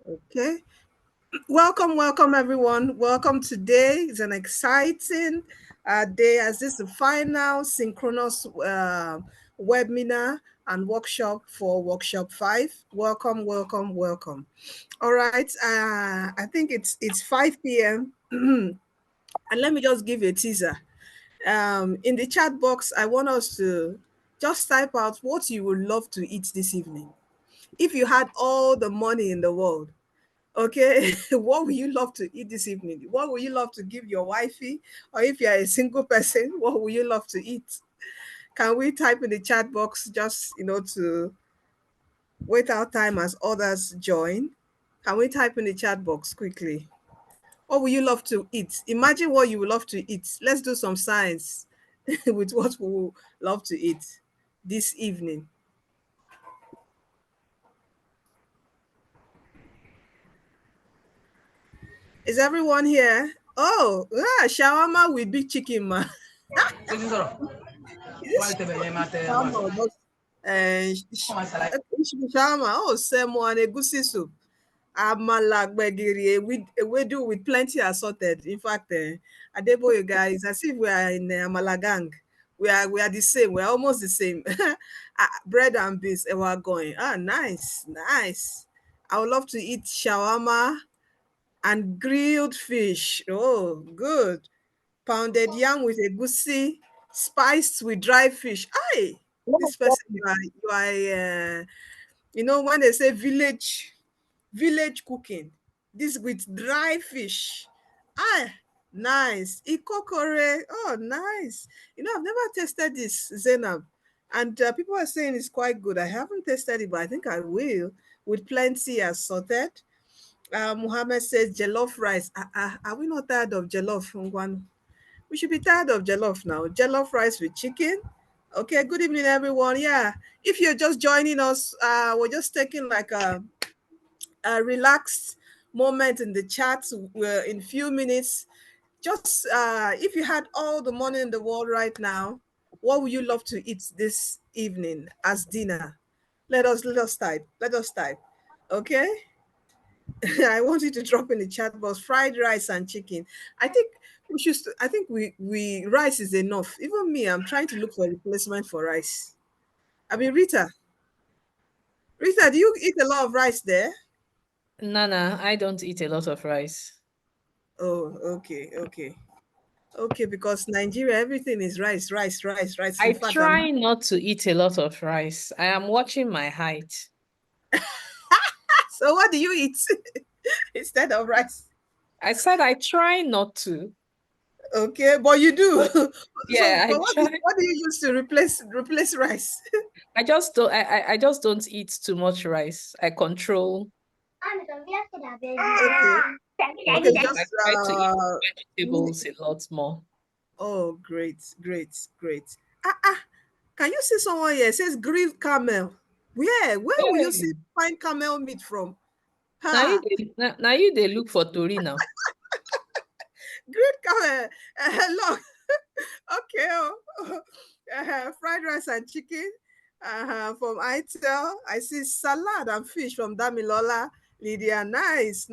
Okay. Welcome everyone. Welcome today. It's an exciting day as this is the final synchronous webinar and workshop for workshop 5. Welcome. All right. I think it's 5 p.m. And let me just give you a teaser. In the chat box, I want us to just type out what you would love to eat this evening. If you had all the money in the world, okay, what would you love to eat this evening? What would you love to give your wifey? Or if you're a single person, what would you love to eat? Can we type in the chat box just, to wait our time as others join? Can we type in the chat box quickly? What would you love to eat? Imagine what you would love to eat. Let's do some science with what we would love to eat this evening. Is everyone here? Oh, yeah, shawarma with big chicken, ma. Is this shawarma or just shawarma? Oh, semo and egusi soup. Amala, gbegiri, ewedu with plenty assorted. In fact, Adeboye guys, as if we are in Amala gang. We are the same. We are almost the same. Bread and beans, and we're going. Nice. I would love to eat shawarma and grilled fish. Oh, good. Pounded yam with egusi, spiced with dry fish. Aye, this person, when they say village cooking, this with dry fish. Ah, nice. Ikokore. Oh, nice. I've never tasted this, Zainab. And people are saying it's quite good. I haven't tasted it, but I think I will, with plenty assorted. Muhammad says jollof rice. Are we not tired of jollof, Ngwan? We should be tired of jollof now. Jollof rice with chicken. Okay, good evening, everyone. Yeah, if you're just joining us, we're just taking like a relaxed moment in the chat. We're in few minutes. Just if you had all the money in the world right now, what would you love to eat this evening as dinner? Let us type. Let us type. Okay. I want you to drop in the chat box fried rice and chicken. I think I think we rice is enough. Even me, I'm trying to look for a replacement for rice. I mean, Rita, do you eat a lot of rice there? Nana, I don't eat a lot of rice. Oh, okay, because Nigeria, everything is rice. In I fact, try not to eat a lot of rice. I am watching my height. so what do you eat instead of rice? I said I try not to. Okay, but you do. So, Yeah, I but try. what do you use to replace rice? I just don't. I just don't eat too much rice. I control. Okay, Yeah, okay, I just try to eat mini- vegetables a lot more. oh, great. Can you see someone here? It says grilled camel. Where will you Hey, see find camel meat from? now Ha! you they look for Tori now. Grilled camel. Look. Okay. Fried rice and chicken from Itel. I see salad and fish from Damilola. Lydia, nice.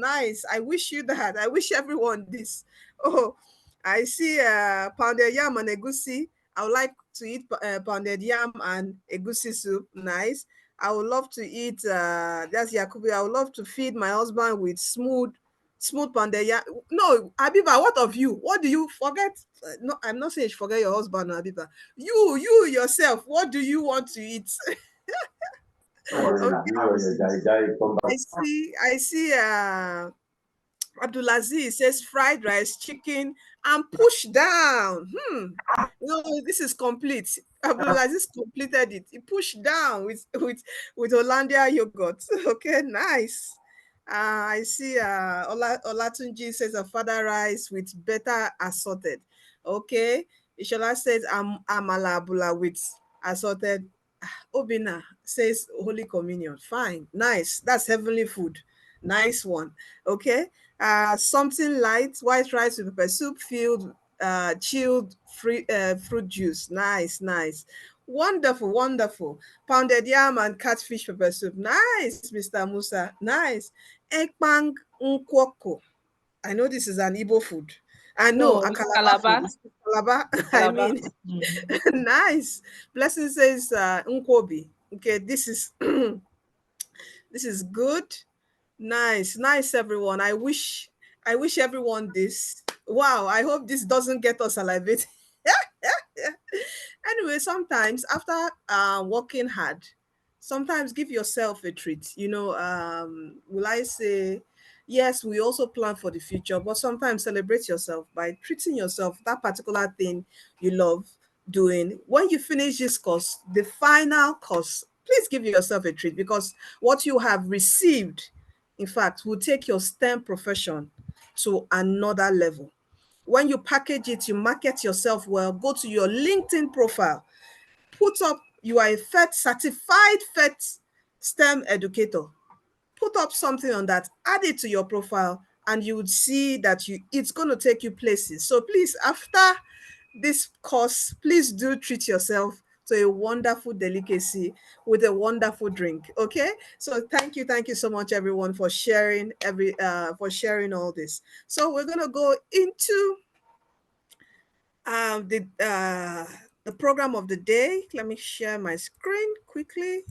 I wish you that. I wish everyone this. Oh, I see pounded yam and egusi. I would like to eat pounded yam and egusi soup. Nice. I would love to eat, that's Yakubu. I would love to feed my husband with smooth pounded yam. No, Abiba, what of you? What do you forget? No, I'm not saying you forget your husband, Abiba. You yourself, what do you want to eat? Okay. I see Abdulaziz says fried rice, chicken, and push down. This is complete. Abdulaziz completed it. He pushed down with Hollandia yogurt. Okay, nice. I see Olatunji says a father rice with better assorted. Okay. Ishola says amala abula with assorted. Obina says Holy Communion. Fine. Nice. That's heavenly food. Nice one. Okay. Something light, white rice with pepper soup, filled chilled fruit juice. Nice. Wonderful, wonderful. Pounded yam and catfish pepper soup. Nice, Mr. Musa. Nice. Ekpang nkwoko. I know this is an Igbo food. I know No, a it's Calabar food. Calabar. It's Calabar. I Calabar. mean, Mm. nice. Blessing says nkwobi. Okay, this is this is good. Nice, nice, everyone. I wish everyone this. Wow, I hope this doesn't get us salivating. Anyway, sometimes after working hard, sometimes give yourself a treat. Will I say, yes, we also plan for the future, but sometimes celebrate yourself by treating yourself that particular thing you love doing. When you finish this course, the final course, please give yourself a treat because what you have received, in fact, will take your STEM profession to another level. When you package it, you market yourself well, go to your LinkedIn profile, put up you are a PhET certified PhET STEM educator. Put up something on that, add it to your profile, and you would see that it's going to take you places. So please, after this course, please do treat yourself to a wonderful delicacy with a wonderful drink. Okay, so thank you so much, everyone, for sharing all this. So we're gonna go into um, the uh, the program of the day. Let me share my screen quickly.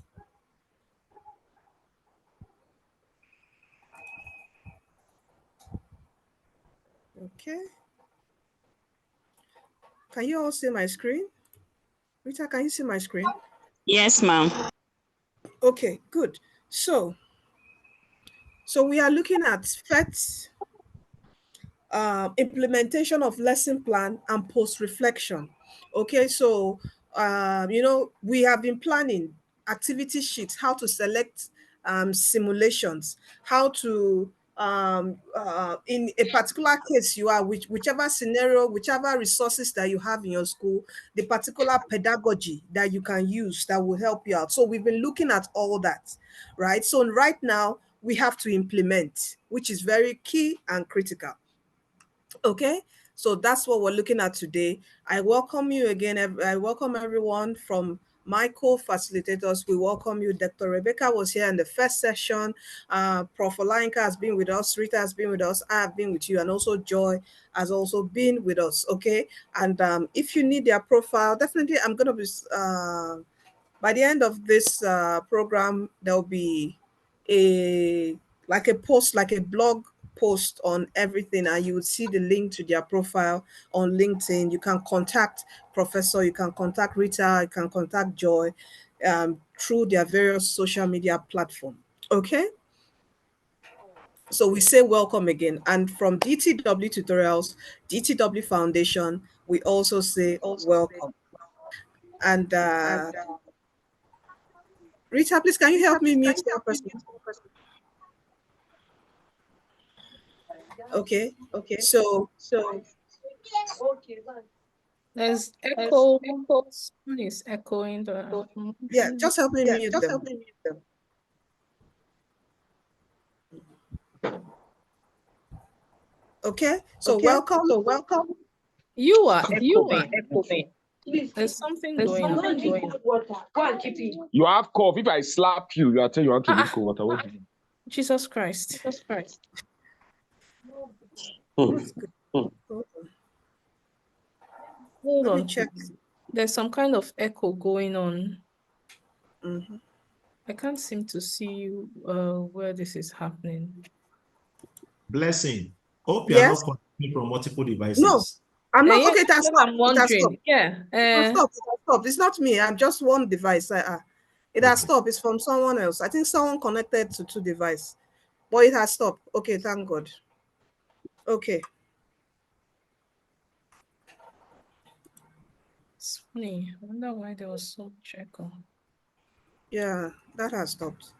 Okay. Can you all see my screen? Rita, can you see my screen? Yes, ma'am. Okay, good. So we are looking at PhET implementation of lesson plan and post-reflection. Okay, so we have been planning activity sheets, how to select simulations, how to in a particular case you are, whichever scenario, whichever resources that you have in your school, the particular pedagogy that you can use that will help you out. So we've been looking at all that, right? So right now we have to implement, which is very key and critical. Okay, so that's what we're looking at today. I welcome you again. I welcome everyone from my co-facilitators. We welcome you. Dr. Rebecca was here in the first session. Prof. Olayinka has been with us. Rita has been with us. I have been with you. And also Joy has also been with us. Okay, and if you need their profile, definitely I'm going to be, by the end of this program, there'll be a like a post, like a blog post on everything, and you would see the link to their profile on LinkedIn. You can contact Professor, you can contact Rita, you can contact Joy through their various social media platform. Okay. So we say welcome again. And from DTW Tutorials, DTW Foundation, we also say welcome. And Rita, please, can you help me mute that person? Okay. So There's echo. Someone is echoing. yeah, just help me mute them. Okay. So welcome. You are echoing. There's something going on. You have cough. If I slap you, you are telling you want to drink cold water. What do you do? Jesus Christ. That's good. Hold on. Hold Let me on. check. There's some kind of echo going on. Mm-hmm. I can't seem to see where this is happening. Blessing. Hope you are Yes. not connecting from multiple devices. No, I'm not. Yeah, Okay, it has that's what stopped. I'm It has stopped. wondering. Yeah. It has stopped. It has stopped. It's not me. I'm just one device. It has Okay. stopped. It's from someone else. I think someone connected to two devices, but it has stopped. Okay, thank God. Okay. It's funny. I wonder why there was so much echo. Yeah, that has stopped.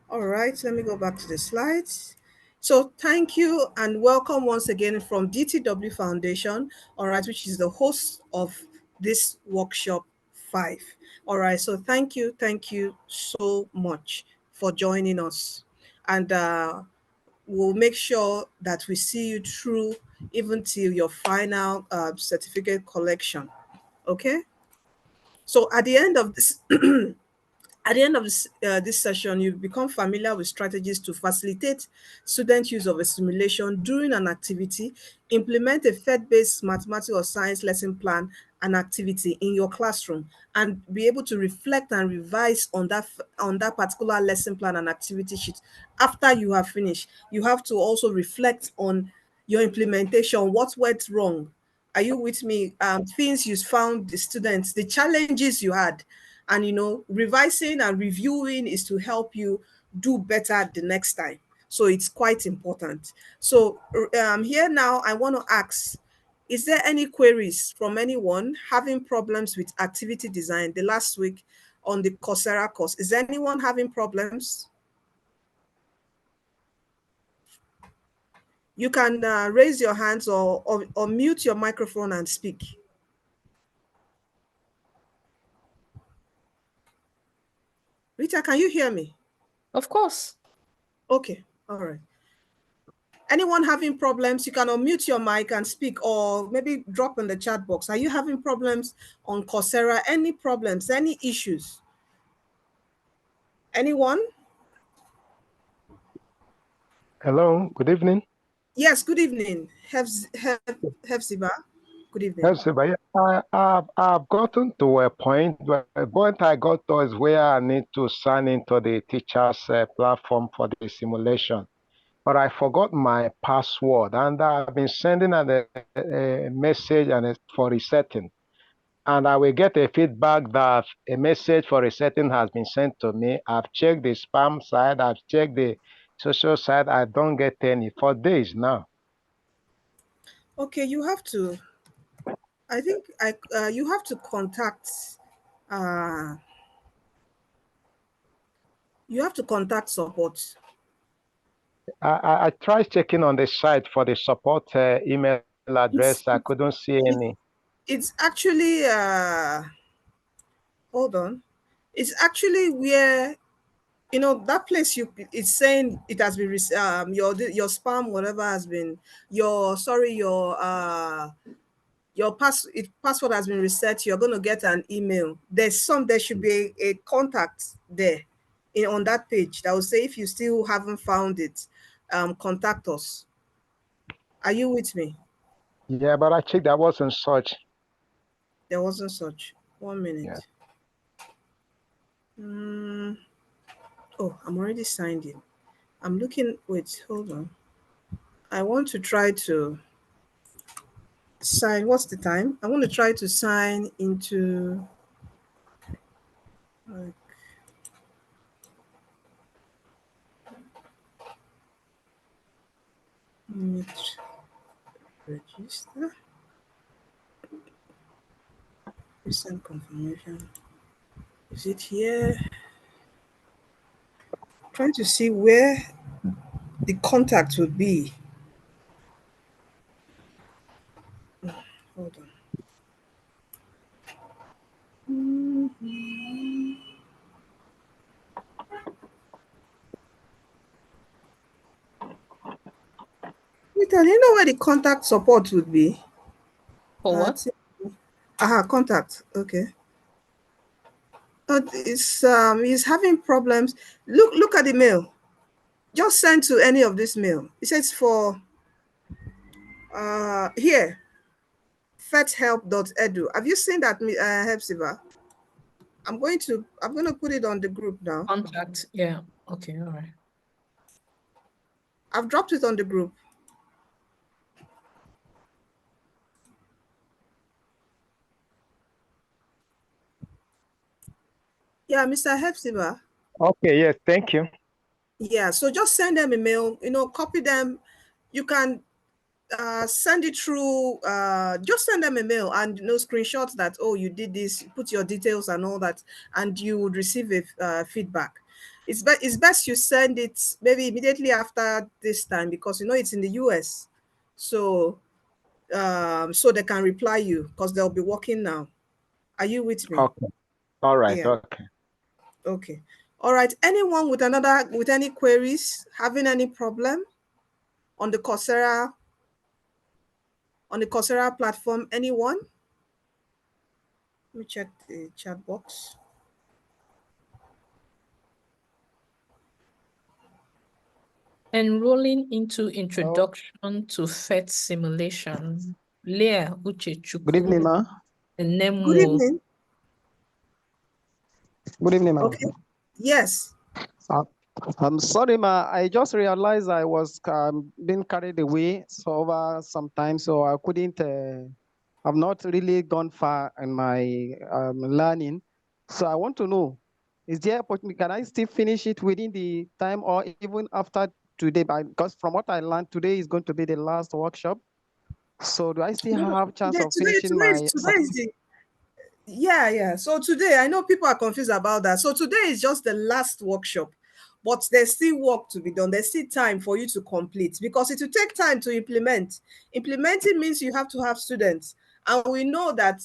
All right, let me go back to the slides. So thank you and welcome once again from DTW Foundation, all right, which is the host of this workshop 5. All right, so thank you so much for joining us. And we'll make sure that we see you through even till your final certificate collection. Okay? So at the end of this, at the end of this session, you become familiar with strategies to facilitate student use of a simulation during an activity, implement a PhET-based mathematics or science lesson plan and activity in your classroom, and be able to reflect and revise on that particular lesson plan and activity sheet after you have finished. You have to also reflect on your implementation, what went wrong. Are you with me? Things you found, the students, the challenges you had, and revising and reviewing is to help you do better the next time. So it's quite important. So here now I want to ask, is there any queries from anyone having problems with activity design the last week on the Coursera course? Is anyone having problems? You can raise your hands or mute your microphone and speak. Rita, can you hear me? Of course. Okay, all right. Anyone having problems, you can unmute your mic and speak, or maybe drop in the chat box. Are you having problems on Coursera? Any problems, any issues? Anyone? Hello, good evening. Yes, good evening. Hefziba, good evening. Yes, but I've gotten to a point where I got to is where I need to sign into the teacher's platform for the simulation. But I forgot my password, and I've been sending a message for resetting. And I will get a feedback that a message for resetting has been sent to me. I've checked the spam side, I've checked the social side. I don't get any for days now. Okay, you have to. I think you have to contact. You have to contact support. I tried checking on the site for the support email address. I couldn't see any. It's actually hold on. It's actually where that place it's saying it has been your spam, whatever has been your password has been reset. You're going to get an email. There should be a contact there on that page that will say, if you still haven't found it, contact us. Are you with me? Yeah, but I checked, there wasn't such. There wasn't such. 1 minute. Yeah. Oh, I'm already signed in. I'm looking. Wait, hold on. I want to try to sign. What's the time? I want to try to sign into register. Recent confirmation. Is it here? Trying to see where the contact would be. Hold on. Wait, do you know where the contact support would be? For what? Contact. Okay. But he's having problems. Look at the mail. Just send to any of this mail. It says for here, phethelp.edu. Have you seen that, Hepzibah? I'm going to put it on the group now. Contact. Yeah. Okay. All right. I've dropped it on the group. Yeah, Mr. Hepzibah. Okay, yes, thank you. Yeah, so just send them a mail, copy them. You can send it through, just send them a mail and screenshots that, oh, you did this, put your details and all that, and you would receive a feedback. It's best you send it maybe immediately after this time, because it's in the US. So so they can reply you, because they'll be working now. Are you with me? Okay. All right. Yeah. Okay. Okay. All right. Anyone with any queries, having any problem on the Coursera platform? Anyone? Let me check the chat box. Enrolling into introduction to PhET simulation. Leah Uchechukwu. Good evening, ma. Good evening. Good evening, ma. Okay. Yes. I'm sorry, ma. I just realized I was being carried away over some time, so I couldn't. I've not really gone far in my learning. So I want to know, is there opportunity? Can I still finish it within the time, or even after today? Because from what I learned, today is going to be the last workshop. So do I still No, have a chance of finishing today my? is the yeah. So today, I know people are confused about that. So today is just the last workshop, but there's still work to be done. There's still time for you to complete because it will take time to implement. Implementing means you have to have students. And we know that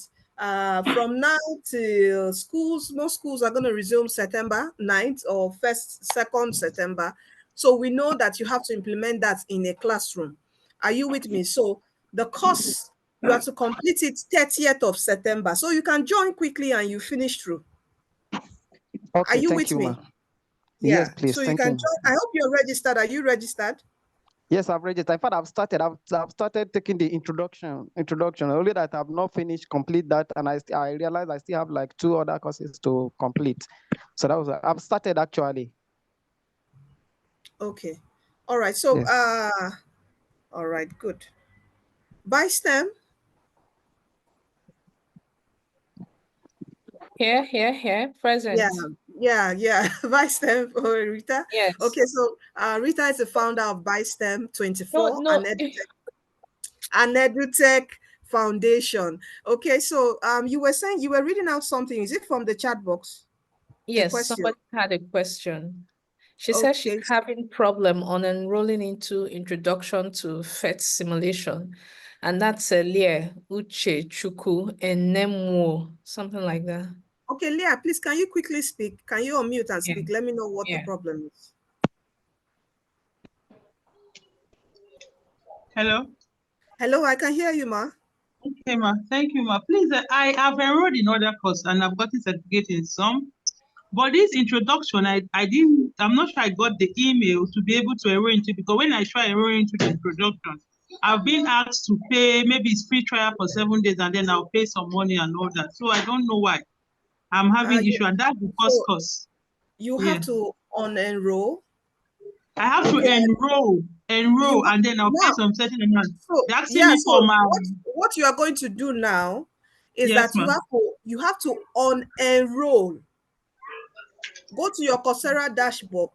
from now till schools, most schools are going to resume September 9th or 2nd September. So we know that you have to implement that in a classroom. Are you with me? So the course, you have to complete it 30th of September. So you can join quickly and you finish through. Are Okay, you thank with you, me? ma. Yes, Yeah. please. So you Thank can you. join. I hope you're registered. Are you registered? Yes, I've registered. In fact, I've started taking the introduction. Only that I've not finished complete that, and I realized I still have like 2 other courses to complete. So that was I've started actually. Okay. All right. So Yes. all right, good. By STEM. Here, present. Yeah. By STEM for Rita. Yes. Okay, so Rita is the founder of By STEM 24 No. and EduTech Foundation. Okay, so you were saying you were reading out something. Is it from the chat box? A Yes, question. somebody had a question. She says she's Okay. having problem on enrolling into introduction to PhET simulation. And that's Leah Uchechukwu and Nemo, something like that. Okay, Leah, please, can you quickly speak? Can you unmute and Yeah. speak? Let me know what the Yeah. problem is. Hello. Hello, I can hear you, ma. Okay, ma. Thank you, ma. Please, I have enrolled in other course and I've gotten certificate in some. But this introduction, I'm not sure I got the email to be able to enroll into, because when I try enrolling into the introduction, I've been asked to pay, maybe it's free trial for 7 days and then I'll pay some money and all that. So I don't know why I'm having issue, and that's the first So course. you Yeah. have to unenroll. I have to enroll, You have and then I'll pay now. some certain amount. So They're asking yeah, me for so my, what you are going to do now is yes, that ma. you have to unenroll. Go to your Coursera dashboard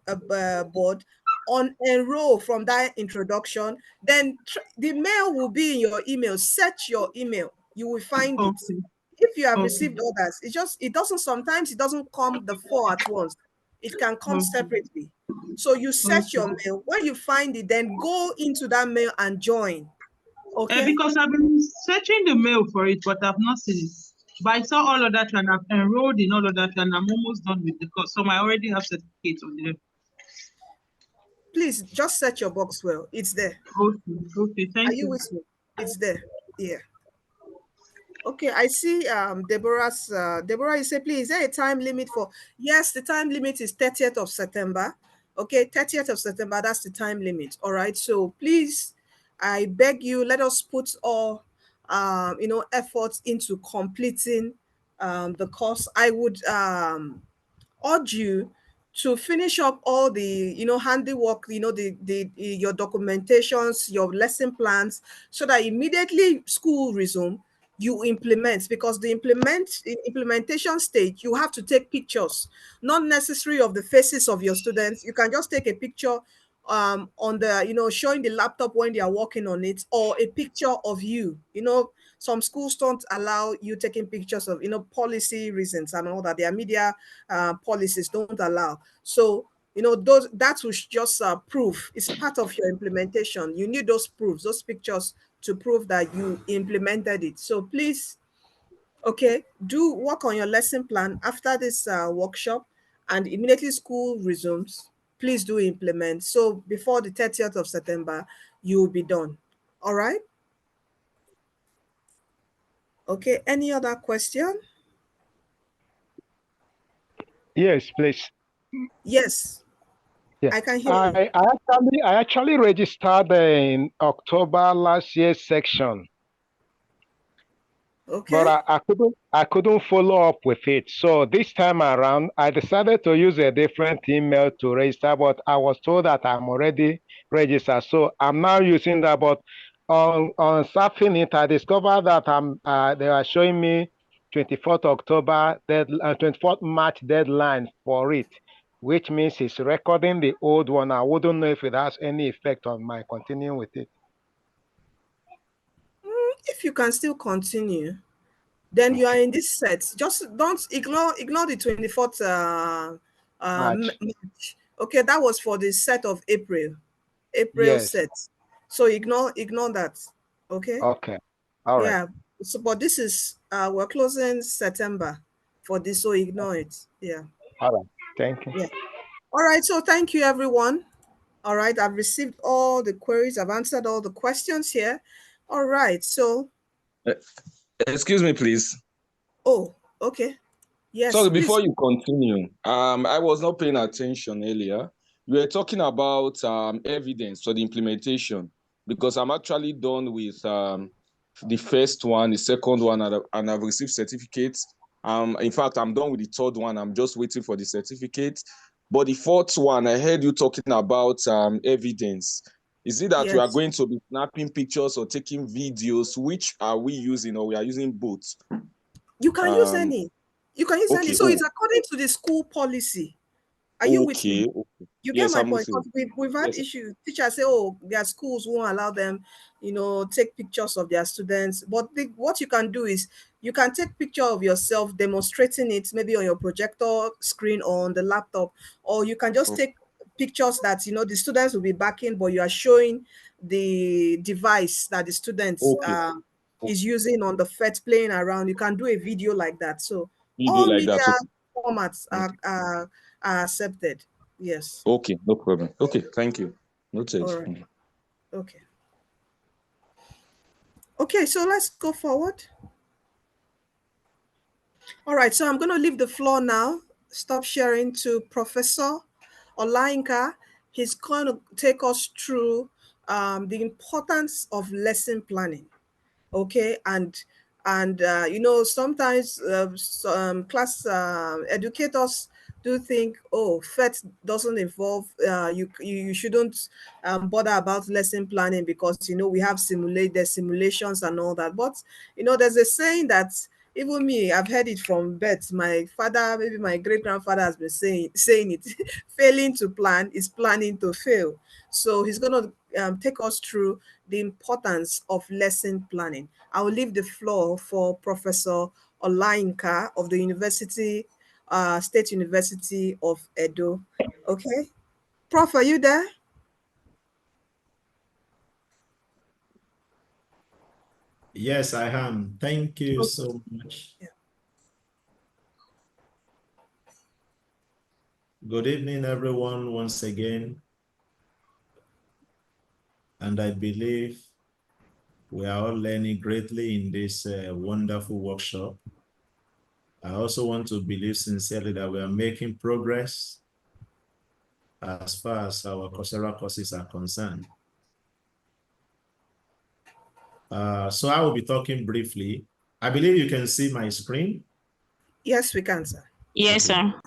board, unenroll from that introduction. Then the mail will be in your email. Search your email. You will find it. Okay. If you have Okay. received others, sometimes it doesn't come the 4 at once. It can come Okay. separately. So you search your Okay. mail. When you find it, then go into that mail and join. Okay? Because I've been searching the mail for it, but I've not seen it. But I saw all of that and I've enrolled in all of that and I'm almost done with the course. So I already have certificates on there. Please just search your box well. It's there. Okay. Okay. Are Thank you you. with me? It's there. Yeah. Okay, I see Deborah, you say, please, is there a time limit for? Yes, the time limit is 30th of September. Okay, 30th of September, that's the time limit. All right, so please, I beg you, let us put all efforts into completing the course. I would urge you to finish up all the handiwork, your documentations, your lesson plans, so that immediately school resume, you implement, because the implementation stage, you have to take pictures, not necessary of the faces of your students. You can just take a picture on the showing the laptop when they are working on it, or a picture of you. Some schools don't allow you taking pictures of policy reasons and all that. Their media policies don't allow. So that will just proof. It's part of your implementation. You need those proofs, those pictures, to prove that you implemented it. So please, okay, do work on your lesson plan after this workshop, and immediately school resumes, please do implement. So before the 30th of September, you will be done. All right? Okay, any other question? Yes, please. Yes, Yeah. I can hear you. I actually registered in October last year's section, but Okay. I couldn't follow up with it. So this time around, I decided to use a different email to register, but I was told that I'm already registered. So I'm now using that. But on surfing it, I discovered that they are showing me 24th October 24th March deadline for it, which means it's recording the old one. I wouldn't know if it has any effect on my continuing with it. If you can still continue, then you are in this set. Just don't ignore the 24th March. March. Okay, that was for the set of April Yes. set. So ignore that. Okay. Okay. All right. Yeah. So, but this is we're closing September for this, so ignore it. Yeah. All right. Thank you. Yeah. All right. So thank you, everyone. All right. I've received all the queries. I've answered all the questions here. All right. So, Excuse me, please. oh, okay. Yes, Sorry, please. before you continue, I was not paying attention earlier. You were talking about evidence for the implementation, because I'm actually done with the first one, the second one, and I've received certificates. In fact, I'm done with the third one. I'm just waiting for the certificate. But the fourth one, I heard you talking about evidence. Is it that we are Yes. going to be snapping pictures or taking videos? Which are we using, or we are using both? You can use any. You can use any. Okay. So it's according to the school policy. Are you with me? Okay. You get Yes, my I'm point? with you. Because we've had Yes. issues. Teachers say, oh, their schools won't allow them, take pictures of their students. But what you can do is you can take picture of yourself demonstrating it, maybe on your projector screen or on the laptop, or you can just take pictures that the students will be backing, but you are showing the device that the students Okay. is using on the PhET playing around. You can do a video like that. So Video all like media that. Okay. formats are accepted. Yes. Okay, no problem. Okay, thank you. Noted. All right. Okay. Okay, so let's go forward. All right, so I'm going to leave the floor now. Stop sharing to Professor Olainka. He's going to take us through the importance of lesson planning. Okay, and sometimes class educators do think, oh, PhET doesn't involve you shouldn't bother about lesson planning because we have simulations and all that. But there's a saying that even me, I've heard it from birth. My father, maybe my great grandfather, has been saying it. Failing to plan is planning to fail. So he's going to take us through the importance of lesson planning. I will leave the floor for Professor Olainka of the State University of Edo. Okay. Prof, are you there? Yes, I am. Thank you so much. Yeah. Good evening, everyone, once again. And I believe we are all learning greatly in this wonderful workshop. I also want to believe sincerely that we are making progress as far as our Coursera courses are concerned. So I will be talking briefly. I believe you can see my screen. Yes, we can, sir. Yes, Okay. sir.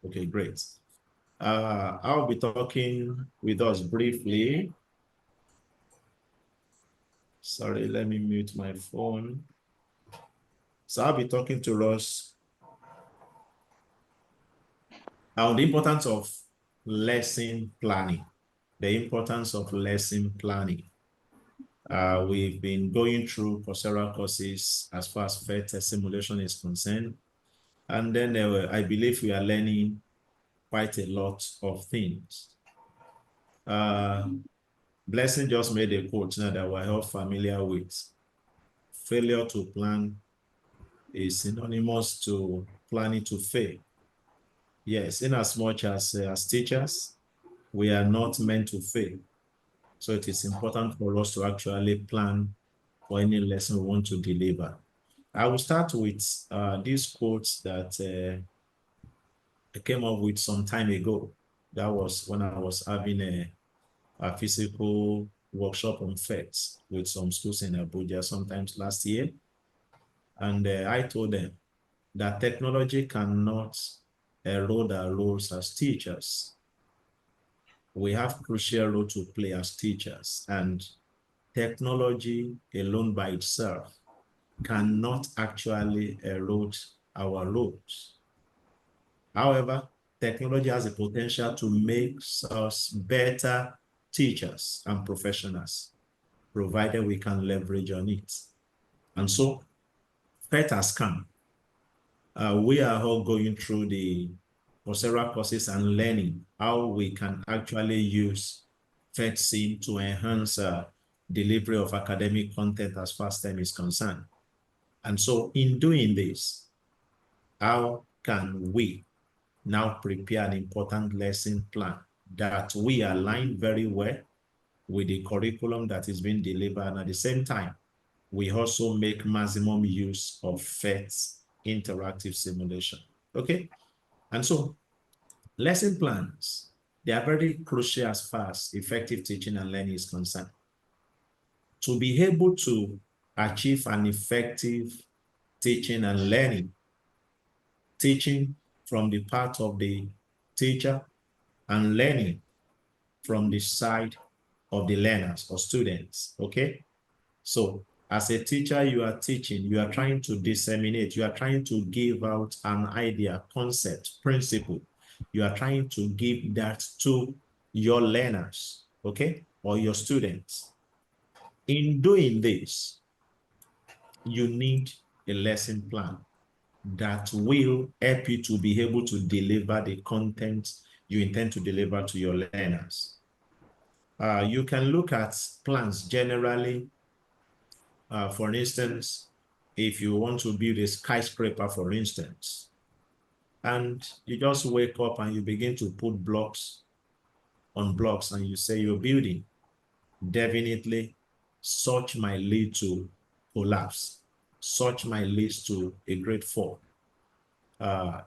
Okay, great. I'll be talking with us briefly. Sorry, let me mute my phone. So I'll be talking to us on the importance of lesson planning. The importance of lesson planning. We've been going through Coursera courses as far as PhET simulation is concerned. And then I believe we are learning quite a lot of things. Blessing just made a quote now that we're all familiar with. Failure to plan is synonymous to planning to fail. Yes, in as much as teachers, we are not meant to fail. So it is important for us to actually plan for any lesson we want to deliver. I will start with these quotes that I came up with some time ago. That was when I was having a physical workshop on PhET with some schools in Abuja sometimes last year. And I told them that technology cannot erode our roles as teachers. We have crucial role to play as teachers, and technology alone by itself cannot actually erode our roles. However, technology has the potential to make us better teachers and professionals, provided we can leverage on it. And so, PhET has come. We are all going through the Coursera courses and learning how we can actually use PhET Sim to enhance delivery of academic content as far as time is concerned. And so in doing this, how can we now prepare an important lesson plan that we align very well with the curriculum that is being delivered, and at the same time, we also make maximum use of PhET interactive simulation, okay? And so lesson plans, they are very crucial as far as effective teaching and learning is concerned. To be able to achieve an effective teaching and learning, teaching from the part of the teacher and learning from the side of the learners or students, okay? So as a teacher, you are teaching, you are trying to disseminate, you are trying to give out an idea, concept, principle. You are trying to give that to your learners, okay, or your students. In doing this, you need a lesson plan that will help you to be able to deliver the content you intend to deliver to your learners. You can look at plans generally. For instance, if you want to build a skyscraper, for instance, and you just wake up and you begin to put blocks on blocks and you say you're building, definitely such might lead to collapse. Such might lead to a great fall.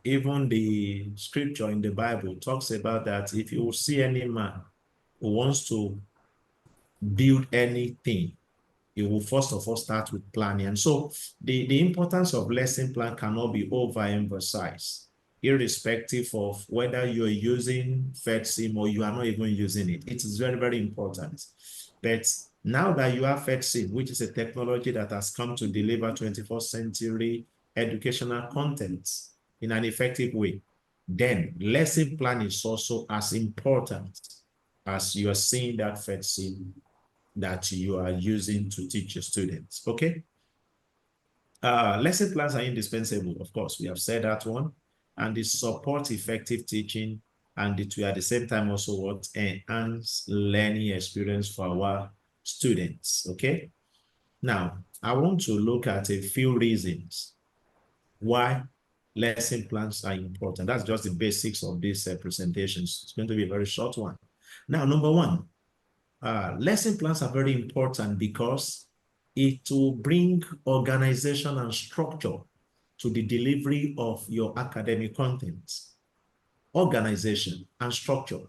Even the scripture in the Bible talks about that if you see any man who wants to build anything, you will first of all start with planning. And so the importance of lesson plan cannot be overemphasized, irrespective of whether you're using PhET Sim or you are not even using it. It is very, very important. But now that you have PhET Sim, which is a technology that has come to deliver 21st century educational content in an effective way, then lesson plan is also as important as you are seeing that PhET Sim that you are using to teach your students, okay? Lesson plans are indispensable, of course, we have said that one, and it support effective teaching, and it will at the same time also what enhance learning experience for our students, okay? Now, I want to look at a few reasons why lesson plans are important. That's just the basics of these presentations. It's going to be a very short one. Now, number one, lesson plans are very important because it will bring organization and structure to the delivery of your academic content. Organization and structure.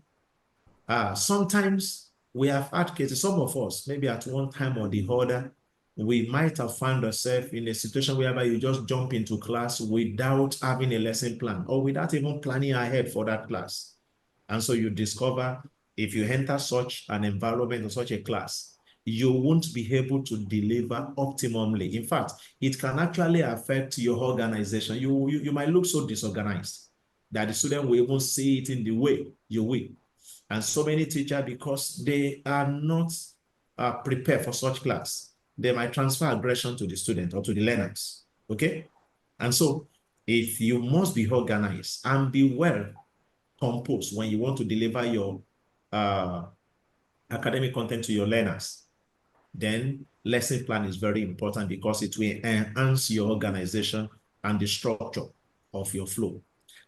Sometimes we have had cases, some of us, maybe at one time or the other, we might have found ourselves in a situation whereby you just jump into class without having a lesson plan or without even planning ahead for that class. And so you discover if you enter such an environment or such a class, you won't be able to deliver optimally. In fact, it can actually affect your organization. You might look so disorganized that the student will even see it in the way you will. And so many teachers, because they are not prepared for such class, they might transfer aggression to the student or to the learners, okay? And so if you must be organized and be well composed when you want to deliver your academic content to your learners, then lesson plan is very important because it will enhance your organization and the structure of your flow.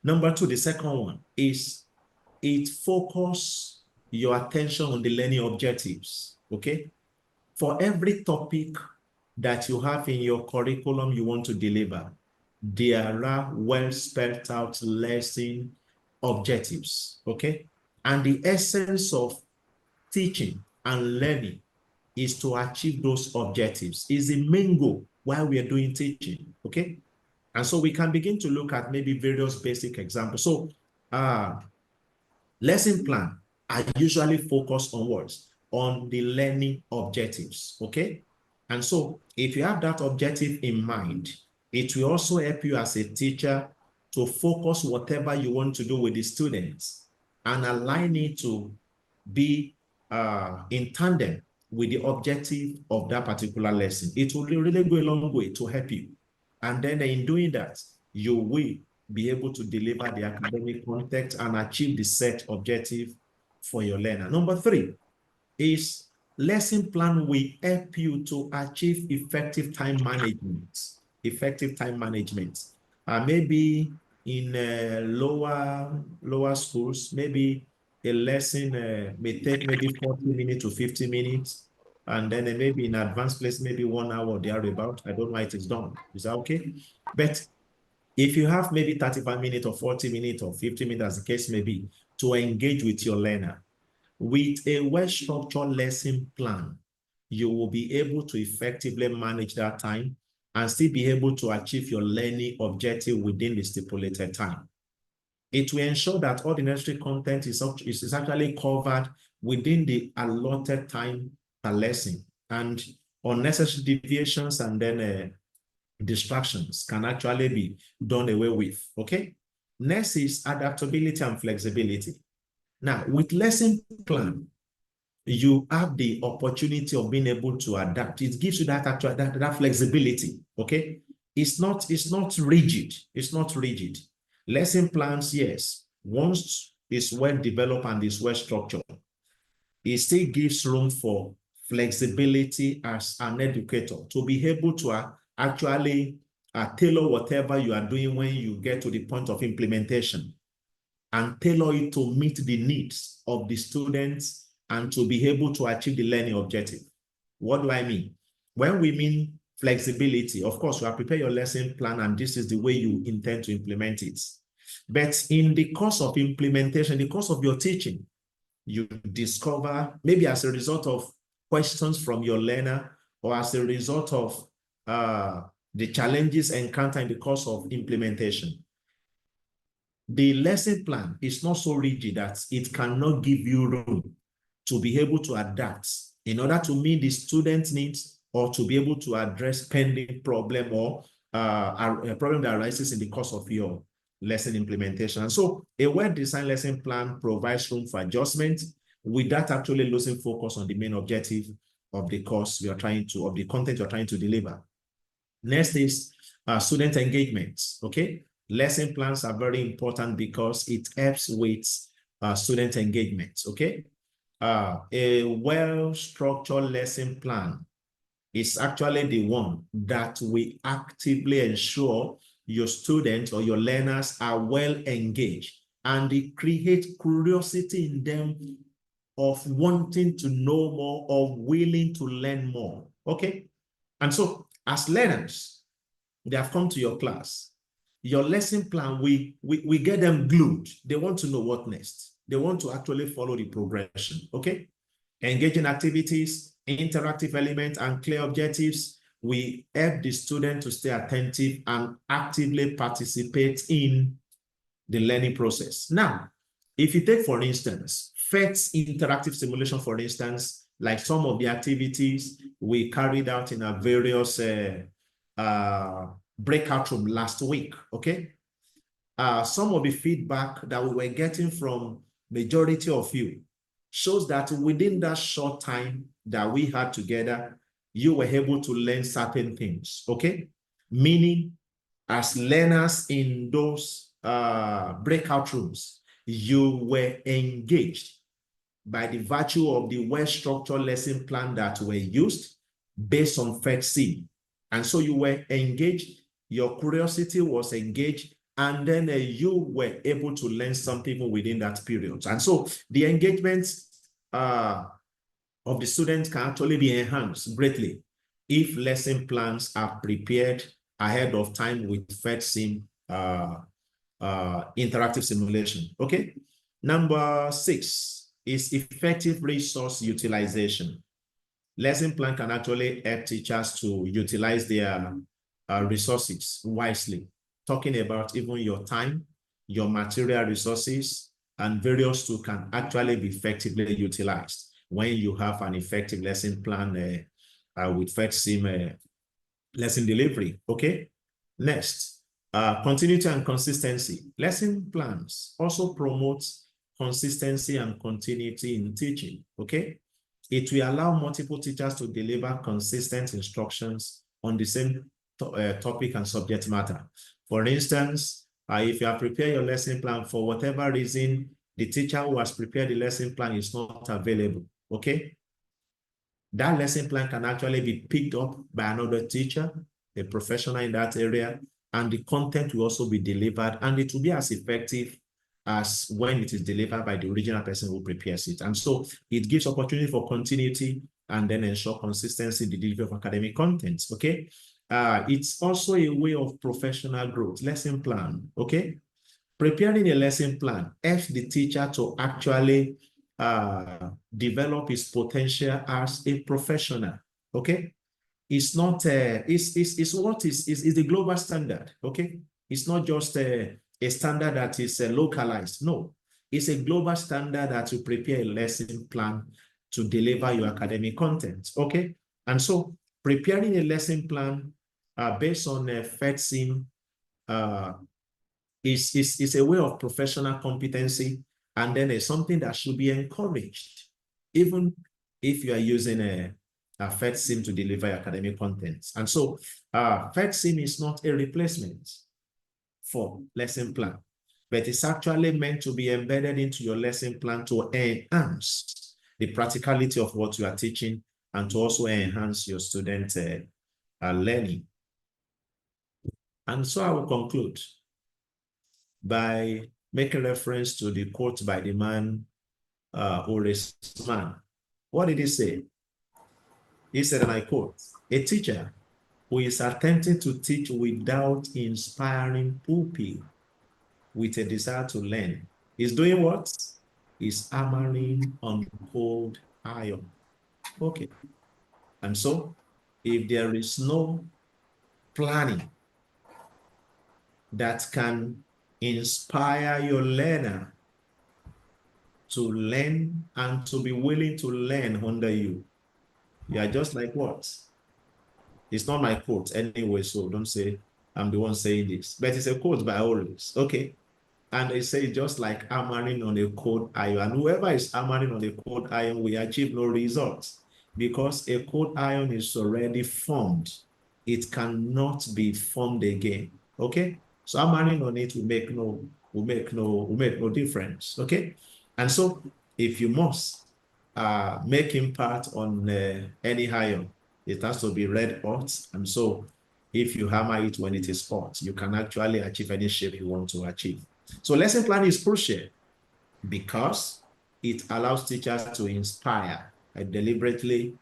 Number two, the second one is it focuses your attention on the learning objectives, okay? For every topic that you have in your curriculum you want to deliver, there are well spelled out lesson objectives, okay? And the essence of teaching and learning is to achieve those objectives. Is the main goal while we are doing teaching, okay? And so we can begin to look at maybe various basic examples. So lesson plan are usually focused on what? On the learning objectives, okay? And so if you have that objective in mind, it will also help you as a teacher to focus whatever you want to do with the students and align it to be in tandem with the objective of that particular lesson. It will really go a long way to help you. And then in doing that, you will be able to deliver the academic context and achieve the set objective for your learner. Number 3 is lesson plan will help you to achieve effective time management. Effective time management. Maybe in lower schools, maybe a lesson may take maybe 40 minutes to 50 minutes. And then maybe in advanced place, maybe 1 hour or thereabout. I don't know how it is done. Is that okay? But if you have maybe 35 minutes or 40 minutes or 50 minutes, as the case may be, to engage with your learner, with a well-structured lesson plan, you will be able to effectively manage that time and still be able to achieve your learning objective within the stipulated time. It will ensure that all the necessary content is actually covered within the allotted time per lesson, and unnecessary deviations and then distractions can actually be done away with, okay? Next is adaptability and flexibility. Now, with lesson plan, you have the opportunity of being able to adapt. It gives you that flexibility, okay? It's not rigid. It's not rigid. Lesson plans, yes, once it's well developed and it's well structured, it still gives room for flexibility as an educator to be able to actually tailor whatever you are doing when you get to the point of implementation, and tailor it to meet the needs of the students and to be able to achieve the learning objective. What do I mean? When we mean flexibility, of course, you have prepared your lesson plan and this is the way you intend to implement it. But in the course of implementation, the course of your teaching, you discover, maybe as a result of questions from your learner or as a result of the challenges encountered in the course of implementation, the lesson plan is not so rigid that it cannot give you room to be able to adapt in order to meet the student needs or to be able to address pending problem or a problem that arises in the course of your lesson implementation. And so a well-designed lesson plan provides room for adjustment without actually losing focus on the main objective of the course we are trying to, of the content you're trying to deliver. Next is student engagement, okay? Lesson plans are very important because it helps with student engagement, okay? A well-structured lesson plan is actually the one that will actively ensure your students or your learners are well engaged, and it creates curiosity in them of wanting to know more, of willing to learn more, okay? And so as learners, they have come to your class, your lesson plan, we get them glued. They want to know what next. They want to actually follow the progression, okay? Engaging activities, interactive elements, and clear objectives, we help the student to stay attentive and actively participate in the learning process. Now, if you take, for instance, PhET interactive simulation, for instance, like some of the activities we carried out in our various breakout room last week, okay? Some of the feedback that we were getting from majority of you shows that within that short time that we had together, you were able to learn certain things, okay? Meaning, as learners in those breakout rooms, you were engaged by the virtue of the well-structured lesson plan that were used based on PhET Sim. And so you were engaged, your curiosity was engaged, and then you were able to learn something within that period. And so the engagement of the students can actually be enhanced greatly if lesson plans are prepared ahead of time with PhET Sim interactive simulation. Okay. Number 6 is effective resource utilization. Lesson plan can actually help teachers to utilize their resources wisely, talking about even your time, your material resources, and various tools can actually be effectively utilized when you have an effective lesson plan with PhET Sim lesson delivery. Okay. Next, continuity and consistency. Lesson plans also promote consistency and continuity in teaching. Okay. It will allow multiple teachers to deliver consistent instructions on the same topic and subject matter. For instance, if you have prepared your lesson plan, for whatever reason, the teacher who has prepared the lesson plan is not available, okay? That lesson plan can actually be picked up by another teacher, a professional in that area, and the content will also be delivered, and it will be as effective as when it is delivered by the original person who prepares it. And so it gives opportunity for continuity and then ensure consistency in the delivery of academic content, okay? It's also a way of professional growth, lesson plan, okay? Preparing a lesson plan helps the teacher to actually develop his potential as a professional, okay? It's not, it's what is the global standard, okay? It's not just a standard that is localized, no. It's a global standard that you prepare a lesson plan to deliver your academic content, okay? And so preparing a lesson plan based on PhET Sim is a way of professional competency, and then it's something that should be encouraged, even if you are using a PhET Sim to deliver academic content. And so PhET Sim is not a replacement for lesson plan, but it's actually meant to be embedded into your lesson plan to enhance the practicality of what you are teaching and to also enhance your student learning. And so I will conclude by making reference to the quote by the man, WORHSHOP. What did he say? He said, and I quote, "A teacher who is attempting to teach without inspiring pupil with a desire to learn is doing what? Is hammering on cold iron." Okay. And so if there is no planning that can inspire your learner to learn and to be willing to learn under you, you are just like what? It's not my quote anyway, so don't say I'm the one saying this, but it's a quote by Oris, okay? And they say just like hammering on a cold iron, and whoever is hammering on a cold iron will achieve no results because a cold iron is already formed. It cannot be formed again, okay? So hammering on it will make no difference, okay? And so if you must make impact on any iron, it has to be red hot. And so if you hammer it when it is hot, you can actually achieve any shape you want to achieve. So lesson planning is crucial because it allows teachers to inspire and deliberately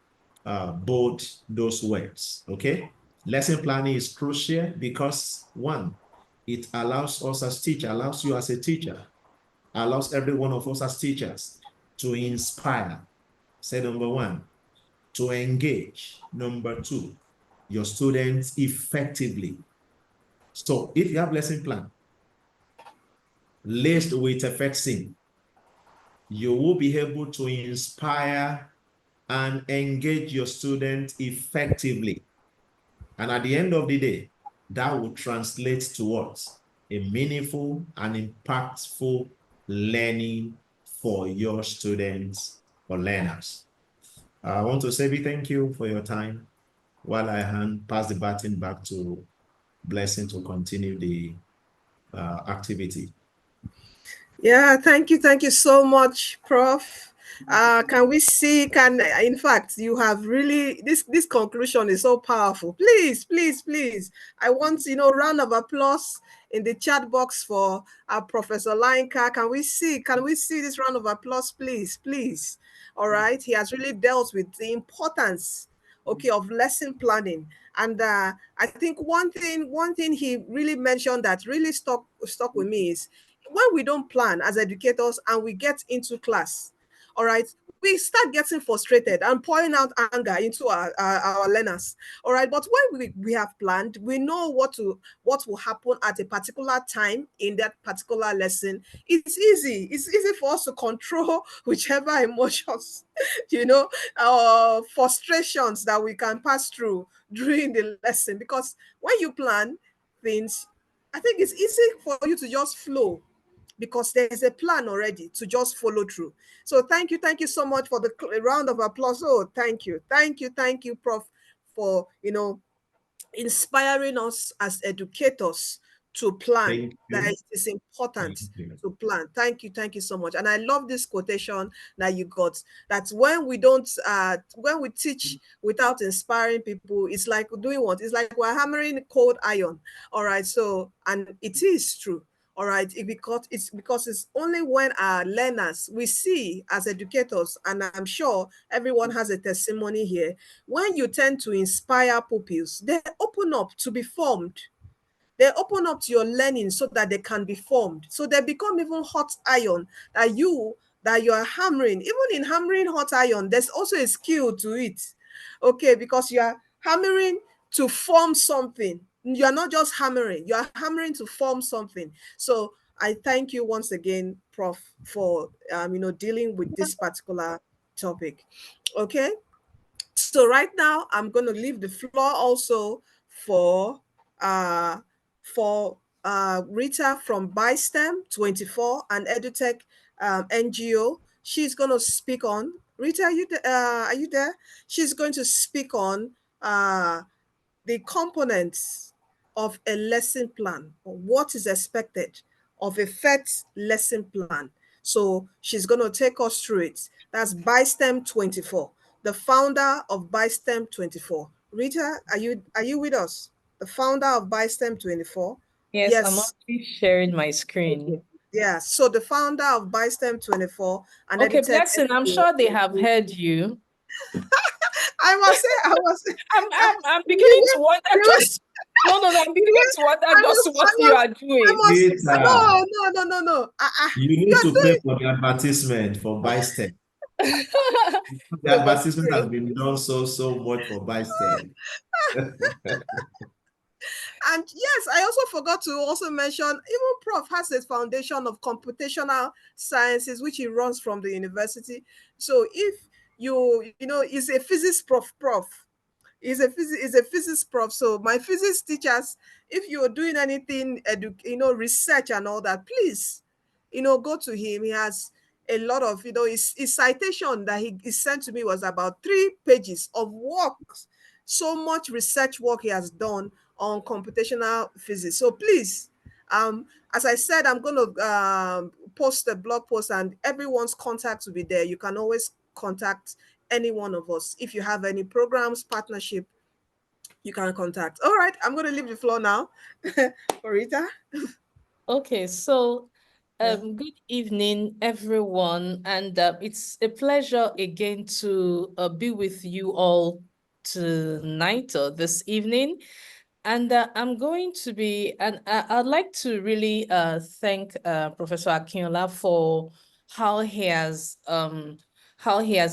bold those words, okay? Lesson planning is crucial because one, it allows us as teachers, allows you as a teacher, allows every one of us as teachers to inspire, say number one, to engage, number two, your students effectively. So if you have lesson plan laced with a PhET Sim, you will be able to inspire and engage your students effectively. And at the end of the day, that will translate towards a meaningful and impactful learning for your students or learners. I want to say thank you for your time while I pass the baton back to Blessing to continue the activity. Yeah, thank you so much, Prof. Can we see, in fact, you have really, this conclusion is so powerful. Please, I want, round of applause in the chat box for Professor Lainka. Can we see this round of applause, please? All right, he has really dealt with the importance okay, of lesson planning. And I think one thing he really mentioned that really stuck with me is when we don't plan as educators and we get into class, all right, we start getting frustrated and pouring out anger into our learners, all right. But when we have planned, we know what will happen at a particular time in that particular lesson. It's easy for us to control whichever emotions, frustrations that we can pass through during the lesson, because when you plan things, I think it's easy for you to just flow because there's a plan already to just follow through. So thank you so much for the round of applause. Oh, thank you, Prof, for inspiring us as educators to plan. Thank That you. it is important Thank you. to plan. Thank you so much. And I love this quotation that you got, that when we teach without inspiring people, it's like doing what? It's like we're hammering cold iron. All right. So, and it is true. All right, because it's only when our learners, we see as educators, and I'm sure everyone has a testimony here, when you tend to inspire pupils, they open up to be formed. They open up to your learning so that they can be formed. So they become even hot iron that you are hammering. Even in hammering hot iron, there's also a skill to it. Okay, because you are hammering to form something. You are not just hammering, you are hammering to form something. So I thank you once again, Prof, for dealing with this particular topic. Okay. So right now, I'm going to leave the floor also for uh, Rita from BISTEM 24, an EduTech NGO. She's going to speak on. Rita, are you there? She's going to speak on the components of a lesson plan, or what is expected of a PhET lesson plan. So she's going to take us through it. That's BISTEM 24, the founder of BISTEM 24. Rita, are you with us? The founder of BISTEM 24? Yes, I'm Yes. already sharing my screen. Yeah, so the founder of BISTEM 24 and Okay, EduTech. Blessing, I'm sure they have heard you. I must say, I'm beginning to wonder just no, I'm beginning to wonder just what you are doing. no. You need to pay for the advertisement for Bystep. The advertisement has been done so much for Bystep. And yes, I also forgot to also mention, even Prof has a foundation of computational sciences, which he runs from the university. So if he's a physics prof. He's a physics prof. So my physics teachers, if you're doing anything, research and all that, please, go to him. He has a lot of, his citation that he sent to me was about 3 pages of work. So much research work he has done on computational physics. So please, as I said, I'm going to post a blog post and everyone's contact will be there. You can always contact any one of us. If you have any programs, partnership, you can contact. All right, I'm going to leave the floor now for Rita. Okay, so good evening, everyone, and it's a pleasure again to be with you all tonight or this evening. And I'm going to be, and I'd like to really thank Professor Akinola for how he has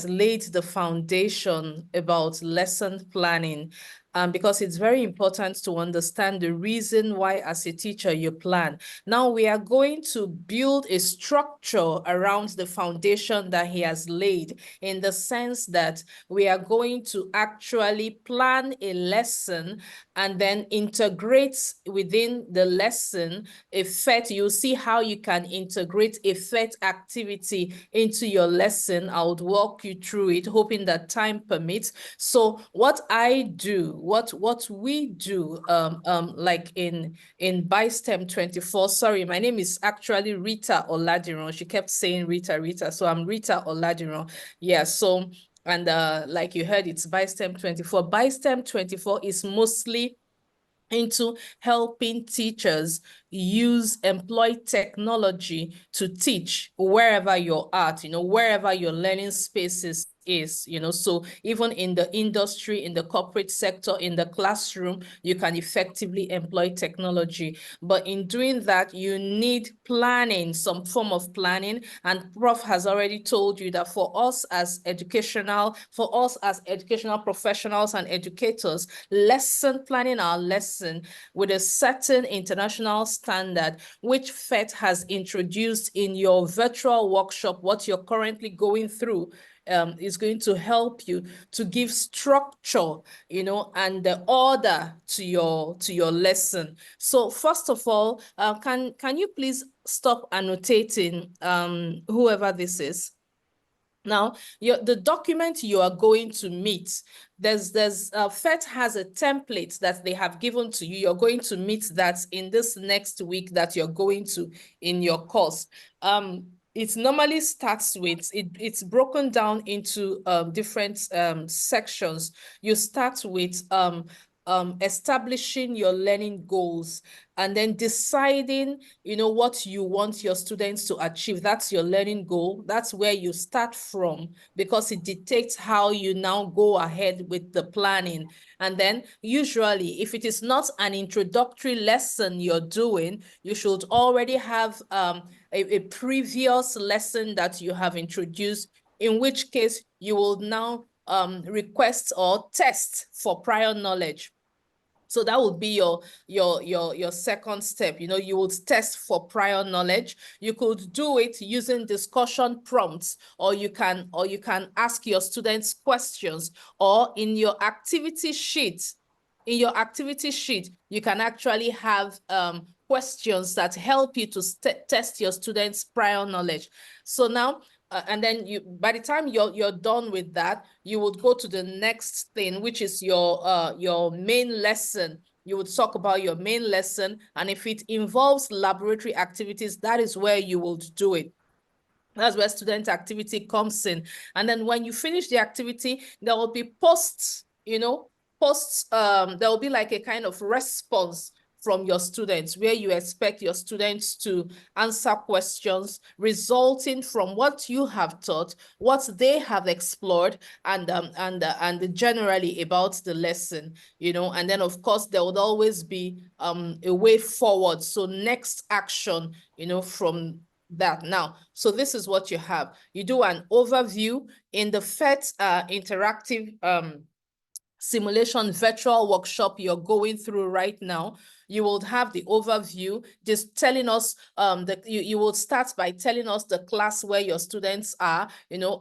laid the foundation about lesson planning, because it's very important to understand the reason why, as a teacher, you plan. Now we are going to build a structure around the foundation that he has laid, in the sense that we are going to actually plan a lesson and then integrate within the lesson a PhET. You'll see how you can integrate a PhET activity into your lesson. I would walk you through it, hoping that time permits. So what I do, what we do, like in BISTEM 24, sorry, my name is actually Rita Oladiran. She kept saying Rita, so I'm Rita Oladiran. Yeah, so, and like you heard, it's BISTEM 24. BISTEM 24 is mostly into helping teachers employ technology to teach wherever you're at, wherever your learning spaces is, you know, so even in the industry, in the corporate sector, in the classroom, you can effectively employ technology. But in doing that, you need planning, some form of planning. And Prof has already told you that for us as educational professionals and educators, lesson planning our lesson with a certain international standard, which PhET has introduced in your virtual workshop, what you're currently going through, is going to help you to give structure, you know, and the order to your lesson. So first of all, can you please stop annotating, whoever this is? Now, the document you are going to meet, PhET has a template that they have given to you. You're going to meet that in this next week that you're going to in your course. It normally starts with, it's broken down into different sections. You start with establishing your learning goals, and then deciding, you know, what you want your students to achieve. That's your learning goal. That's where you start from, because it dictates how you now go ahead with the planning. And then usually, if it is not an introductory lesson you're doing, you should already have a previous lesson that you have introduced, in which case you will now request or test for prior knowledge. So that would be your second step. You know, you would test for prior knowledge. You could do it using discussion prompts, or you can ask your students questions, or in your activity sheet. In your activity sheet, you can actually have questions that help you to test your students' prior knowledge. So now, and then by the time you're done with that, you would go to the next thing, which is your main lesson. You would talk about your main lesson, and if it involves laboratory activities, that is where you would do it. That's where student activity comes in. And then when you finish the activity, there will be posts, you know, there will be like a kind of response from your students, where you expect your students to answer questions resulting from what you have taught, what they have explored, and generally about the lesson, you know. And then of course there would always be a way forward, so next action, you know, from that. Now, so this is what you have. You do an overview in the PhET interactive simulation virtual workshop you're going through right now. You will have the overview, just telling us you will start by telling us the class where your students are, you know,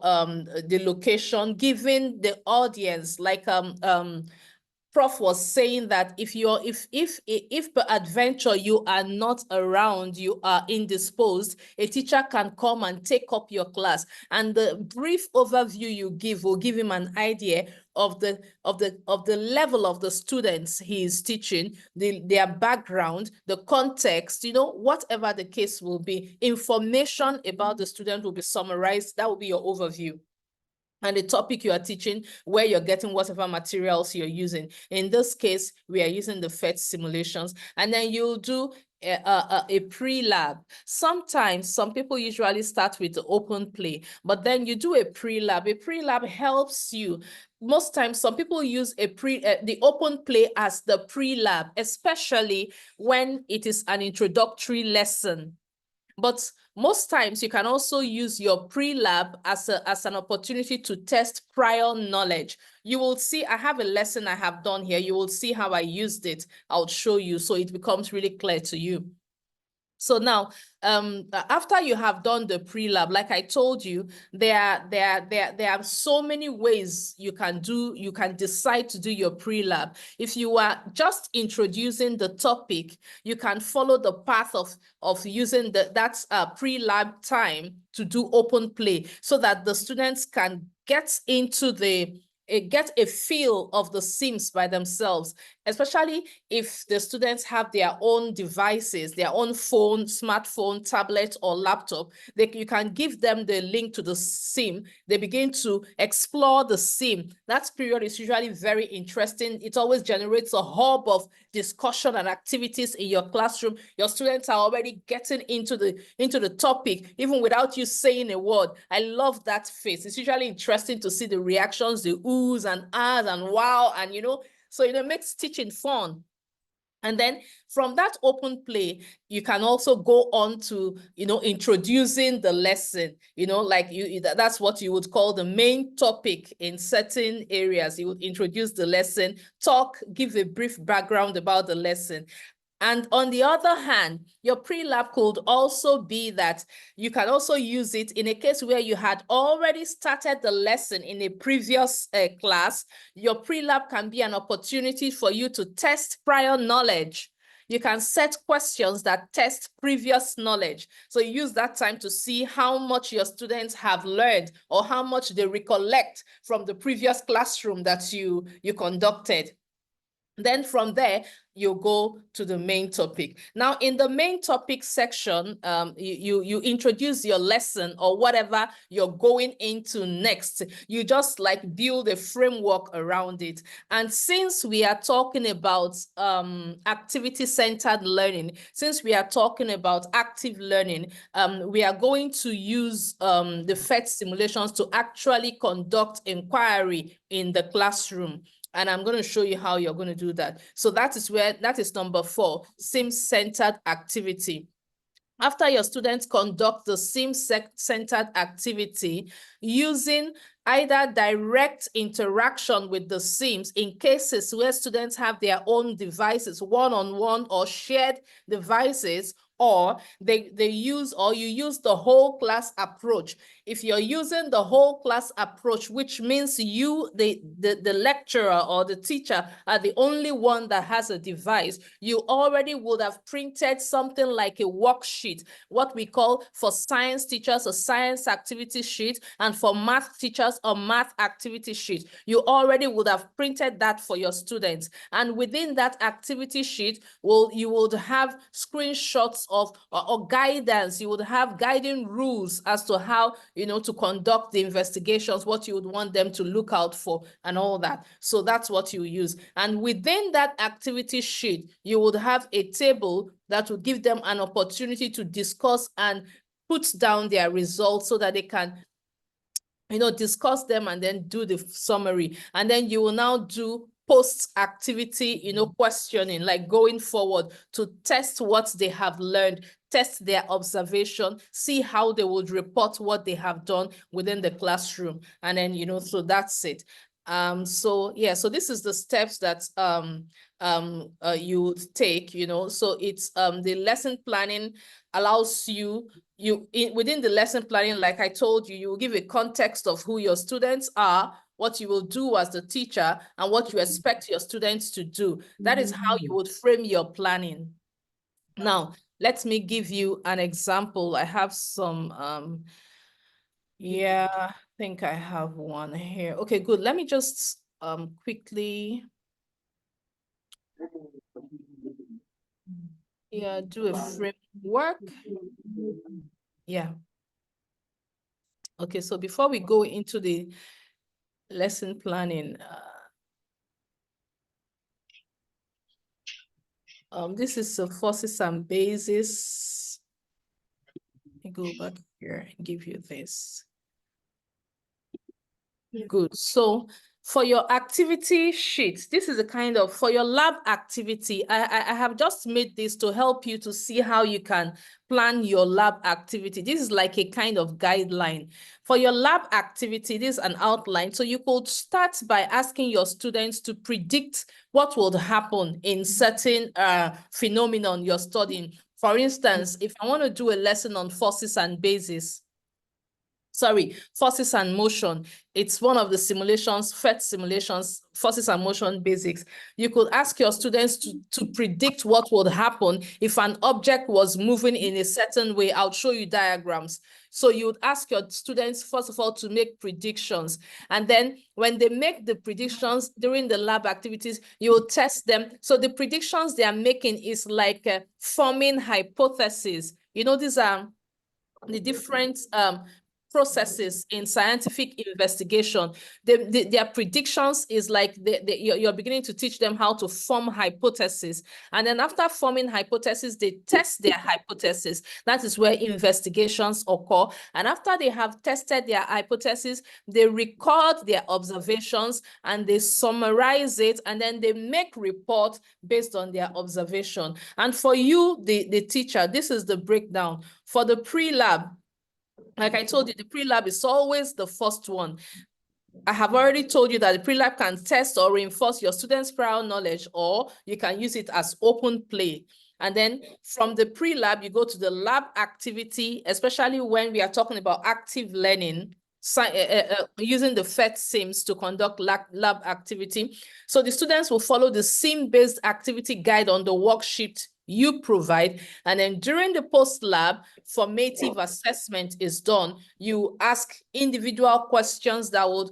the location, giving the audience, like Prof was saying that if per adventure you are not around, you are indisposed, a teacher can come and take up your class, and the brief overview you give will give him an idea of the level of the students he is teaching, their background, the context, you know, whatever the case will be. Information about the student will be summarized. That will be your overview. And the topic you are teaching, where you're getting whatever materials you're using. In this case, we are using the PhET simulations. And then you'll do a pre-lab. Sometimes some people usually start with the open play, but then you do a pre-lab. A pre-lab helps you. Most times, some people use the open play as the pre-lab, especially when it is an introductory lesson. But most times you can also use your pre-lab as an opportunity to test prior knowledge. You will see, I have a lesson I have done here. You will see how I used it. I'll show you so it becomes really clear to you. So now, after you have done the pre-lab, like I told you, there are so many ways you can decide to do your pre-lab. If you are just introducing the topic, you can follow the path of using that pre-lab time to do open play, so that the students can get into the get a feel of the sims by themselves, especially if the students have their own devices, their own phone, smartphone, tablet, or laptop. You can give them the link to the sim. They begin to explore the sim. That period is usually very interesting. It always generates a hub of discussion and activities in your classroom. Your students are already getting into the topic, even without you saying a word. I love that phase. It's usually interesting to see the reactions, the oohs and ahs and wow, and so it makes teaching fun. And then from that open play, you can also go on to, introducing the lesson, like that's what you would call the main topic in certain areas. You would introduce the lesson, give a brief background about the lesson. And on the other hand, your pre-lab could also be that you can also use it in a case where you had already started the lesson in a previous class. Your pre-lab can be an opportunity for you to test prior knowledge. You can set questions that test previous knowledge. So you use that time to see how much your students have learned or how much they recollect from the previous classroom that you conducted. Then from there, you go to the main topic. Now, in the main topic section, you introduce your lesson or whatever you're going into next. You just like build a framework around it. And since we are talking about activity-centered learning, since we are talking about active learning, we are going to use the PhET simulations to actually conduct inquiry in the classroom. And I'm going to show you how you're going to do that. So that is number 4, sim-centered activity. After your students conduct the sim-centered activity using either direct interaction with the sims in cases where students have their own devices, one-on-one or shared devices, or you use the whole class approach. If you're using the whole class approach, which means the lecturer or the teacher are the only one that has a device, you already would have printed something like a worksheet, what we call for science teachers a science activity sheet, and for math teachers a math activity sheet. You already would have printed that for your students. And within that activity sheet, you would have screenshots of or guidance. You would have guiding rules as to how to conduct the investigations, what you would want them to look out for and all that. So that's what you use. And within that activity sheet, you would have a table that would give them an opportunity to discuss and put down their results so that they can discuss them and then do the summary. And then you will now do post-activity, questioning, like going forward to test what they have learned, test their observation, see how they would report what they have done within the classroom. And then, so that's it. So this is the steps that you would take, so it's the lesson planning allows you within the lesson planning, like I told you, you will give a context of who your students are, what you will do as the teacher, and what you expect your students to do. That is how you would frame your planning. Now, let me give you an example. I have some, I think I have one here. Okay, good. Let me just quickly do a framework. Yeah. Okay, so before we go into the lesson planning, this is the forces and bases. Let me go back here and give you this. Good. So for your activity sheet, this is a kind of, for your lab activity, I have just made this to help you to see how you can plan your lab activity. This is like a kind of guideline. For your lab activity, this is an outline. So you could start by asking your students to predict what will happen in certain phenomenon you're studying. For instance, if I want to do a lesson on forces and bases, sorry, forces and motion. It's one of the simulations, PhET simulations, forces and motion basics. You could ask your students to predict what would happen if an object was moving in a certain way. I'll show you diagrams. So you would ask your students, first of all, to make predictions. And then when they make the predictions during the lab activities, you will test them. So the predictions they are making is like forming hypotheses. You know, these are the different processes in scientific investigation. Their predictions is like you're beginning to teach them how to form hypotheses. And then after forming hypotheses, they test their hypothesis. That is where investigations occur. And after they have tested their hypothesis, they record their observations and they summarize it, and then they make reports based on their observation. And for you, the teacher, this is the breakdown. For the pre-lab, like I told you, the pre-lab is always the first one. I have already told you that the pre-lab can test or reinforce your students' prior knowledge, or you can use it as open play. And then from the pre-lab, you go to the lab activity, especially when we are talking about active learning, using the PhET sims to conduct lab activity. So the students will follow the sim-based activity guide on the worksheet you provide. And then during the post-lab, formative assessment is done. You ask individual questions that would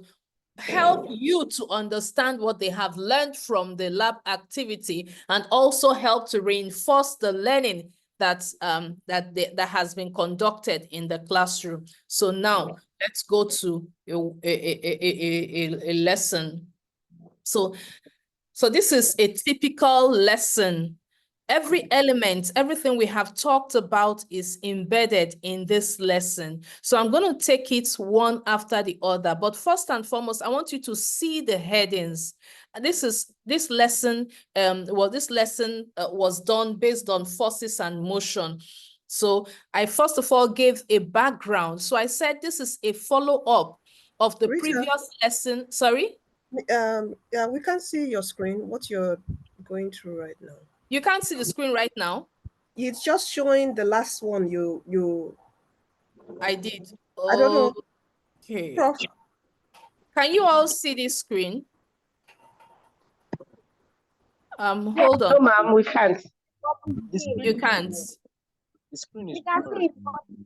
help you to understand what they have learned from the lab activity, and also help to reinforce the learning that has been conducted in the classroom. So now let's go to a lesson. So this is a typical lesson. Every element, everything we have talked about is embedded in this lesson. So I'm going to take it one after the other. But first and foremost, I want you to see the headings. This lesson was done based on forces and motion. So I first of all gave a background. So I said this is a follow-up of the previous lesson. Sorry? Yeah, we can see your screen, what you're going through right now. You can't see the screen right now? It's just showing the last one I did. I don't know. Okay. Prof. Can you all see this screen? Hold on. No, ma'am, we can't. You can't. The screen is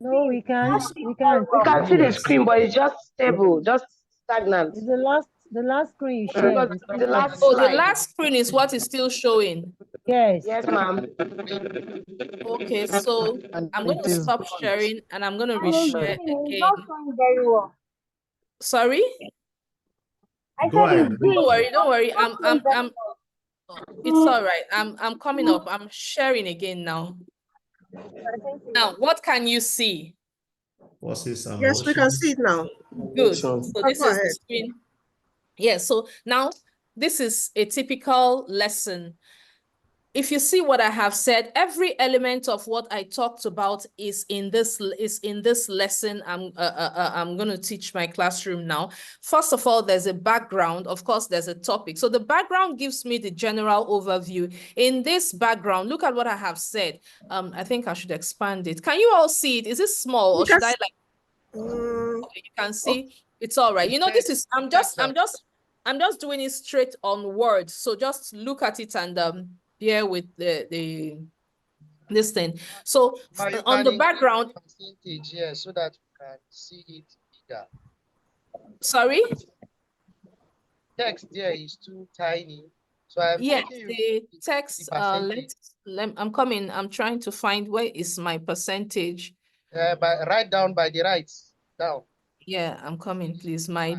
No, we can't. We can't. We can see the screen, but it's just stable, just stagnant. It's the last screen you shared. The last Oh, the slide. last screen is what is still showing. Yes. Yes, ma'am. Okay, so I'm going to stop sharing and I'm going to reshare again. Very well. Sorry? Go ahead. Don't worry. It's all right. I'm coming up. I'm sharing again now. Now, what can you see? Yes, we can see it now. Good. So this is the screen. Yeah, so now this is a typical lesson. If you see what I have said, every element of what I talked about is in this lesson. I'm going to teach my classroom now. First of all, there's a background. Of course, there's a topic. So the background gives me the general overview. In this background, look at what I have said. I think I should expand it. Can you all see it? Is it small, or should I like? Okay, you can see. It's all right. You know, this is. I'm just doing it straight on Word. So just look at it and bear with this thing. So on the background, percentage here so that you can see it bigger. Sorry? Text there is too tiny. So I'm the text, I'm coming. I'm trying to find where is my percentage. Right down by the right, down. Yeah, I'm coming, please. My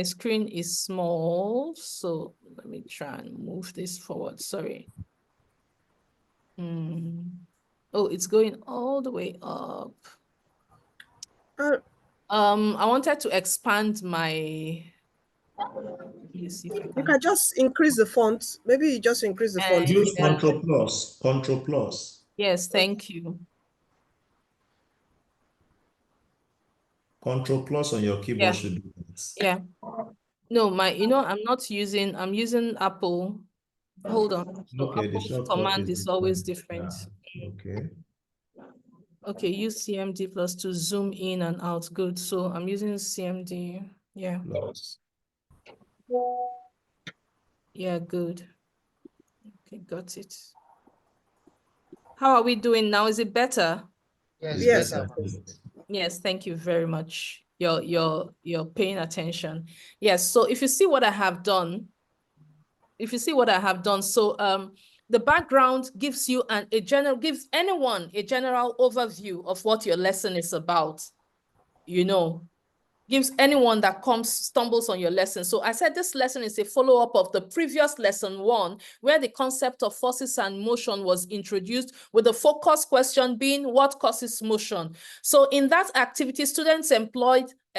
screen is small, so let me try and move this forward. Sorry. Oh, it's going all the way up. I wanted to expand my. Let me see if I can. You can just increase the font. Maybe you just increase the font. Use Control Plus. Control Plus. Yes, thank you. Control Plus on your keyboard should do that. Yeah. No, I'm not using. I'm using Apple. Hold on. So okay, Apple's command is always different. Okay. Okay, use CMD plus to zoom in and out. Good. So I'm using CMD. Yeah. Yeah, good. Okay, got it. How are we doing now? Is it better? Yes, Yes. better. Yes, thank you very much. You're paying attention. Yes, so if you see what I have done, so the background gives you gives anyone a general overview of what your lesson is about. Gives anyone that stumbles on your lesson. So I said this lesson is a follow-up of the previous lesson 1, where the concept of forces and motion was introduced, with the focus question being what causes motion. So in that activity, students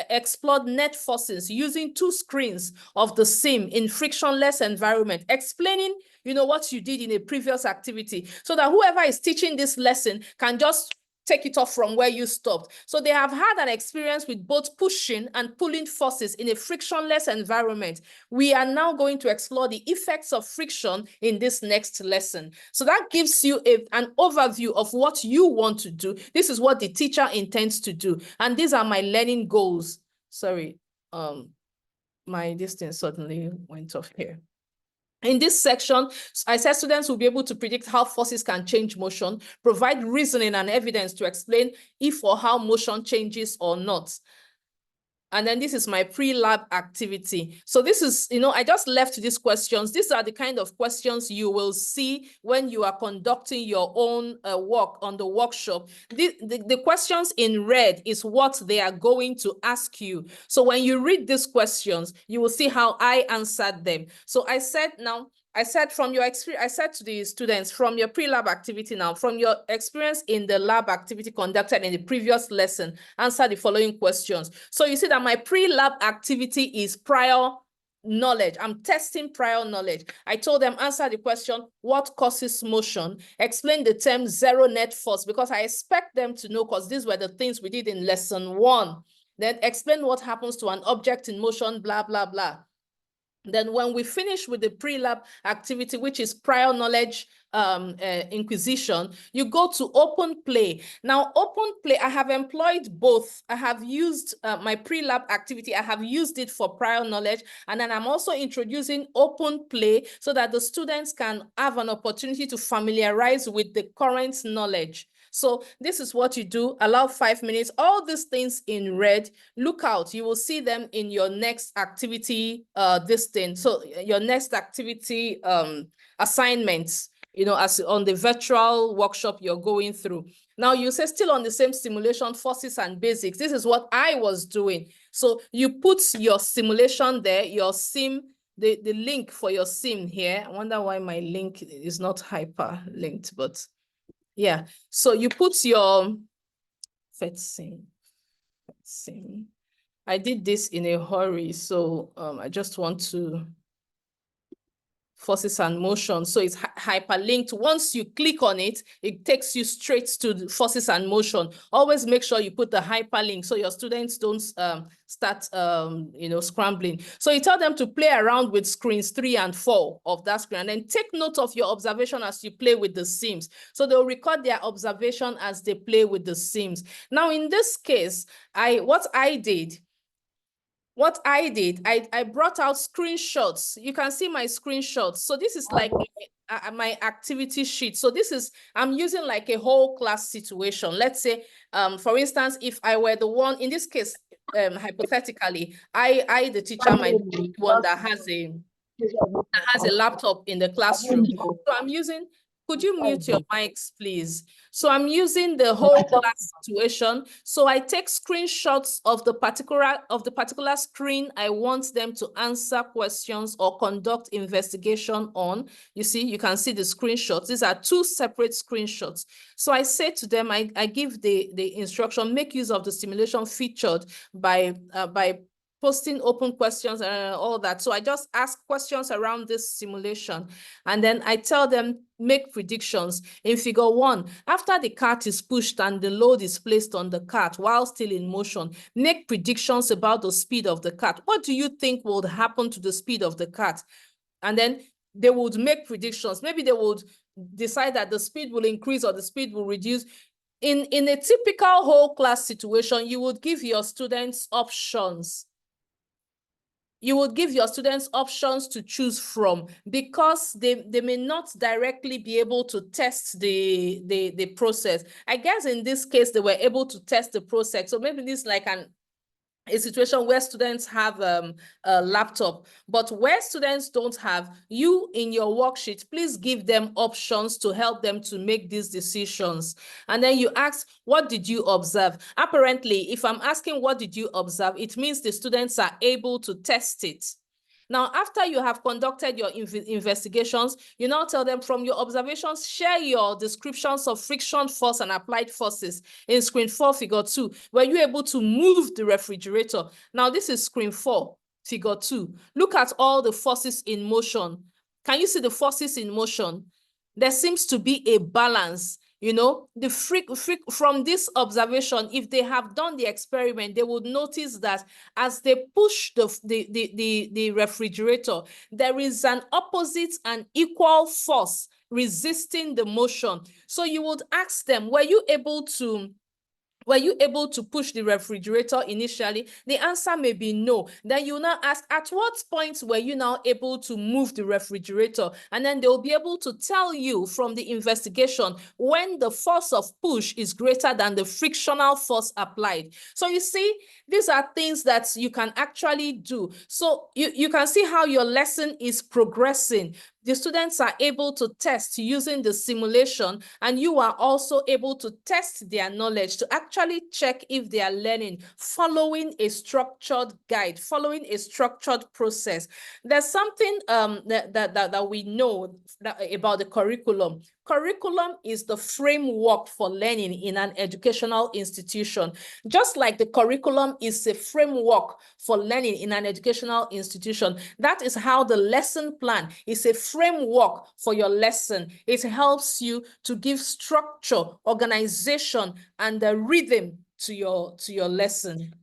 explored net forces using 2 screens of the sim in frictionless environment, explaining what you did in a previous activity, so that whoever is teaching this lesson can just take it off from where you stopped. So they have had an experience with both pushing and pulling forces in a frictionless environment. We are now going to explore the effects of friction in this next lesson. So that gives you an overview of what you want to do. This is what the teacher intends to do. And these are my learning goals. Sorry, my distance suddenly went off here. In this section, I said students will be able to predict how forces can change motion, provide reasoning and evidence to explain if or how motion changes or not. And then this is my pre-lab activity. So this is, I just left these questions. These are the kind of questions you will see when you are conducting your own work on the workshop. The questions in red is what they are going to ask you. So when you read these questions, you will see how I answered them. So I said from your experience, I said to the students, from your pre-lab activity now, from your experience in the lab activity conducted in the previous lesson, answer the following questions. So you see that my pre-lab activity is prior knowledge. I'm testing prior knowledge. I told them, answer the question, what causes motion? Explain the term zero net force, because I expect them to know, because these were the things we did in lesson 1. Then explain what happens to an object in motion, blah, blah, blah. Then when we finish with the pre-lab activity, which is prior knowledge inquisition, you go to open play. Now, open play, I have employed both. I have used my pre-lab activity. I have used it for prior knowledge. And then I'm also introducing open play so that the students can have an opportunity to familiarize with the current knowledge. So this is what you do. Allow 5 minutes. All these things in red, look out. You will see them in your next activity, So your next activity assignments, as on the virtual workshop you're going through. Now you say still on the same simulation, forces and basics. This is what I was doing. So you put your simulation there, your sim, the link for your sim here. I wonder why my link is not hyperlinked, but yeah. So you put your PhET sim. I did this in a hurry, so I just want to forces and motion. So it's hyperlinked. Once you click on it, it takes you straight to the forces and motion. Always make sure you put the hyperlink so your students don't start scrambling. So you tell them to play around with screens 3 and 4 of that screen, and then take note of your observation as you play with the sims. So they'll record their observation as they play with the sims. Now in this case, what I did, I brought out screenshots. You can see my screenshots. So this is like my activity sheet. So I'm using like a whole class situation. Let's say, for instance, if I were the one, in this case, hypothetically, I, the teacher, might be the one that has a laptop in the classroom. So I'm using, could you mute your mics, please? So I'm using the whole class situation. So I take screenshots of the particular screen I want them to answer questions or conduct investigation on. You see, you can see the screenshots. These are 2 separate screenshots. So I say to them, I give the instruction, make use of the simulation featured by posting open questions and all that. So I just ask questions around this simulation. And then I tell them, make predictions. In figure 1, after the cart is pushed and the load is placed on the cart while still in motion, make predictions about the speed of the cart. What do you think would happen to the speed of the cart? And then they would make predictions. Maybe they would decide that the speed will increase or the speed will reduce. in a typical whole class situation, you would give your students options. You would give your students options to choose from, because they may not directly be able to test the process. I guess in this case, they were able to test the process. So maybe this is like a situation where students have a laptop, but where students don't have, you in your worksheet, please give them options to help them to make these decisions. And then you ask, what did you observe? Apparently, if I'm asking what did you observe, it means the students are able to test it. Now, after you have conducted your investigations, you now tell them, from your observations, share your descriptions of friction force and applied forces. In screen 4, figure 2, were you able to move the refrigerator? Now, this is screen 4, figure 2. Look at all the forces in motion. Can you see the forces in motion? There seems to be a balance. You know, from this observation, if they have done the experiment, they would notice that as they push the refrigerator, there is an opposite and equal force resisting the motion. So you would ask them, were you able to push the refrigerator initially? The answer may be no. Then you now ask, at what point were you now able to move the refrigerator? And then they'll be able to tell you from the investigation when the force of push is greater than the frictional force applied. So you see, these are things that you can actually do. So you can see how your lesson is progressing. The students are able to test using the simulation, and you are also able to test their knowledge to actually check if they are learning, following a structured guide, following a structured process. There's something that we know about the curriculum. Curriculum is the framework for learning in an educational institution. Just like the curriculum is a framework for learning in an educational institution, that is how the lesson plan is a framework for your lesson. It helps you to give structure, organization, and the rhythm to your lesson.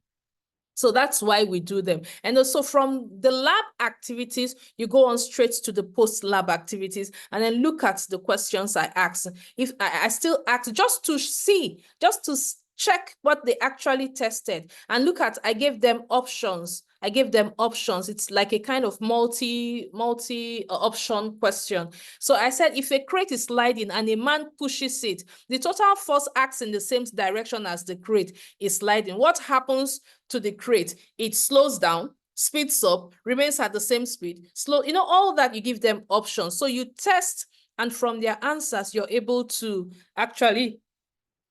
So that's why we do them. And also from the lab activities, you go on straight to the post-lab activities and then look at the questions I ask. If I still ask just to see, just to check what they actually tested, and look at, I gave them options. I gave them options. It's like a kind of multi option question. So I said, if a crate is sliding and a man pushes it, the total force acts in the same direction as the crate is sliding. What happens to the crate? It slows down, speeds up, remains at the same speed, slow, you know, all that. You give them options. So you test, and from their answers, you're able to actually,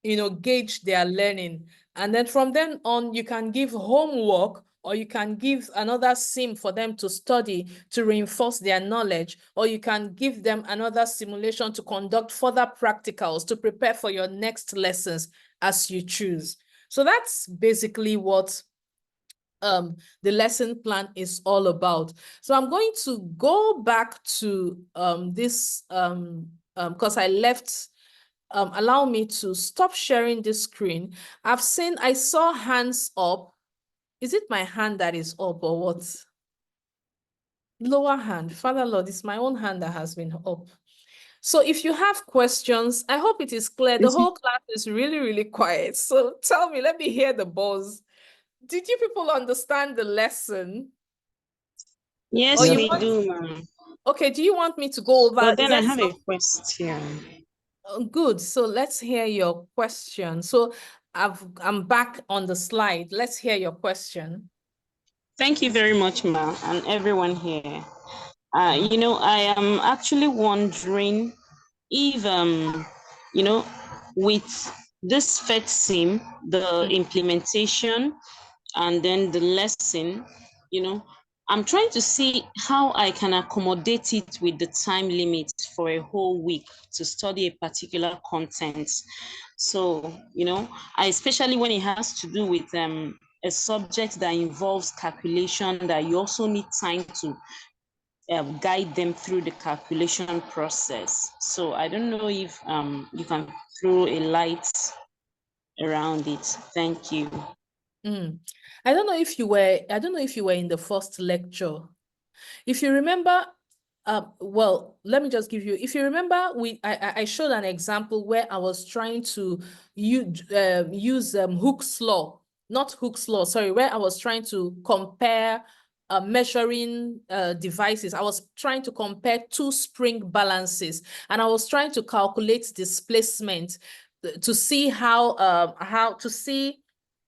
you know, gauge their learning. And then from then on, you can give homework, or you can give another sim for them to study to reinforce their knowledge, or you can give them another simulation to conduct further practicals to prepare for your next lessons as you choose. So that's basically what the lesson plan is all about. So I'm going to go back to this because I left. Allow me to stop sharing this screen. I saw hands up. Is it my hand that is up or what? Lower hand. Father Lord, it's my own hand that has been up. So if you have questions, I hope it is clear. The whole class is really, really quiet. So tell me, let me hear the buzz. Did you people understand the lesson? Yes, we do, ma'am. Okay, do you want me to go over? But then I have a question. Good. So let's hear your question. So I'm back on the slide. Let's hear your question. Thank you very much, ma'am, and everyone here. You know, I am actually wondering if, you know, with this PhET sim, the implementation, and then the lesson, you know, I'm trying to see how I can accommodate it with the time limit for a whole week to study a particular content. So, you know, especially when it has to do with a subject that involves calculation, that you also need time to guide them through the calculation process. So I don't know if you can throw a light around it. Thank you. I don't know if you were in the first lecture. If you remember, Well, let me just give you, if you remember, I showed an example where I was trying to use Hooke's law, not Hooke's law, sorry, where I was trying to compare measuring devices. I was trying to compare two spring balances, and I was trying to calculate displacement to see how to see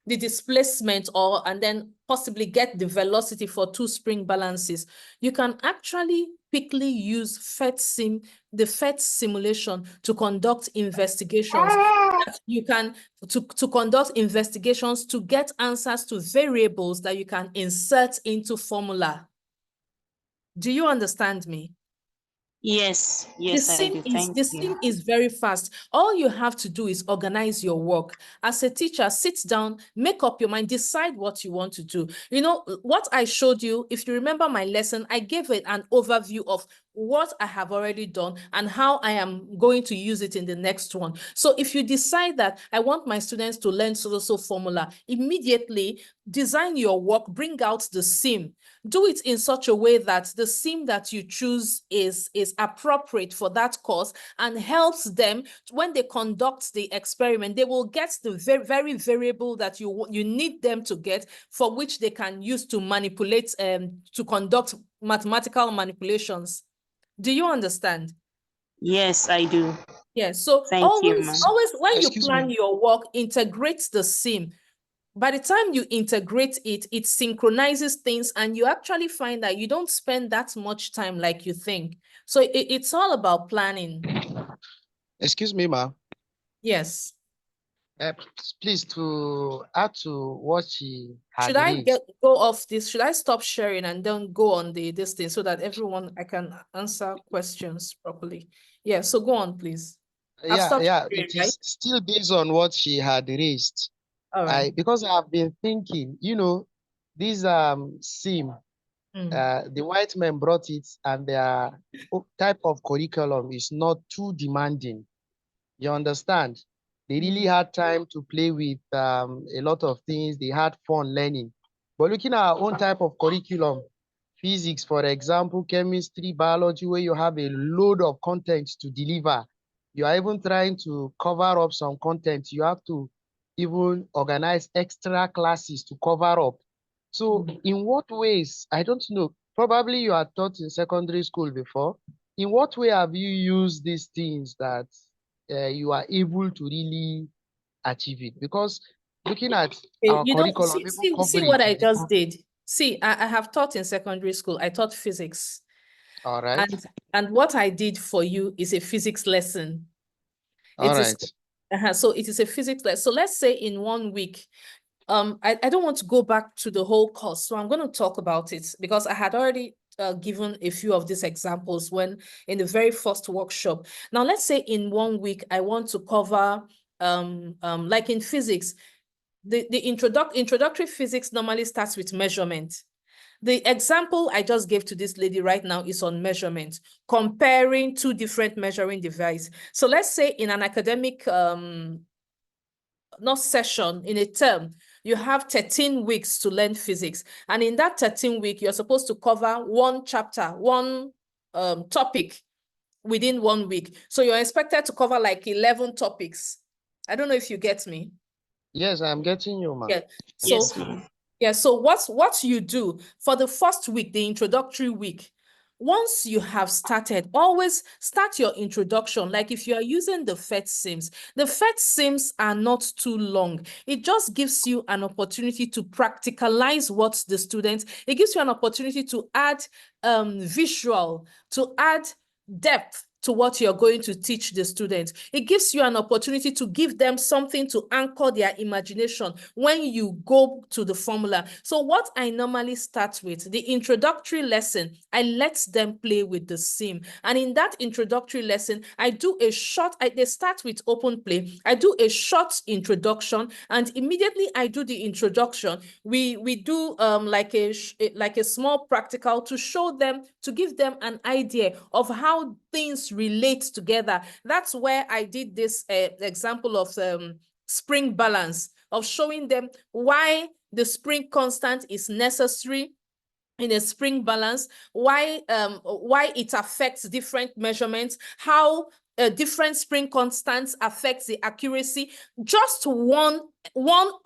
the displacement and then possibly get the velocity for two spring balances. You can actually quickly use the PhET simulation to conduct investigations. You can to conduct investigations to get answers to variables that you can insert into formula. Do you understand me? Yes, yes, I do. Thank The you. sim is very fast. All you have to do is organize your work. As a teacher, sit down, make up your mind, decide what you want to do. You know, what I showed you, if you remember my lesson, I gave it an overview of what I have already done and how I am going to use it in the next one. So if you decide that I want my students to learn so formula, immediately design your work, bring out the sim. Do it in such a way that the sim that you choose is appropriate for that course and helps them when they conduct the experiment. They will get the very variable that you need them to get, for which they can use to manipulate to conduct mathematical manipulations. Do you understand? Yes, I do. Yes. So Thank you, ma'am. always when you Excuse plan me. your work, integrate the sim. By the time you integrate it, it synchronizes things, and you actually find that you don't spend that much time like you think. So it's all about planning. Excuse me, ma. Yes. Please, to add to what she had Should I raised. go off this? Should I stop sharing and then go on this thing so that I can answer questions properly? Yeah, so go on, please. I've stopped sharing, It right? is still based on what she had raised. All right. Because I've been thinking, this SIM, the white men brought it, and their type of curriculum is not too demanding. You understand? They really had time to play with a lot of things. They had fun learning. But looking at our own type of curriculum, physics, for example, chemistry, biology, where you have a load of content to deliver, you are even trying to cover up some content. You have to even organize extra classes to cover up. So in what ways, I don't know, probably you are taught in secondary school before. In what way have you used these things that you are able to really achieve it? Because looking at our You don't curriculum, even see what coverage I of the just did. See, I have taught in secondary school. I taught physics. all right. And what I did for you is a physics lesson. All right. So it is a physics lesson. So let's say in 1 week, I don't want to go back to the whole course, so I'm going to talk about it because I had already given a few of these examples when in the very first workshop. Now, let's say in 1 week, I want to cover, like in physics, the introductory physics normally starts with measurement. The example I just gave to this lady right now is on measurement, comparing two different measuring devices. So let's say in an academic not session, in a term, you have 13 weeks to learn physics. And in that 13 week, you're supposed to cover one chapter, one topic within 1 week. So you're expected to cover like 11 topics. I don't know if you get me. Yes, I'm getting you, ma'am. Yeah. So, Yes, ma'am. yeah, so what you do for the first week, the introductory week, once you have started, always start your introduction. Like if you are using the PhET sims, the PhET sims are not too long. It just gives you an opportunity to practicalize what the students, it gives you an opportunity to add visual, to add depth to what you're going to teach the students. It gives you an opportunity to give them something to anchor their imagination when you go to the formula. So what I normally start with, the introductory lesson, I let them play with the sim. And in that introductory lesson, I do a short, they start with open play. I do a short introduction, and immediately I do the introduction. We do like a small practical to show them, to give them an idea of how things relate together. That's where I did this example of spring balance, of showing them why the spring constant is necessary in a spring balance, why it affects different measurements, how different spring constants affects the accuracy. Just one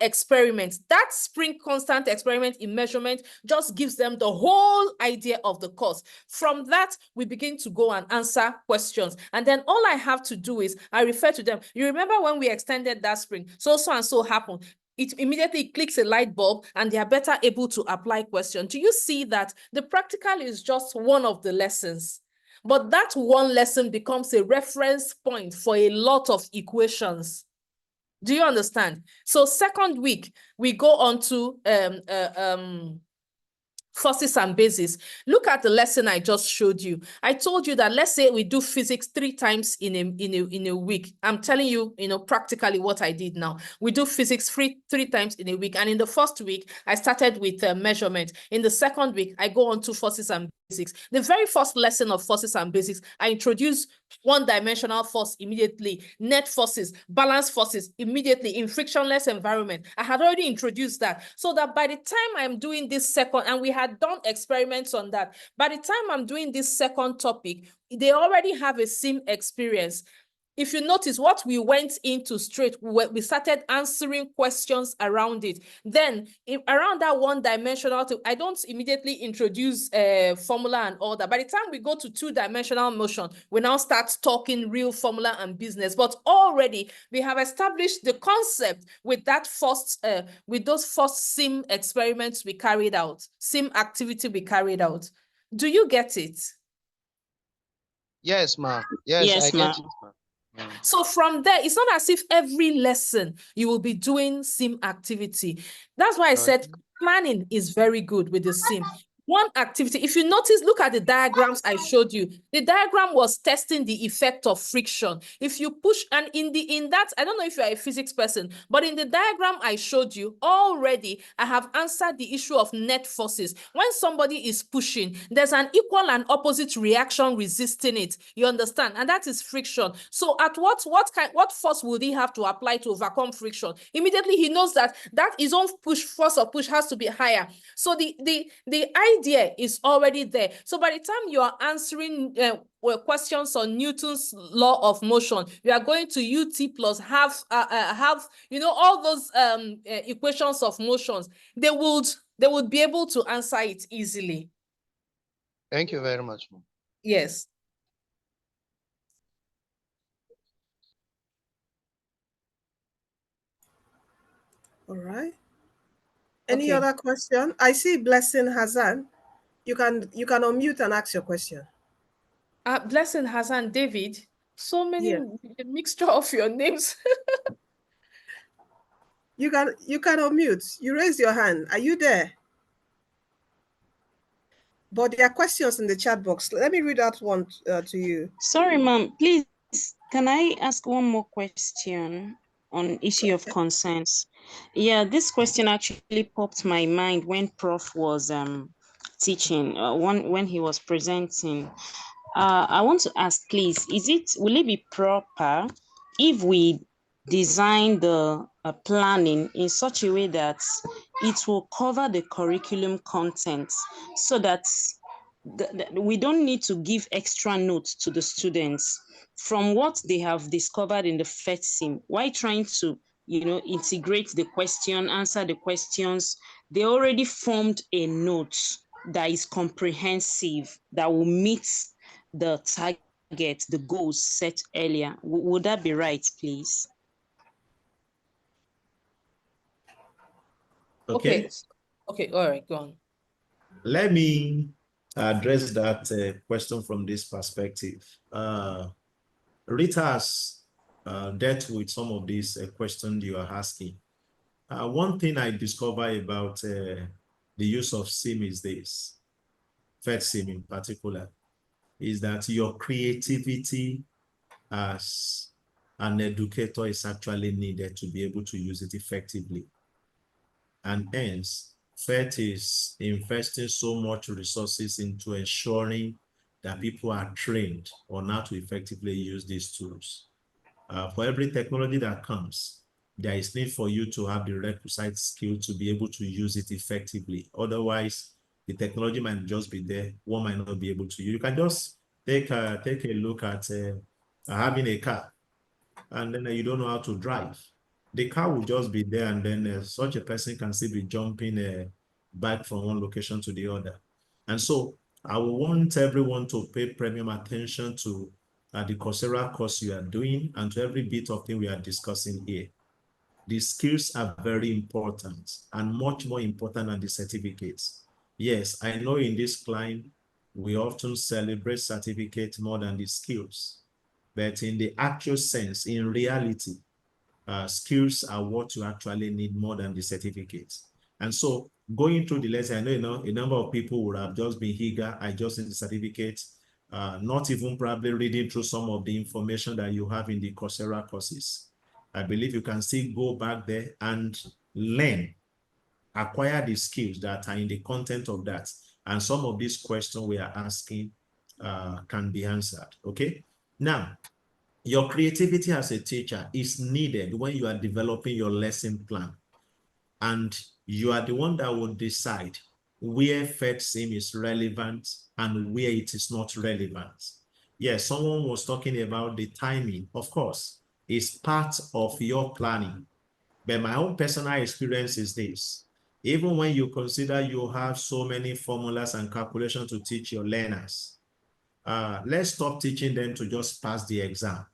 experiment, that spring constant experiment in measurement just gives them the whole idea of the course. From that, we begin to go and answer questions. And then all I have to do is I refer to them. You remember when we extended that spring, so and so happened. It immediately clicks a light bulb and they are better able to apply questions. Do you see that the practical is just one of the lessons? But that one lesson becomes a reference point for a lot of equations. Do you understand? So second week, we go on to forces and bases. Look at the lesson I just showed you. I told you that let's say we do physics 3 times in a week. I'm telling you, practically what I did now. We do physics three times in a week. And in the first week, I started with measurement. In the second week, I go on to forces and basics. The very first lesson of forces and basics, I introduce one-dimensional force immediately, net forces, balance forces immediately in frictionless environment. I had already introduced that, so that by the time I'm doing this second, and we had done experiments on that, by the time I'm doing this second topic, they already have a sim experience. If you notice what we went into straight, we started answering questions around it. Then around that one-dimensional, I don't immediately introduce formula and all that. By the time we go to 2-dimensional motion, we now start talking real formula and business. But already we have established the concept with that with those first sim experiments we carried out, sim activity we carried out. Do you get it? Yes, ma. Yes, I get it, ma. So from there, it's not as if every lesson you will be doing sim activity. That's why I said planning is very good with the sim. One activity, if you notice, look at the diagrams I showed you. The diagram was testing the effect of friction. If you push, and in that, I don't know if you're a physics person, but in the diagram I showed you already, I have answered the issue of net forces. When somebody is pushing, there's an equal and opposite reaction resisting it. You understand? And that is friction. So at what force would he have to apply to overcome friction? Immediately he knows that his own force of push has to be higher. So the idea is already there. So by the time you are answering questions on Newton's law of motion, you are going to UT plus half, all those equations of motions. They would be able to answer it easily. Thank you very much, ma'am. Yes. All right. Any other question? I see Blessing Hassan. You can unmute and ask your question. Blessing Hassan, David. So many mixture of your names. You can unmute. You raise your hand. Are you there? But there are questions in the chat box. Let me read out one to you. Sorry, ma'am. Please, can I ask one more question on issue of concerns? Yeah, this question actually popped my mind when Prof was teaching, when he was presenting. I want to ask, please, will it be proper if we design the planning in such a way that it will cover the curriculum content, so that we don't need to give extra notes to the students from what they have discovered in the PhET sim? Why trying to integrate the question, answer the questions? They already formed a note that is comprehensive, that will meet the target, the goals set earlier. Would that be right, please? Okay. All right, go on. Let me address that question from this perspective. Rita has dealt with some of these questions you are asking. One thing I discovered about the use of sim is this, PhET sim in particular, is that your creativity as an educator is actually needed to be able to use it effectively. And hence, PhET is investing so much resources into ensuring that people are trained on how to effectively use these tools. For every technology that comes, there is need for you to have the requisite skill to be able to use it effectively. Otherwise, The technology might just be there. One might not be able to use. You can just take a look at having a car, and then you don't know how to drive. The car will just be there, and then such a person can still be jumping back from one location to the other. And so I will want everyone to pay premium attention to the Coursera course you are doing and to every bit of thing we are discussing here. The skills are very important and much more important than the certificates. Yes, I know in this climb, we often celebrate certificates more than the skills. But in the actual sense, in reality, skills are what you actually need more than the certificates. And so going through the lesson, I know a number of people would have just been eager. I just need the certificates, not even probably reading through some of the information that you have in the Coursera courses. I believe you can still go back there and learn, acquire the skills that are in the content of that. And some of these questions we are asking can be answered, okay? Now, your creativity as a teacher is needed when you are developing your lesson plan. And you are the one that will decide where PhET Sim is relevant and where it is not relevant. Yes, someone was talking about the timing. Of course, it's part of your planning. But my own personal experience is this. Even when you consider you have so many formulas and calculations to teach your learners, let's stop teaching them to just pass the exam.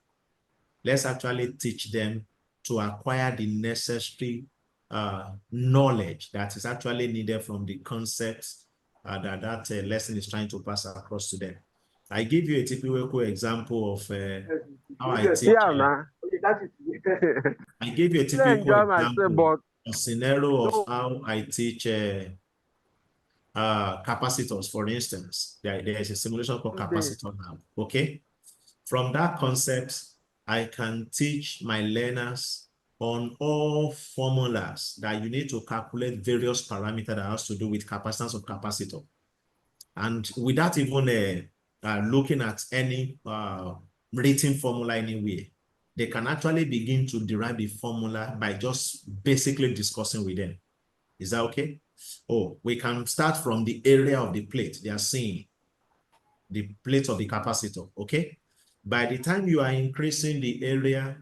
Let's actually teach them to acquire the necessary knowledge that is actually needed from the concepts that lesson is trying to pass across to them. I give you a typical example of how I teach. I give you a typical example, a scenario of how I teach capacitors, for instance. There is a simulation called capacitor now, okay? From that concept, I can teach my learners on all formulas that you need to calculate various parameters that has to do with capacitance of capacitor. And without even looking at any written formula anywhere, they can actually begin to derive the formula by just basically discussing with them. Is that okay? Oh, we can start from the area of the plate they are seeing, the plate of the capacitor, okay? By the time you are increasing the area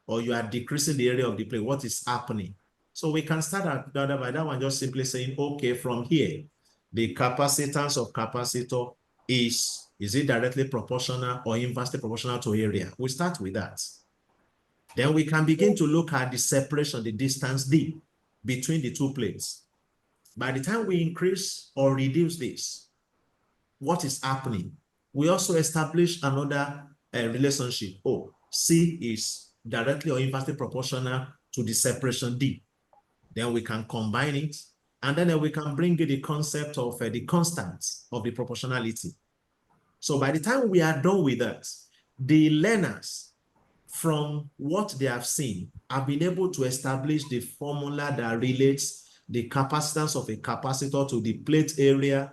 or you are decreasing the area of the plate, what is happening? So we can start at by that one just simply saying, okay, from here, the capacitance of capacitor is it directly proportional or inversely proportional to area? We start with that. Then we can begin to look at the separation, the distance D between the two plates. By the time we increase or reduce this, what is happening? We also establish another relationship. Oh, C is directly or inversely proportional to the separation D. Then we can combine it, and then we can bring in the concept of the constants of the proportionality. So by the time we are done with that, the learners, from what they have seen, have been able to establish the formula that relates the capacitance of a capacitor to the plate area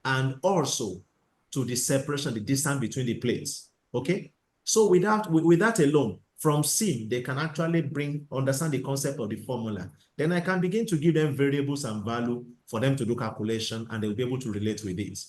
and also to the separation, the distance between the plates, okay? So with that alone, from SIM, they can actually understand the concept of the formula. Then I can begin to give them variables and value for them to do calculation, and they'll be able to relate with it.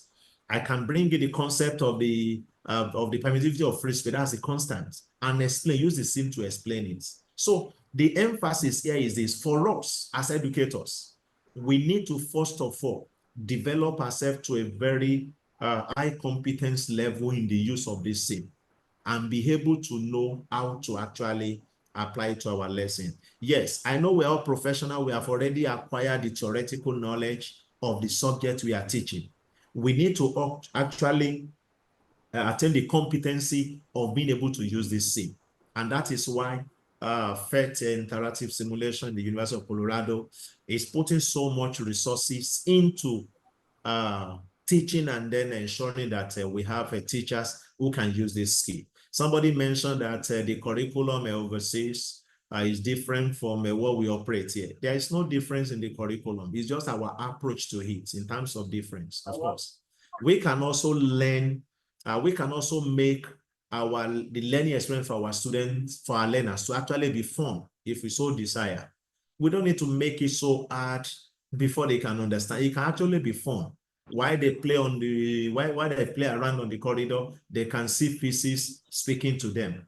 I can bring in the concept of the permittivity of free space as a constant and use the SIM to explain it. So the emphasis here is this: for us as educators, we need to first of all develop ourselves to a very high competence level in the use of this SIM and be able to know how to actually apply it to our lesson. Yes, I know we're all professional. We have already acquired the theoretical knowledge of the subject we are teaching. We need to actually attain the competency of being able to use this SIM. And that is why PhET Interactive Simulation in the University of Colorado is putting so much resources into teaching and then ensuring that we have teachers who can use this skill. Somebody mentioned that the curriculum overseas is different from what we operate here. There is no difference in the curriculum. It's just our approach to it in terms of difference, of course. We can also learn, we can also make the learning experience for our students, for our learners, to actually be fun if we so desire. We don't need to make it so hard before they can understand. It can actually be fun. While they play on the while they play around on the corridor, they can see physics speaking to them.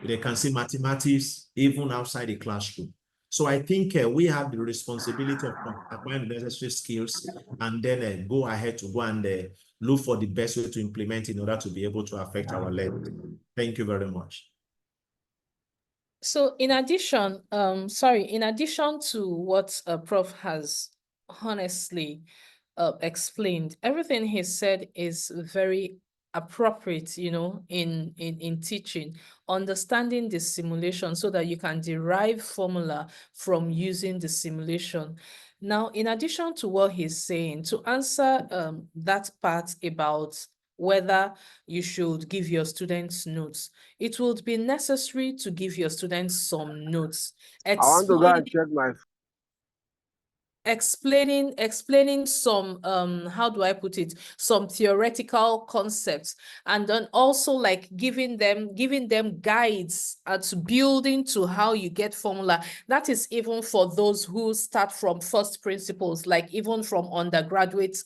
They can see mathematics even outside the classroom. So I think we have the responsibility of acquiring the necessary skills and then go ahead to go and look for the best way to implement in order to be able to affect our learning. Thank you very much. So in addition, in addition to what Prof has honestly explained, everything he said is very appropriate, you know, in teaching, understanding the simulation so that you can derive formula from using the simulation. Now, in addition to what he's saying, to answer that part about whether you should give your students notes, it would be necessary to give your students some notes. I want to go and check my Explaining some how do I put it, some theoretical concepts, and then also like giving them guides to building to how you get formula. That is even for those who start from first principles, like even from undergraduate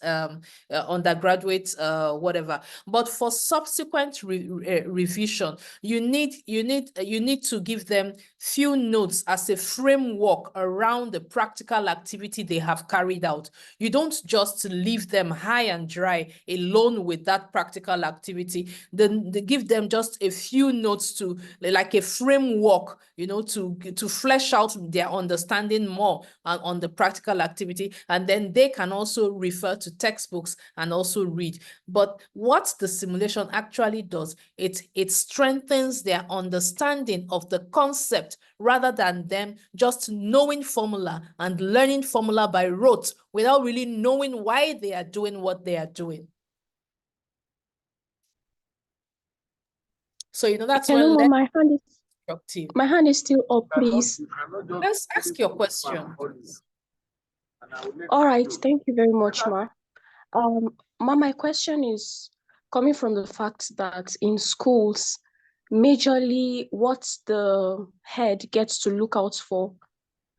whatever. But for subsequent revision, you need to give them few notes as a framework around the practical activity they have carried out. You don't just leave them high and dry alone with that practical activity. Then they give them just a few notes to, like a framework, you know, to flesh out their understanding more on the practical activity. And then they can also refer to textbooks and also read. But what the simulation actually does, it strengthens their understanding of the concept rather than them just knowing formula and learning formula by rote without really knowing why they are doing what they are doing. So, you know, that's Hello, when my hand is still up, please. Let's ask your question. All right, thank you very much, Ma. My question is coming from the fact that in schools, majorly what the head gets to look out for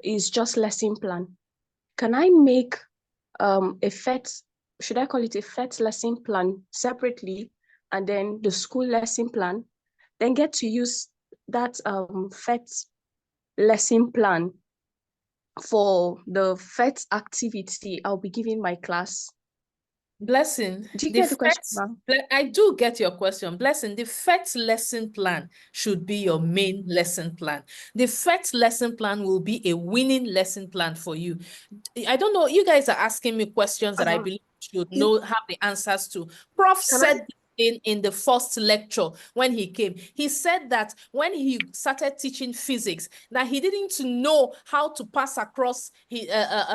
is just lesson plan. Can I make a PhET, should I call it a PhET lesson plan separately, and then the school lesson plan, then get to use that PhET lesson plan for the PhET activity I'll be giving my class? Blessing, do you get the question, ma'am? I do get your question. Blessing, the PhET lesson plan should be your main lesson plan. The PhET lesson plan will be a winning lesson plan for you. I don't know, you guys are asking me questions that I believe you should know, have the answers to. Prof said in the first lecture when he came, he said that when he started teaching physics, that he didn't know how to pass across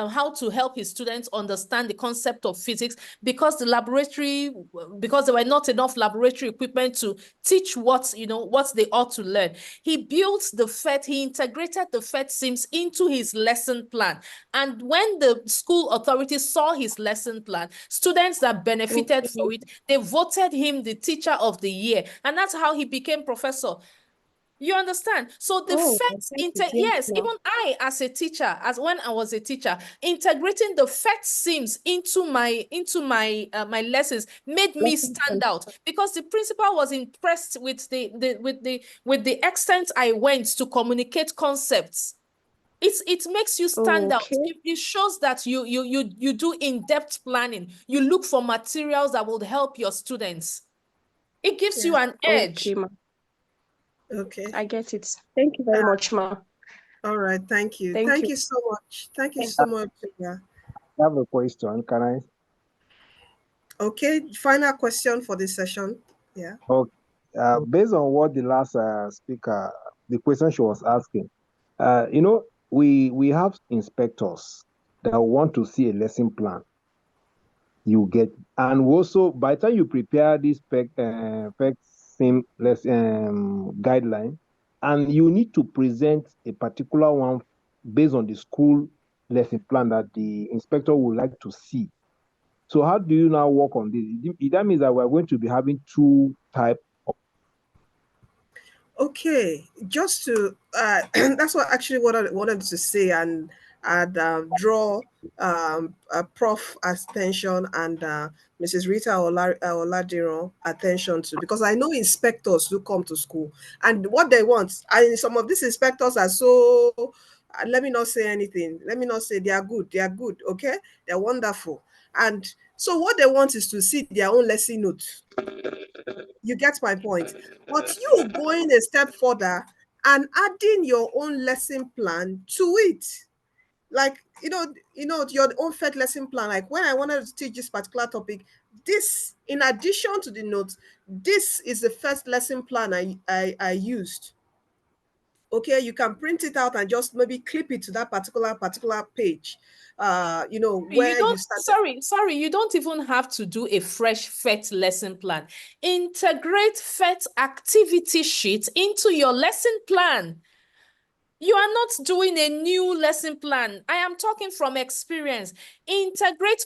how to help his students understand the concept of physics because there were not enough laboratory equipment to teach what they ought to learn. He built the PhET, he integrated the PhET sims into his lesson plan, and when the school authorities saw his lesson plan, students that benefited from it, they voted him the teacher of the year, and that's how he became professor. You understand? So the PhET, yes, even I as a teacher, as when I was a teacher, integrating the PhET sims into my my lessons made me stand out because the principal was impressed with the extent I went to communicate concepts. It makes you stand out. It shows that you do in-depth planning. You look for materials that will help your students. It gives you an edge. Okay. I get it. Thank you very much, Ma. All right, thank you. Thank you so much. Thank you so much. Yeah. I have a question. Can I? Okay, final question for this session. Yeah. Okay. Based on what the last speaker, the question she was asking, you know, we have inspectors that want to see a lesson plan. You get, and also by the time you prepare this PhET sim guideline, and you need to present a particular one based on the school lesson plan that the inspector would like to see. So how do you now work on this? That means that we're going to be having two types of... Okay, just to that's what I wanted to say, and I'd draw Prof attention and Mrs. Rita Oladiron attention to, because I know inspectors who come to school and what they want. And some of these inspectors are so, let me not say anything. Let me not say they are good. They are good, okay? They're wonderful. And so what they want is to see their own lesson notes. You get my point. But you going a step further and adding your own lesson plan to it. Like, your own PhET lesson plan. Like when I wanted to teach this particular topic, this, in addition to the notes, this is the first lesson plan I used. Okay, you can print it out and just maybe clip it to that particular page. Where you started. Sorry, you don't even have to do a fresh PhET lesson plan. Integrate PhET activity sheet into your lesson plan. You are not doing a new lesson plan. I am talking from experience. Integrate,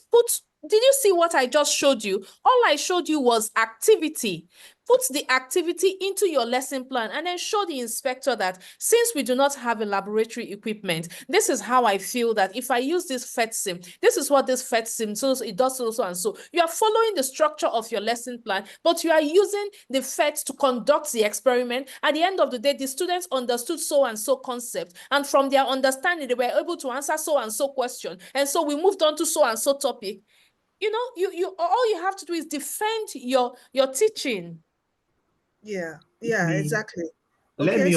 did you see what I just showed you? All I showed you was activity. Put the activity into your lesson plan and then show the inspector that since we do not have a laboratory equipment, this is how I feel that if I use this PhET sim, this is what this PhET sim, so it does so and so. You are following the structure of your lesson plan, but you are using the PhET to conduct the experiment. At the end of the day, the students understood so and so concept, and from their understanding, they were able to answer so and so question. And so we moved on to so and so topic. You all you have to do is defend your teaching. Yeah, exactly. Let me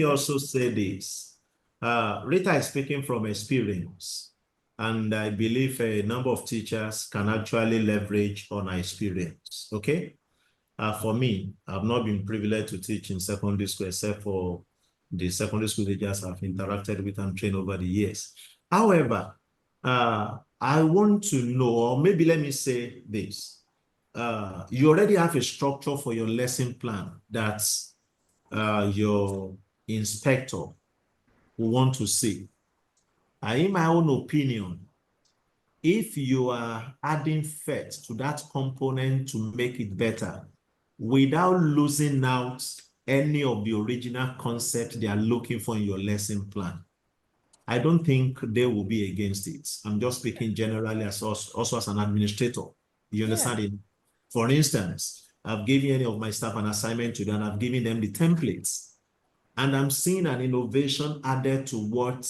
also say this. Rita is speaking from experience, and I believe a number of teachers can actually leverage on our experience. Okay, for me, I've not been privileged to teach in secondary school except for the secondary school teachers I've interacted with and trained over the years. However, I want to know, or maybe let me say this. You already have a structure for your lesson plan that your inspector will want to see. In my own opinion, if you are adding PhET to that component to make it better, without losing out any of the original concept they are looking for in your lesson plan, I don't think they will be against it. I'm just speaking generally also as an administrator. You understand it? For instance, I've given any of my staff an assignment to do, and I've given them the templates. And I'm seeing an innovation added to what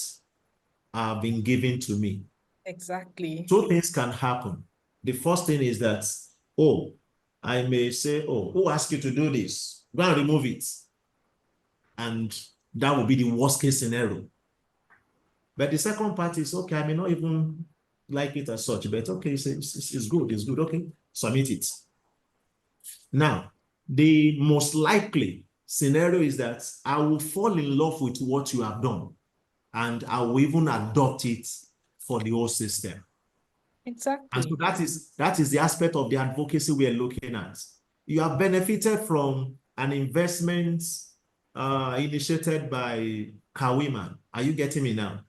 have been given to me. Exactly. Two things can happen. The first thing is that, I may say, who asked you to do this? Go and remove it. And that will be the worst case scenario. But the second part is, okay, I may not even like it as such, but okay, it's good, okay, submit it. Now, the most likely scenario is that I will fall in love with what you have done, and I will even adopt it for the whole system. Exactly. And so that is the aspect of the advocacy we are looking at. You have benefited from an investment initiated by Kawiman. Are you getting me now?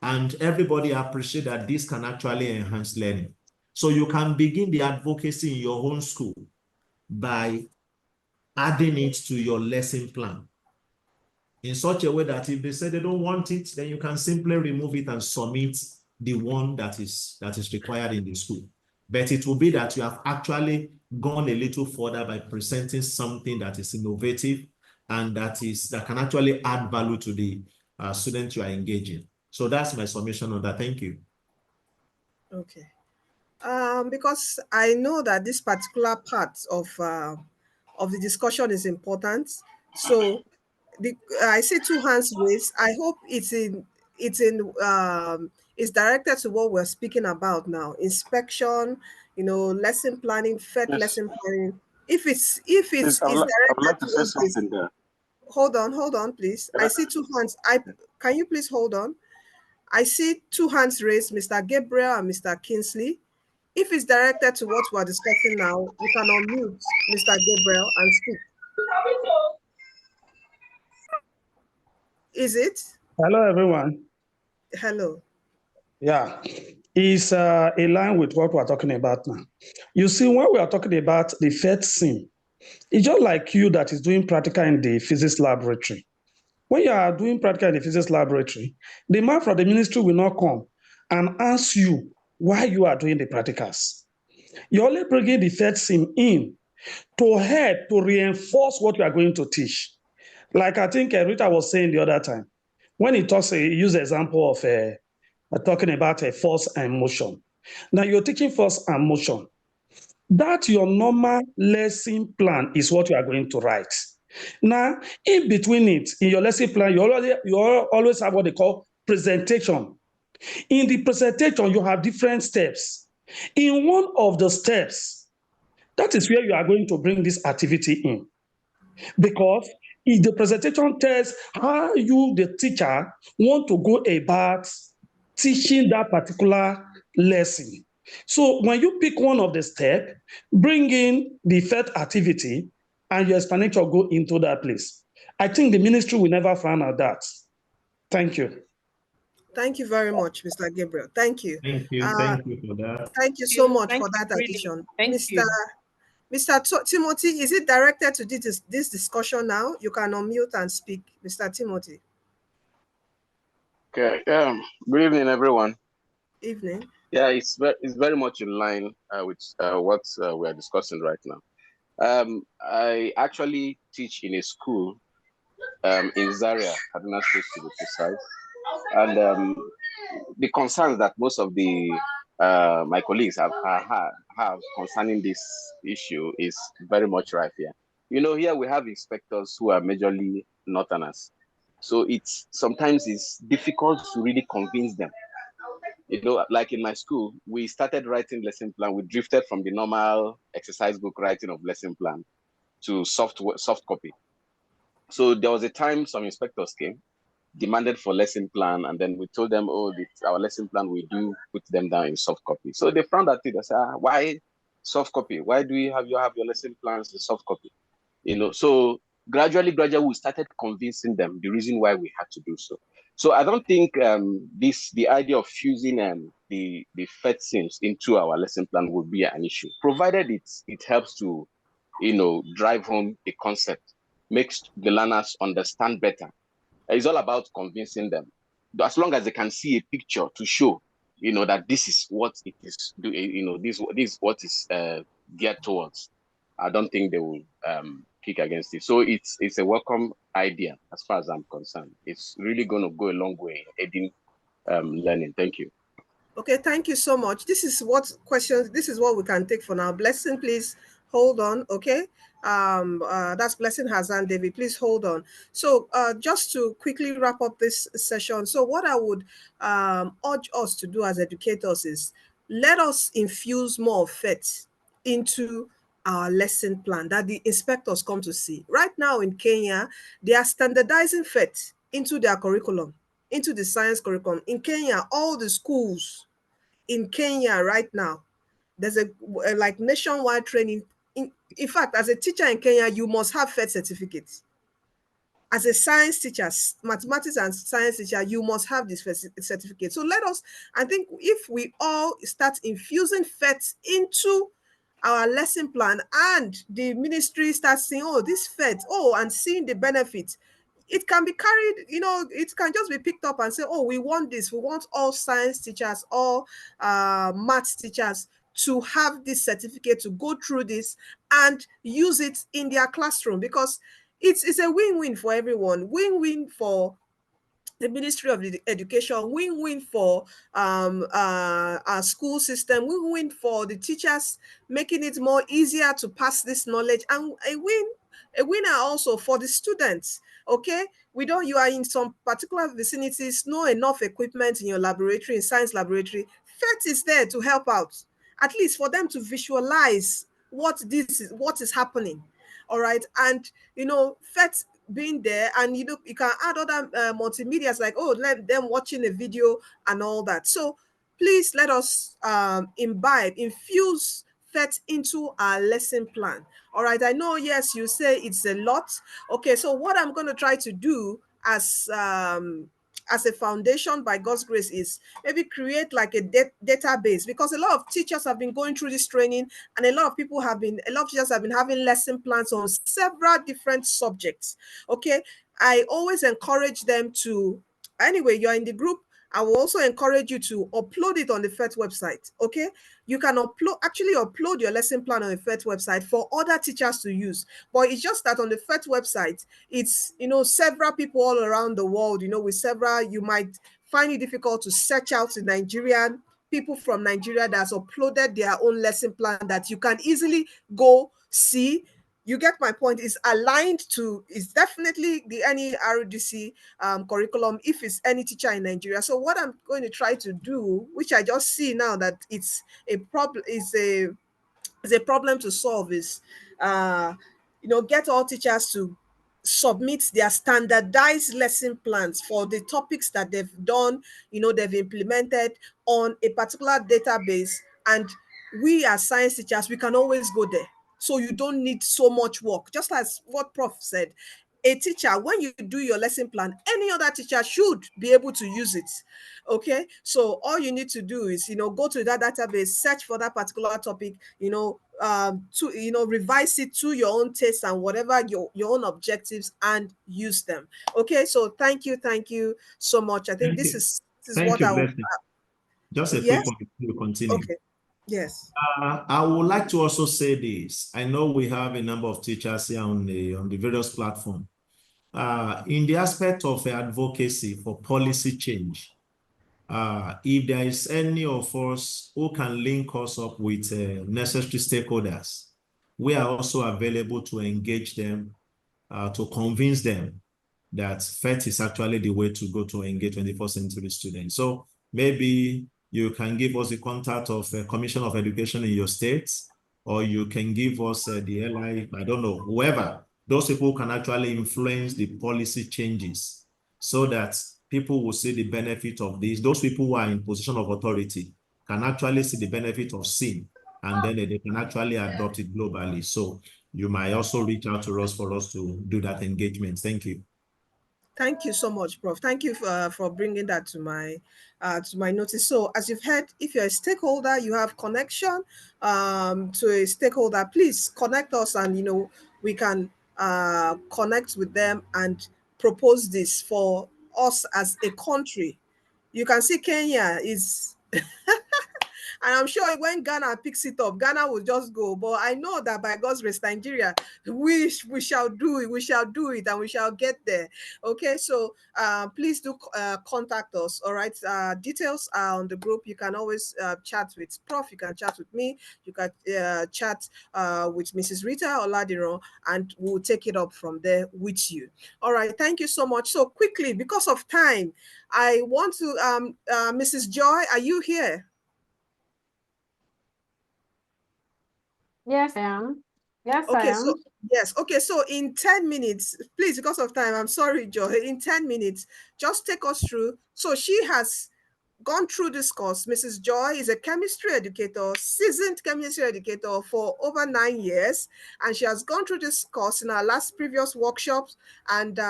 And everybody appreciate that this can actually enhance learning. So you can begin the advocacy in your own school by adding it to your lesson plan in such a way that if they say they don't want it, then you can simply remove it and submit the one that is required in the school. But it will be that you have actually gone a little further by presenting something that is innovative and that can actually add value to the students you are engaging. So that's my submission on that. Thank you. Okay. Because I know that this particular part of the discussion is important. So I see two hands raised. I hope it's directed to what we're speaking about now: inspection, lesson planning, PhET lesson planning. If it's directed towards this. Hold on, please. I see two hands. Can you please hold on? I see two hands raised, Mr. Gabriel and Mr. Kingsley. If it's directed to what we're discussing now, you can unmute Mr. Gabriel and speak. Is it? Hello, everyone. Hello. Yeah, it's in line with what we're talking about now. You see, when we are talking about the PhET sim, it's just like you that is doing practical in the physics laboratory. When you are doing practical in the physics laboratory, the man from the ministry will not come and ask you why you are doing the practicals. You're only bringing the PhET sim in to help to reinforce what you are going to teach. Like I think Rita was saying the other time, when he talks, he used the example of talking about a force and motion. Now you're teaching force and motion. That your normal lesson plan is what you are going to write. Now, in between it, in your lesson plan, you always have what they call presentation. In the presentation, you have different steps. In one of the steps, that is where you are going to bring this activity in. Because if the presentation tells how you, the teacher, want to go about teaching that particular lesson. So when you pick one of the steps, bring in the PhET activity, and your explanation go into that place. I think the ministry will never find out that. Thank you. Thank you very much, Mr. Gabriel. Thank you. Thank you. Thank you for that. Thank you so much Thank for that you, really. addition. Thank you. Mr. Timothy, is it directed to this discussion now? You can unmute and speak, Mr. Timothy. Okay. Good evening, everyone. Evening. Yeah, it's very much in line with what we are discussing right now. I actually teach in a school in Zaria, Kaduna State to be precise, and the concerns that most of the my colleagues have concerning this issue is very much right here. You know, here we have inspectors who are majorly northerners, so sometimes it's difficult to really convince them. You know, like in my school, we started writing lesson plan. We drifted from the normal exercise book writing of lesson plan to soft copy. So there was a time some inspectors came, demanded for lesson plan, and then we told them, oh, our lesson plan, we do put them down in soft copy. So they frowned at it. They said, why soft copy? Why do you have your lesson plans in soft copy? You know, so gradually, we started convincing them the reason why we had to do so. So I don't think the idea of fusing the PhET sims into our lesson plan would be an issue, provided it helps to, you know, drive home a concept, makes the learners understand better. It's all about convincing them. As long as they can see a picture to show, you know, that this is what it is, you know, this is what is geared towards. I don't think they will kick against it. So it's a welcome idea as far as I'm concerned. It's really going to go a long way in aiding learning. Thank you. Okay, thank you so much. This is what we can take for now. Blessing, please hold on, okay? That's Blessing Hassan, David, please hold on. So just to quickly wrap up this session, so what I would urge us to do as educators is let us infuse more of PhET into our lesson plan that the inspectors come to see. Right now in Kenya, they are standardizing PhET into their curriculum, into the science curriculum. In Kenya, all the schools in Kenya right now, there's a like nationwide training. In fact, as a teacher in Kenya, you must have PhET certificates. As a science teacher, mathematics and science teacher, you must have this certificate. So let us, I think if we all start infusing PhET into our lesson plan and the ministry starts saying, oh, this PhET, oh, and seeing the benefits, it can be carried, you know, it can just be picked up and say, oh, we want this. We want all science teachers, all math teachers to have this certificate, to go through this and use it in their classroom, because it's a win-win for everyone. Win-win for the Ministry of Education, win-win for our school system, win-win for the teachers, making it more easier to pass this knowledge, and a winner also for the students. Okay, you are in some particular vicinities, no enough equipment in your laboratory, in science laboratory. PhET is there to help out, at least for them to visualize what is happening. All right, and you know, PhET being there, and you know, you can add other multimedia like, oh, let them watching a video and all that. So please let us infuse PhET into our lesson plan. All right, I know, yes, you say it's a lot. Okay, so what I'm going to try to do as as a foundation by God's grace is maybe create like a database, because a lot of teachers have been going through this training, and a lot of teachers have been having lesson plans on several different subjects. Okay, I always encourage them to, anyway, you're in the group, I will also encourage you to upload it on the PhET website. Okay, you can actually upload your lesson plan on the PhET website for other teachers to use. But it's just that on the PhET website, it's, several people all around the world, with several, you might find it difficult to search out the Nigerian people from Nigeria that's uploaded their own lesson plan that you can easily go see. You get my point. It's aligned to, it's definitely the NERDC curriculum if it's any teacher in Nigeria. So what I'm going to try to do, which I just see now that it's a problem, is a problem to solve, is get all teachers to submit their standardized lesson plans for the topics that they've done, they've implemented on a particular database, and we as science teachers, we can always go there. So you don't need so much work. Just as what Prof said, a teacher, when you do your lesson plan, any other teacher should be able to use it. Okay, so all you need to do is, go to that database, search for that particular topic, to revise it to your own taste and whatever your own objectives, and use them. Okay, so thank you so much. I think Thank this you. is Thank what you, I would. Blessing. Just a quick Yes. one to continue. Okay. Yes. I would like to also say this. I know we have a number of teachers here on the various platforms. In the aspect of advocacy for policy change, if there is any of us who can link us up with necessary stakeholders, we are also available to engage them, to convince them that PhET is actually the way to go to engage 21st century students. So maybe you can give us the contact of a Commission of Education in your state, or you can give us the LI, I don't know, whoever. Those people can actually influence the policy changes so that people will see the benefit of this. Those people who are in position of authority can actually see the benefit of SIM, and then they can actually adopt it globally. So you might also reach out to us for us to do that engagement. Thank you. Thank you so much, Prof. Thank you for bringing that to my notice. So as you've heard, if you're a stakeholder, you have connection to a stakeholder, please connect us, and we can connect with them and propose this for us as a country. You can see Kenya is and I'm sure when Ghana picks it up, Ghana will just go. But I know that by God's grace, Nigeria, we shall do it. We shall do it, and we shall get there. Okay, so please do contact us. All right, details are on the group. You can always chat with Prof. You can chat with me. You can chat with Mrs. Rita Oladiron, and we'll take it up from there with you. All right, thank you so much. So quickly, because of time, I want to Mrs. Joy, are you here? Yes, I am. Yes, I Okay, am. so yes, okay, so in 10 minutes, please, because of time, I'm sorry, Joy, in 10 minutes, just take us through. So she has gone through this course. Mrs. Joy is a chemistry educator, seasoned chemistry educator for over 9 years, and she has gone through this course in our previous workshops, and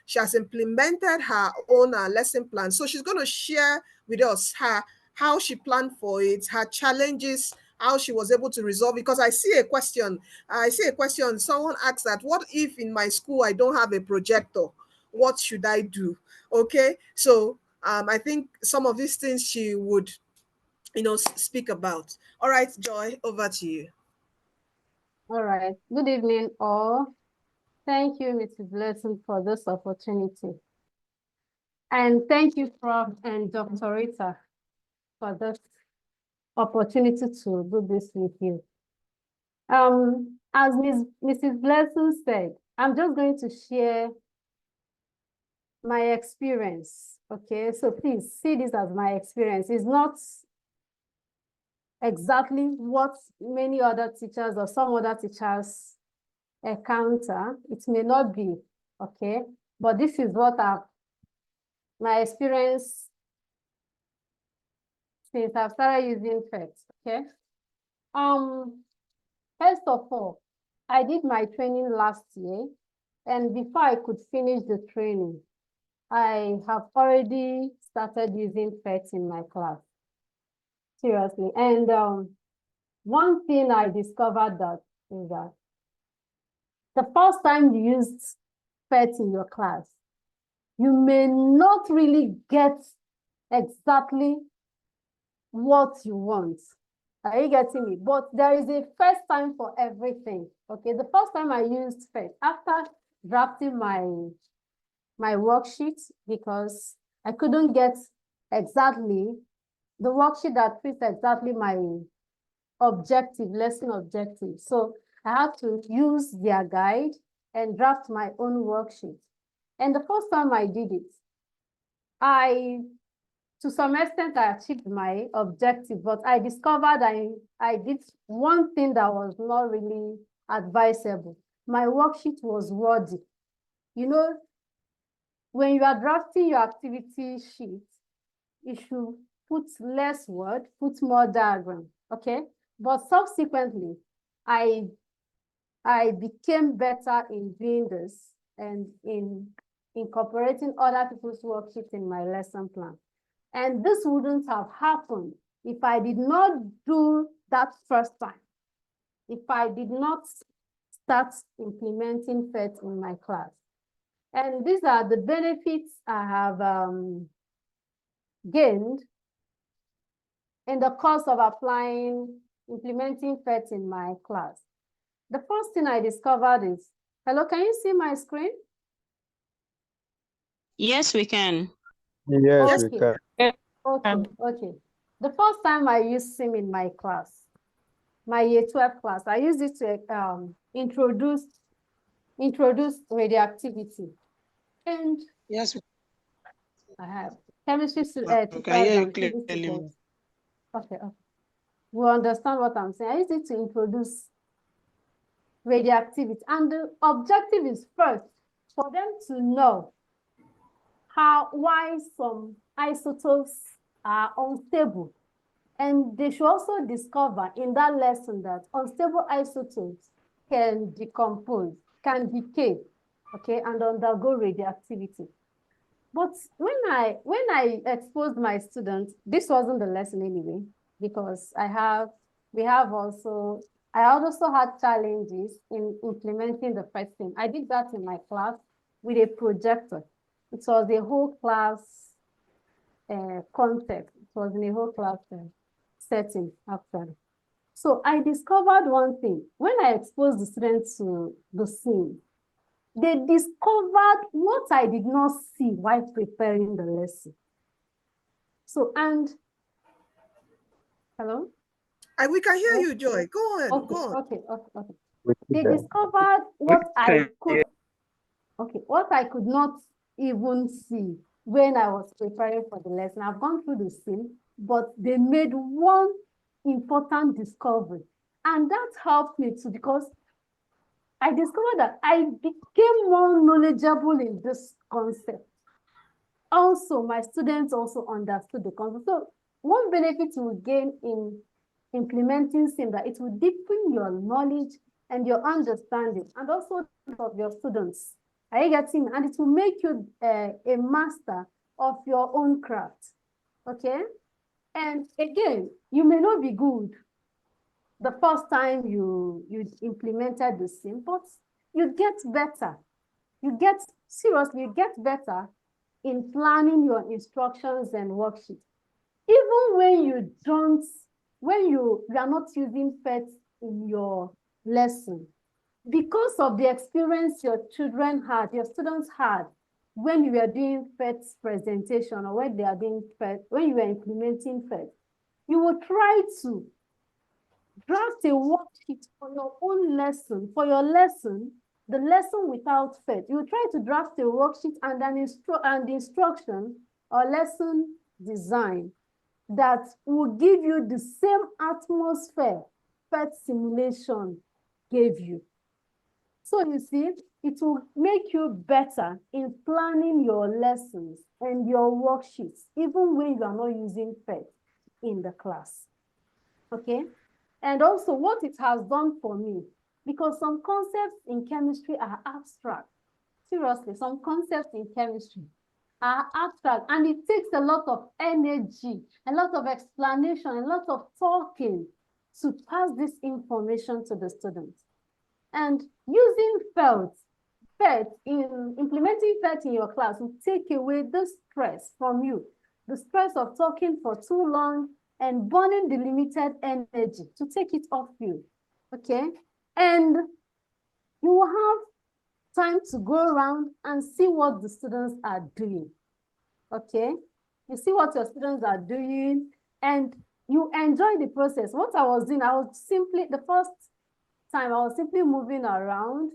she has implemented her own lesson plan. So she's going to share with us how she planned for it, her challenges, how she was able to resolve, because I see a question. Someone asked that, what if in my school I don't have a projector? What should I do? Okay, so I think some of these things she would, speak about. All right, Joy, over to you. All right. Good evening, all. Thank you, Mrs. Blessing, for this opportunity. And thank you, Prof. and Dr. Rita, for this opportunity to do this with you. As Mrs. Blessing said, I'm just going to share my experience. Okay, so please see this as my experience. It's not exactly what many other teachers or some other teachers encounter. It may not be, okay? But this is what my experience since I've started using PhET, okay? First of all, I did my training last year, and before I could finish the training, I have already started using PhET in my class. Seriously. And one thing I discovered that is that the first time you used PhET in your class, you may not really get exactly what you want. Are you getting me? But there is a first time for everything. Okay, the first time I used PhET, after drafting my worksheet, because I couldn't get exactly the worksheet that fits exactly my lesson objective. So I had to use their guide and draft my own worksheet. And the first time I did it, to some extent, I achieved my objective, but I discovered I did one thing that was not really advisable. My worksheet was wordy. You know, when you are drafting your activity sheet, you should put less word, put more diagram, okay? But subsequently, I became better in doing this and in incorporating other people's worksheets in my lesson plan. And this wouldn't have happened if I did not do that first time, if I did not start implementing PhET in my class. And these are the benefits I have gained in the course of implementing PhET in my class. The first thing I discovered is, hello, can you see my screen? Yes, we can. Yes, we Okay. can. Okay. The first time I used SIM in my class, my year 12 class, I used it to introduce radioactivity. And yes, I have chemistry we can hear you clearly. Okay. We understand what I'm saying. I used it to introduce radioactivity. And the objective is first for them to know why some isotopes are unstable. And they should also discover in that lesson that unstable isotopes can decompose, can decay, okay, and undergo radioactivity. But when I exposed my students, this wasn't the lesson anyway, because I also had challenges in implementing the first thing. I did that in my class with a projector. It was a whole class context. It was in a whole class setting actually. So I discovered one thing. When I exposed the students to the scene, they discovered what I did not see while preparing the lesson. So, and, hello? We can hear you, Joy. Go on, go on. Okay. They discovered what I could not even see when I was preparing for the lesson. I've gone through the scene, but they made one important discovery. And that helped me too, because I discovered that I became more knowledgeable in this concept. Also, my students also understood the concept. So one benefit you will gain in implementing SIM, that it will deepen your knowledge and your understanding, and also of your students. Are you getting me? And it will make you a master of your own craft. Okay? And again, you may not be good the first time you implemented the SIM, but you get better. You get better in planning your instructions and worksheets. Even when you are not using PhET in your lesson, because of the experience your students had when you were doing PhET presentation, or when they are doing PhET, when you were implementing PhET, you will try to draft a worksheet for your own lesson, the lesson without PhET. You try to draft a worksheet and an instruction or lesson design that will give you the same atmosphere PhET simulation gave you. So you see, it will make you better in planning your lessons and your worksheets, even when you are not using PhET in the class. Okay? And also what it has done for me, because some concepts in chemistry are abstract. Seriously, some concepts in chemistry are abstract, and it takes a lot of energy, a lot of explanation, a lot of talking to pass this information to the students. And using PhET in implementing PhET in your class will take away the stress from you, the stress of talking for too long and burning the limited energy to take it off you, okay? And you will have time to go around and see what the students are doing, okay? You see what your students are doing and you enjoy the process. What I was doing, the first time I was simply moving around,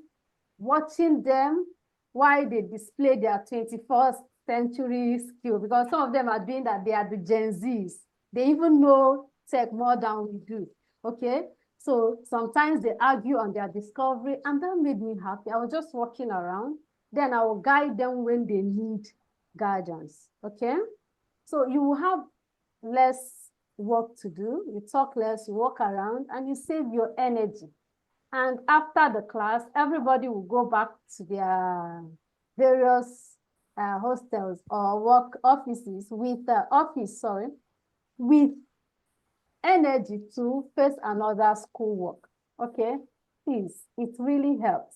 watching them while they display their 21st century skill, because some of them are doing that, they are the Gen Zs. They even know tech more than we do, okay? So sometimes they argue on their discovery, and that made me happy. I was just walking around. Then I will guide them when they need guidance, okay? So you will have less work to do. You talk less, you walk around, and you save your energy. And after the class, everybody will go back to their various hostels or work offices with with energy to face another schoolwork. Okay, please, it really helps.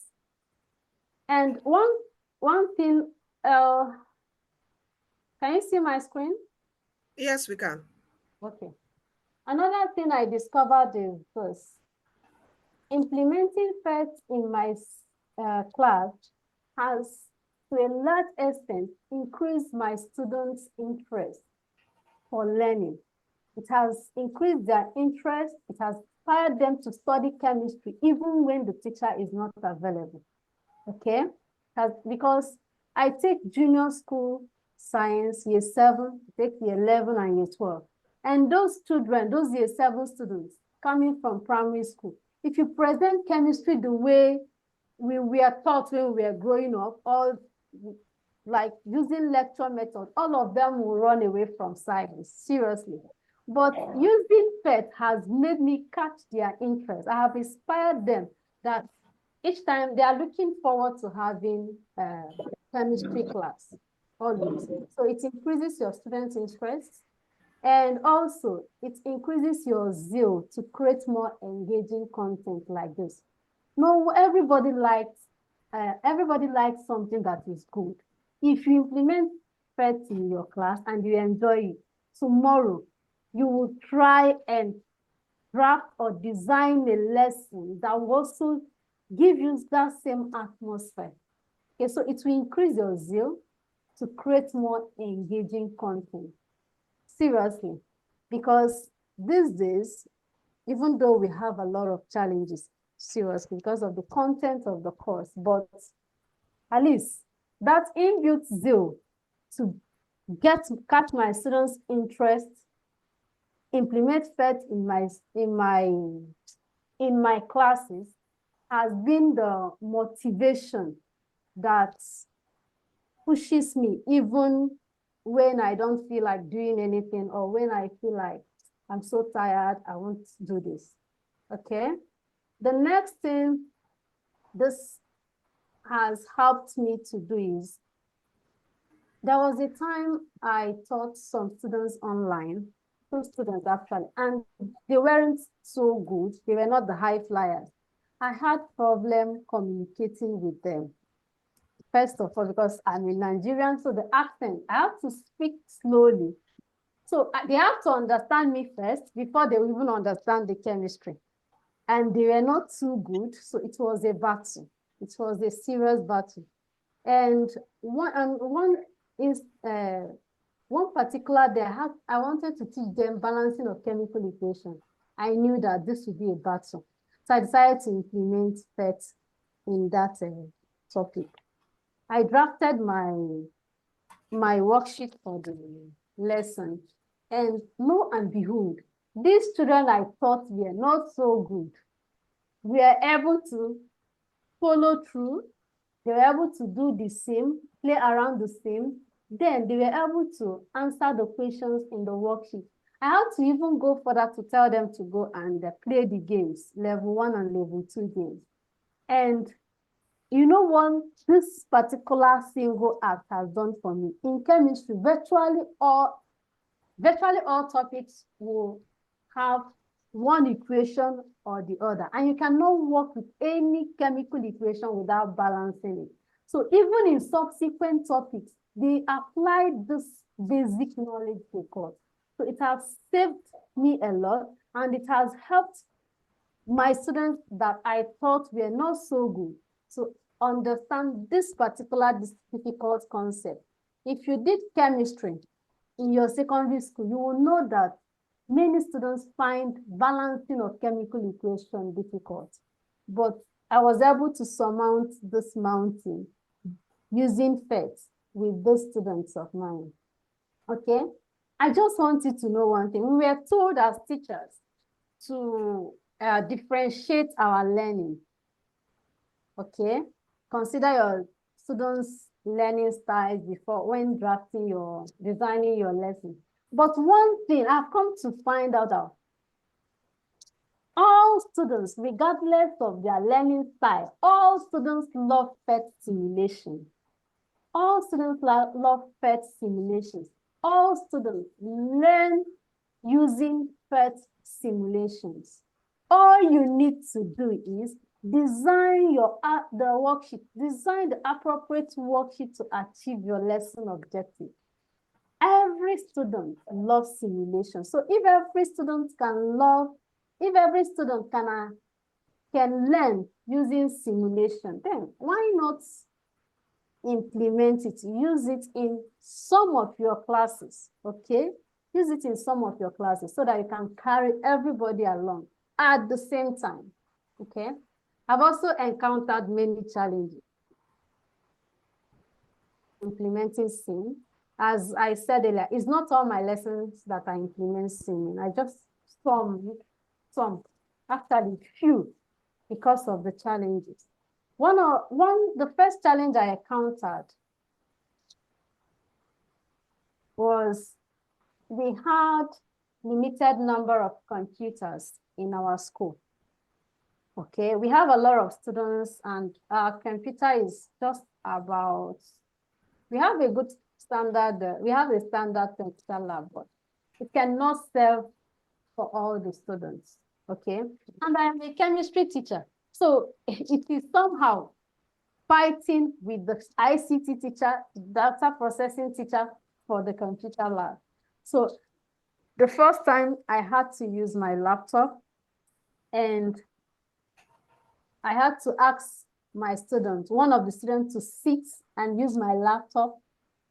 And one thing, can you see my screen? Yes, we can. Okay. Another thing I discovered is this. Implementing PhET in my class has, to a large extent, increased my students' interest for learning. It has increased their interest. It has inspired them to study chemistry even when the teacher is not available. Okay? Because I take junior school science, year 7, take year 11 and year 12. And those children, those year 7 students coming from primary school, if you present chemistry the way we were taught when we were growing up, or like using lecture method, all of them will run away from science, seriously. But using PhET has made me catch their interest. I have inspired them that each time they are looking forward to having a chemistry class, always. So it increases your students' interest. And also, it increases your zeal to create more engaging content like this. No, everybody likes something that is good. If you implement PhET in your class and you enjoy it, tomorrow you will try and draft or design a lesson that will also give you that same atmosphere. Okay, so it will increase your zeal to create more engaging content. Seriously, because these days, even though we have a lot of challenges, seriously, because of the content of the course, but at least that inbuilt zeal to catch my students' interest, implement PhET in my classes has been the motivation that pushes me even when I don't feel like doing anything, or when I feel like I'm so tired, I won't do this, okay? The next thing this has helped me to do is, there was a time I taught some students online, 2 students actually, and they weren't so good. They were not the high flyers. I had problem communicating with them. First of all, because I'm a Nigerian, so the accent, I have to speak slowly. So they have to understand me first before they will even understand the chemistry. And they were not too good, so it was a battle. It was a serious battle. And one particular day, I wanted to teach them balancing of chemical equations. I knew that this would be a battle. So I decided to implement PhET in that topic. I drafted my worksheet for the lesson, and lo and behold, these children I thought were not so good were able to follow through. They were able to do the same, play around the same. Then they were able to answer the questions in the worksheet. I had to even go further to tell them to go and play the games, level 1 and level 2 games. And You know what this particular single act has done for me? In chemistry, virtually all topics will have one equation or the other, and you cannot work with any chemical equation without balancing it. So even in subsequent topics, they apply this basic knowledge they got. So it has saved me a lot, and it has helped my students that I thought were not so good to understand this particular difficult concept. If you did chemistry in your secondary school, you will know that many students find balancing of chemical equation difficult. But I was able to surmount this mountain using PhET with those students of mine. Okay? I just wanted to know one thing. We were told as teachers to differentiate our learning. Okay? Consider your students' learning styles before when designing your lesson. But one thing I've come to find out that all students, regardless of their learning style, all students love PhET simulation. All students love PhET simulations. All students learn using PhET simulations. All you need to do is design the worksheet, design the appropriate worksheet to achieve your lesson objective. Every student loves simulation. So if every student can learn using simulation, then why not implement it? Use it in some of your classes, okay? Use it in some of your classes so that you can carry everybody along at the same time, okay? I've also encountered many challenges implementing SIM. As I said earlier, it's not all my lessons that I implement SIM. I just some, actually few, because of the challenges. The first challenge I encountered was we had limited number of computers in our school. Okay, we have a lot of students, and our computer is just about, we have a good standard, we have a standard computer lab, but it cannot serve for all the students, okay? And I am a chemistry teacher, so it is somehow fighting with the ICT teacher, data processing teacher for the computer lab. So the first time I had to use my laptop, and I had to ask my student, one of the students, to sit and use my laptop.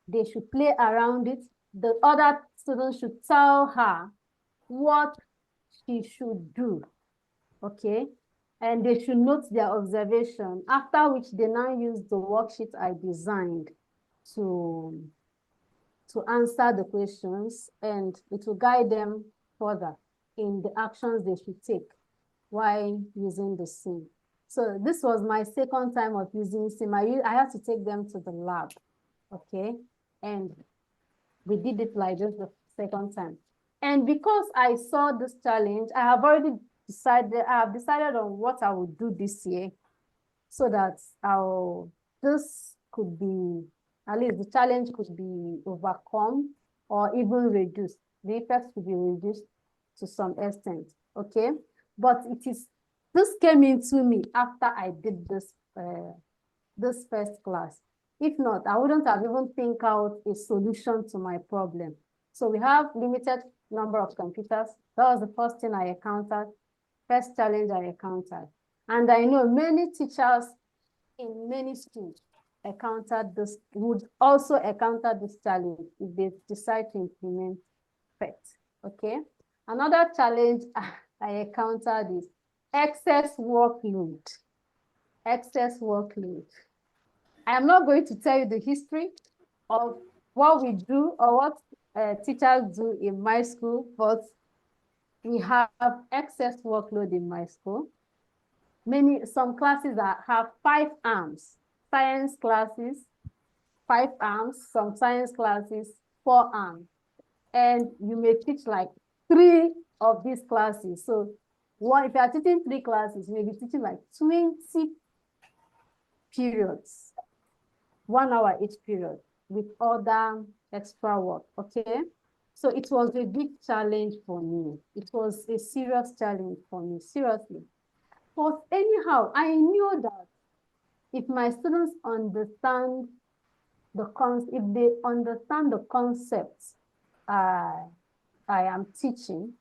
They should play around it. The other student should tell her what she should do, okay? And they should note their observation, after which they now use the worksheet I designed to answer the questions, and it will guide them further in the actions they should take while using the SIM. So this was my second time of using SIM. I had to take them to the lab, okay? And we did it like this the second time. And because I saw this challenge, I have decided on what I would do this year, so that this could be, at least the challenge could be overcome or even reduced. The effects could be reduced to some extent, okay? But this came into me after I did this first class. If not, I wouldn't have even think out a solution to my problem. So we have limited number of computers. That was the first thing I encountered, first challenge I encountered. And I know many teachers in many schools would also encounter this challenge if they decide to implement PhET, okay? Another challenge I encountered is excess workload. Excess workload. I am not going to tell you the history of what we do or what teachers do in my school, but we have excess workload in my school. Some classes have 5 arms. Science classes, 5 arms. Some science classes, 4 arms. And you may teach like 3 of these classes. So if you are teaching 3 classes, you may be teaching like 20 periods, 1 hour each period with other extra work, okay? So it was a big challenge for me. It was a serious challenge for me, seriously. But anyhow, I knew that if my students understand if they understand the concepts I am teaching,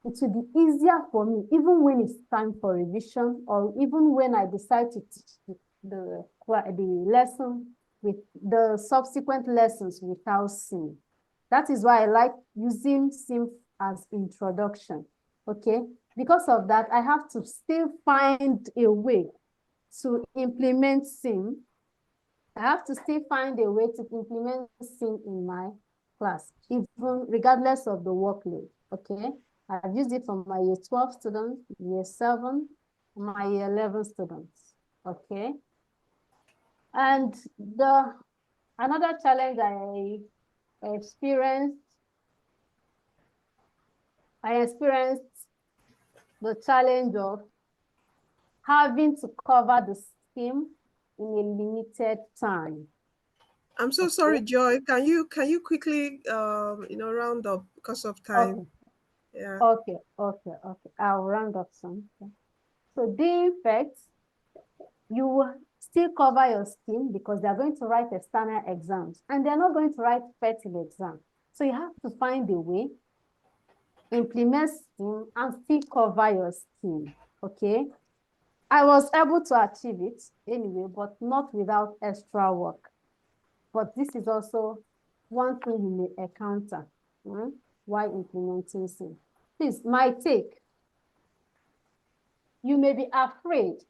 it will be easier for me, even when it's time for revision, or even when I decide to teach the lesson with the subsequent lessons without SIM. That is why I like using SIM as introduction, okay? Because of that, I have to still find a way to implement SIM. I have to still find a way to implement SIM in my class, even regardless of the workload, okay? I've used it for my year 12 students, year 7, my year 11 students, okay? And another challenge I experienced the challenge of having to cover the SIM in a limited time. I'm so sorry, Joy. Can you quickly round up because of time? Okay. Yeah. Okay. I'll round up some. So the effect, you will still cover your STEAM because they're going to write external exams and they're not going to write PhET exam. So you have to find a way, implement STEAM and still cover your STEAM, okay? I was able to achieve it anyway, but not without extra work. But this is also one thing you may encounter while implementing STEAM. Please, my take. You may be afraid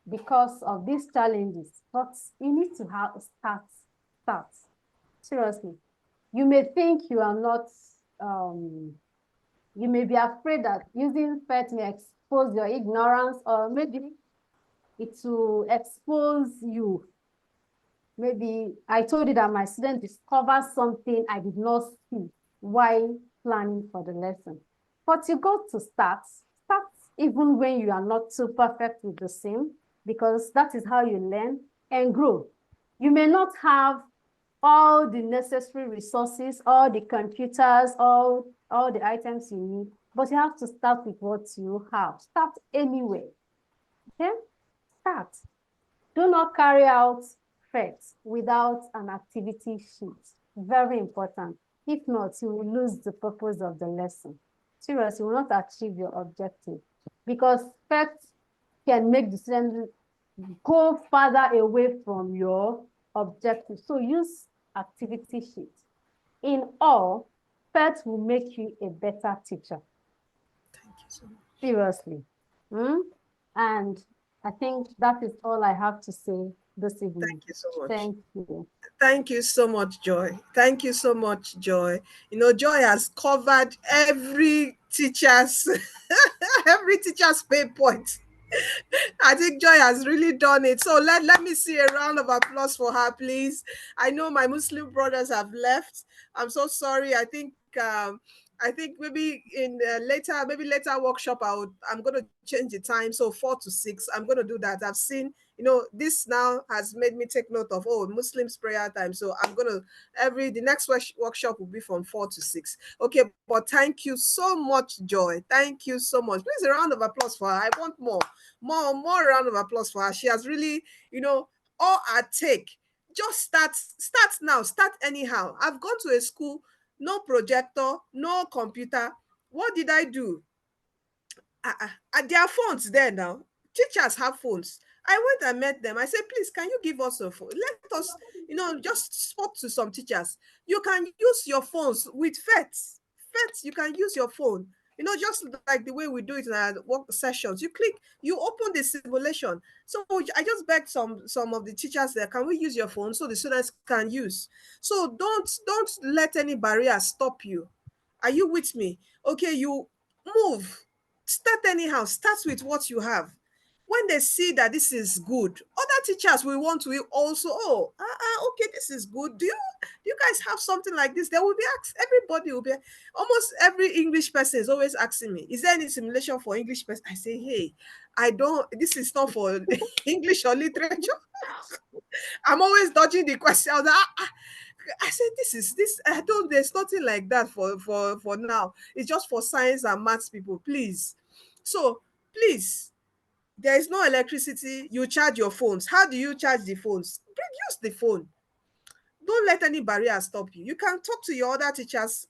because of these challenges, but you need to have start. Seriously. You may think you are not, you may be afraid that using PhET may expose your ignorance, or maybe it will expose you. Maybe I told you that my student discovered something I did not see while planning for the lesson. But you got to start even when you are not too perfect with the SIM, because that is how you learn and grow. You may not have all the necessary resources, all the computers, all the items you need, but you have to start with what you have. Start anyway, okay? Start. Do not carry out PhET without an activity sheet. Very important. If not, you will lose the purpose of the lesson. Seriously, you will not achieve your objective, because PhET can make the student go further away from your objective. So use activity sheet. In all, PhET will make you a better teacher. Thank you so much. Seriously. And I think that is all I have to say this evening. Thank you so much. Thank you. Thank you so much, Joy. Thank you so much, Joy. You know, Joy has covered every teacher's pain point. I think Joy has really done it. So let me see a round of applause for her, please. I know my Muslim brothers have left. I'm so sorry. I think maybe in later workshop I'm going to change the time, so 4 to 6. I'm going to do that. I've seen, this now has made me take note of Muslims prayer time. So I'm going to the next workshop will be from 4 to 6. Okay, but thank you so much, Joy. Thank you so much. Please, a round of applause for her. I want more round of applause for her. She has really, all I take. Just start now. Start anyhow. I've gone to a school, no projector, no computer. What did I do? There are phones there now. Teachers have phones. I went and met them. I said, please, can you give us a phone? Let us, just spoke to some teachers. You can use your phones with PhET. You can use your phone. Just like the way we do it in our work sessions. You open the simulation. So I just begged some of the teachers there, can we use your phone so the students can use? So don't let any barrier stop you. Are you with me? Okay, you move. Start anyhow. Start with what you have. When they see that this is good, other teachers will want to also, okay, this is good. Do you guys have something like this? They will be asked, everybody will be, almost every English person is always asking me, is there any simulation for English person? I say, hey, this is not for English or literature. I'm always dodging the question. I said, there's nothing like that for now. It's just for science and maths people, please. So please, there is no electricity. You charge your phones. How do you charge the phones? Use the phone. Don't let any barrier stop you. You can talk to your other teachers.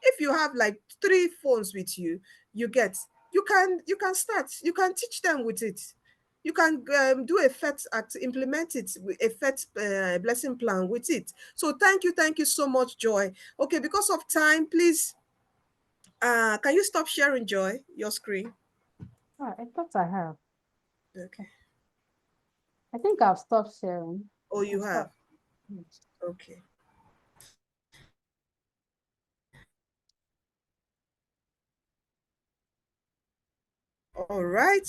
If you have like 3 phones with you, you can start. You can teach them with it. You can do a PhET implement it with a PhET blessing plan with it. So thank you so much, Joy. Okay, because of time, please, can you stop sharing, Joy, your screen? Oh, I thought I have. Okay. I think I've stopped sharing. Oh, you have? Okay. All right.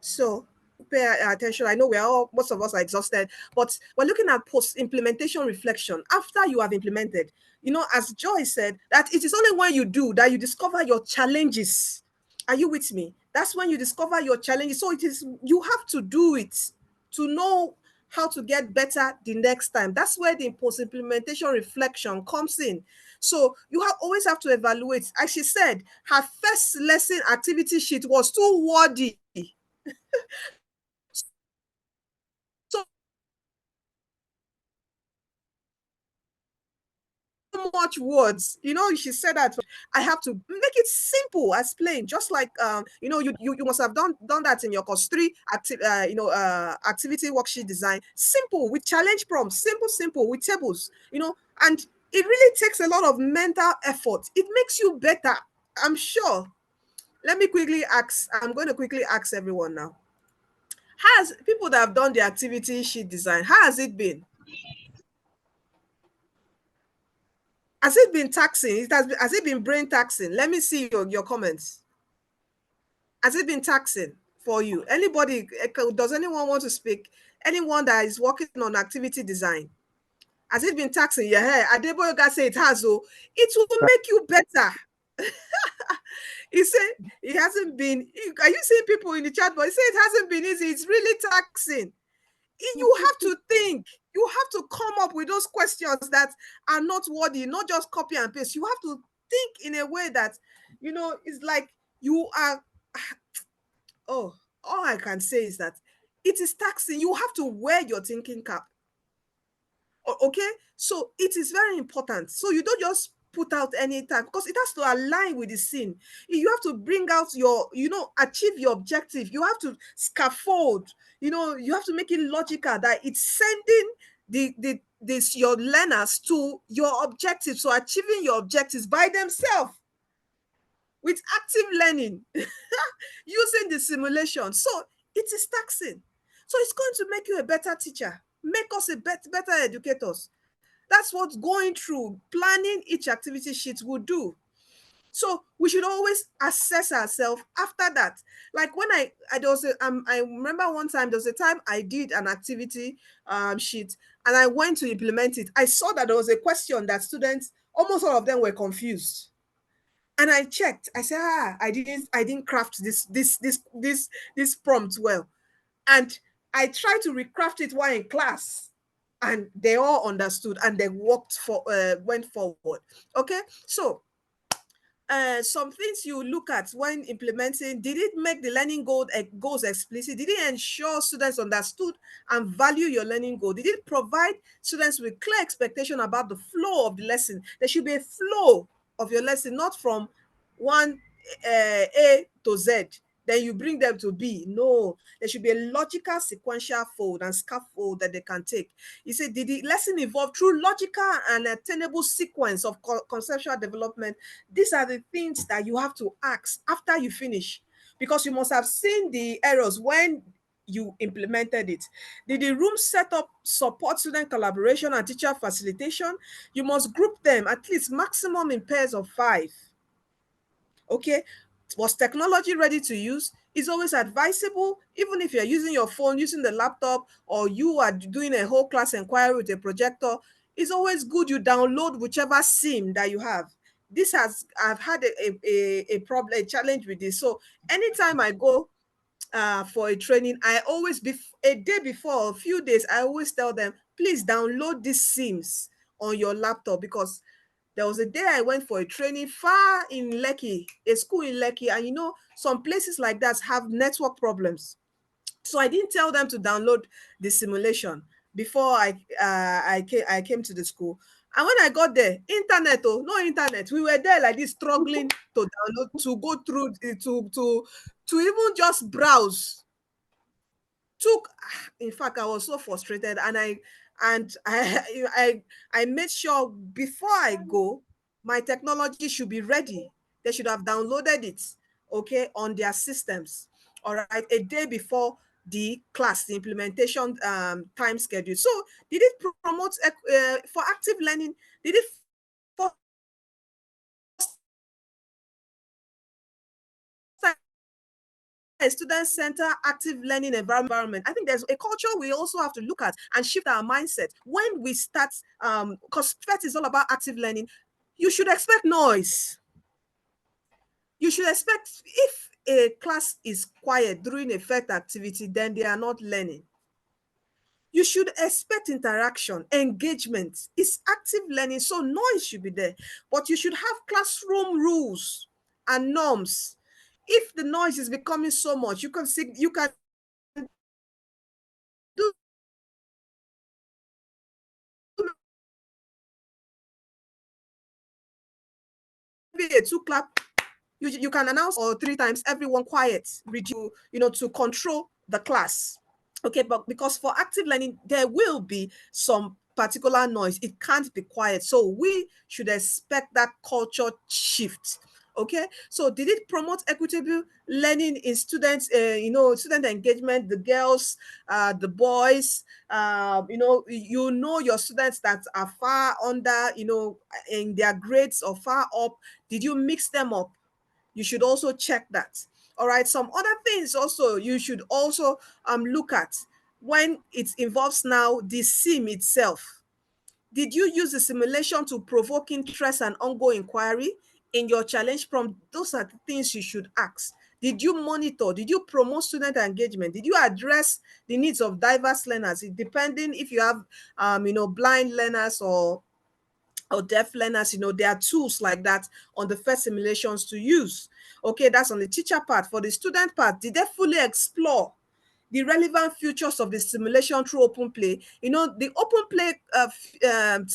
So pay attention. I know most of us are exhausted, but we're looking at post-implementation reflection after you have implemented. As Joy said, that it is only when you do that you discover your challenges. Are you with me? That's when you discover your challenges. So you have to do it to know how to get better the next time. That's where the post-implementation reflection comes in. So you always have to evaluate. As she said, her first lesson activity sheet was too wordy. So much words. She said that I have to make it simple, as plain, just like you must have done that in your course 3 activity worksheet design. Simple with challenge prompts, simple with tables, and it really takes a lot of mental effort. It makes you better, I'm sure. I'm going to quickly ask everyone now. Has people that have done the activity sheet design, how has it been? Has it been taxing? Has it been brain taxing? Let me see your comments. Has it been taxing for you? Anybody, does anyone want to speak? Anyone that is working on activity design? Has it been taxing? Yeah, Adeboyoga say it has. Oh, it will make you better. He said it hasn't been. Are you seeing people in the chat? But he said it hasn't been easy. It's really taxing. You have to think. You have to come up with those questions that are not wordy, not just copy and paste. You have to think in a way that, it's like you are. Oh, all I can say is that it is taxing. You have to wear your thinking cap. Okay, so it is very important. So you don't just put out any time, because it has to align with the scene. You have to bring out achieve your objective. You have to scaffold. You have to make it logical that it's sending your learners to your objectives, so achieving your objectives by themselves with active learning using the simulation. So it is taxing. So it's going to make you a better teacher, make us a better educators. That's what going through planning each activity sheet will do. So we should always assess ourselves after that. Like when I remember one time, there was a time I did an activity sheet and I went to implement it. I saw that there was a question that students, almost all of them were confused. And I checked. I said, I didn't craft this prompt well. And I tried to recraft it while in class, and they all understood and they went forward. Okay, so some things you look at when implementing: did it make the learning goals explicit? Did it ensure students understood and value your learning goal? Did it provide students with clear expectation about the flow of the lesson? There should be a flow of your lesson, not from one A to Z, then you bring them to B. No, there should be a logical sequential fold and scaffold that they can take. You say, did the lesson evolve through logical and attainable sequence of conceptual development? These are the things that you have to ask after you finish, because you must have seen the errors when you implemented it. Did the room setup support student collaboration and teacher facilitation? You must group them at least maximum in pairs of 5. Okay, was technology ready to use? It's always advisable, even if you're using your phone, using the laptop, or you are doing a whole class inquiry with a projector, it's always good you download whichever sim that you have. I've had a problem, a challenge with this. So anytime I go for a training, I always, a day before, a few days, I always tell them, please download these sims on your laptop, because there was a day I went for a training far in Lekki, a school in Lekki, and you know, some places like that have network problems. So I didn't tell them to download the simulation before I came to the school. And when I got there, internet, oh, no internet. We were there like this, struggling to download, to go through, to even just browse. In fact, I was so frustrated, and I made sure before I go, my technology should be ready. They should have downloaded it, okay, on their systems, all right, a day before the class, the implementation time schedule. So did it promote for active learning? Did it foster a student-centered active learning environment? I think there's a culture we also have to look at and shift our mindset when we start, because PhET is all about active learning. You should expect noise. You should expect, if a class is quiet during a PhET activity, then they are not learning. You should expect interaction, engagement. It's active learning, so noise should be there. But you should have classroom rules and norms. If the noise is becoming so much, you can do maybe a 2-clap. You can announce, or 3 times, everyone quiet, to control the class. Okay, but because for active learning, there will be some particular noise. It can't be quiet. So we should expect that culture shift. Okay, so did it promote equitable learning in students, student engagement, the girls, the boys, your students that are far under, in their grades or far up, did you mix them up? You should also check that. All right, some other things also you should also look at when it involves now the sim itself. Did you use the simulation to provoke interest and ongoing inquiry in your challenge prompt? Those are the things you should ask. Did you monitor? Did you promote student engagement? Did you address the needs of diverse learners? Depending if you have, blind learners or deaf learners, there are tools like that on the PhET simulations to use. Okay, that's on the teacher part. For the student part, did they fully explore the relevant features of the simulation through open play? The open play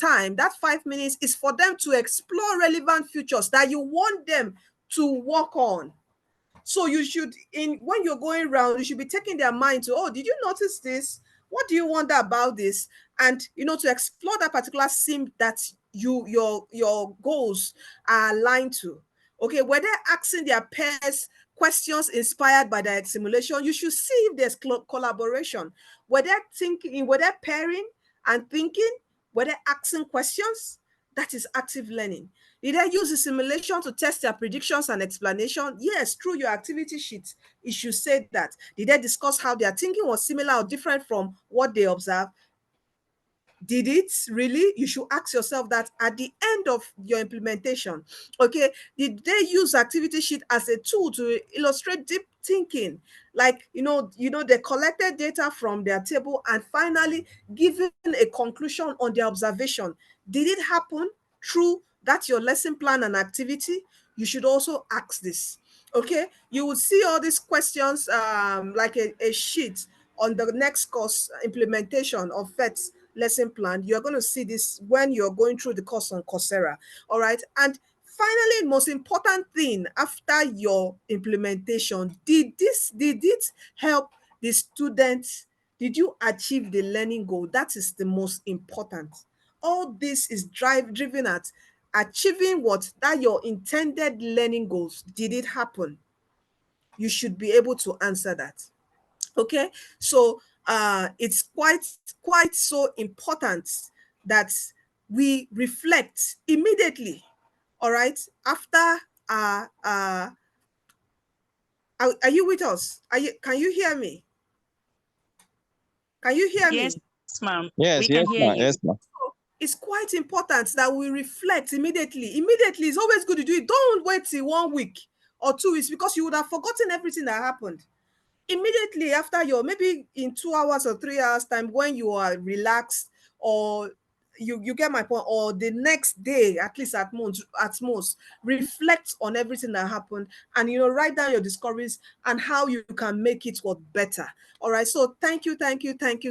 time, that 5 minutes, is for them to explore relevant features that you want them to work on. So you should, when you're going around, you should be taking their mind to, oh, did you notice this? What do you wonder about this? And to explore that particular sim that your goals are aligned to. Okay, were they asking their peers questions inspired by the simulation? You should see if there's collaboration. Were they thinking, were they pairing and thinking? Were they asking questions? That is active learning. Did I use the simulation to test their predictions and explanation? Yes, through your activity sheet, it should say that. Did they discuss how their thinking was similar or different from what they observed? Did it really? You should ask yourself that at the end of your implementation. Okay, did they use activity sheet as a tool to illustrate deep thinking? Like, they collected data from their table and finally given a conclusion on their observation. Did it happen through that your lesson plan and activity? You should also ask this. Okay, you will see all these questions like a sheet on the next course implementation of PhET lesson plan. You're going to see this when you're going through the course on Coursera. All right. And finally, most important thing after your implementation, did it help the students? Did you achieve the learning goal? That is the most important. All this is driven at achieving what? That your intended learning goals. Did it happen? You should be able to answer that. Okay, so it's quite so important that we reflect immediately. All right, after are you with us? Can you hear me? Can you hear Yes, me? ma'am. Yes, We can hear you. yes, ma'am. It's quite important that we reflect immediately. Immediately is always good to do it. Don't wait till 1 week or 2 weeks, because you would have forgotten everything that happened. immediately after your, maybe in 2 hours or 3 hours time, when you are relaxed, or you get my point, or the next day, at least at most, reflect on everything that happened, and write down your discoveries and how you can make it work better. All right, so thank you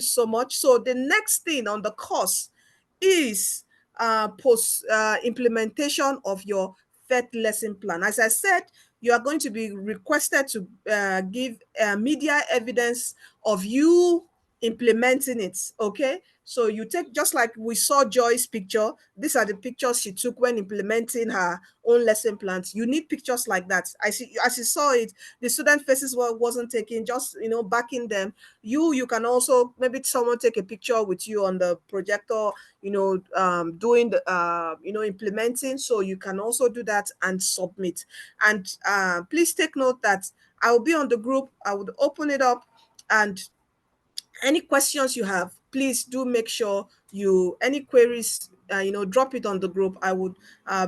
so much. So the next thing on the course is post implementation of your PhET lesson plan. As I said, you are going to be requested to give media evidence of you implementing it. Okay, so you take, just like we saw Joy's picture, these are the pictures she took when implementing her own lesson plans. You need pictures like that. As you saw it, the student faces wasn't taken, just backing them. You can also, maybe someone take a picture with you on the projector, doing the implementing. So you can also do that and submit. And please take note that I will be on the group. I would open it up, and any questions you have, please do make sure any queries, drop it on the group. I would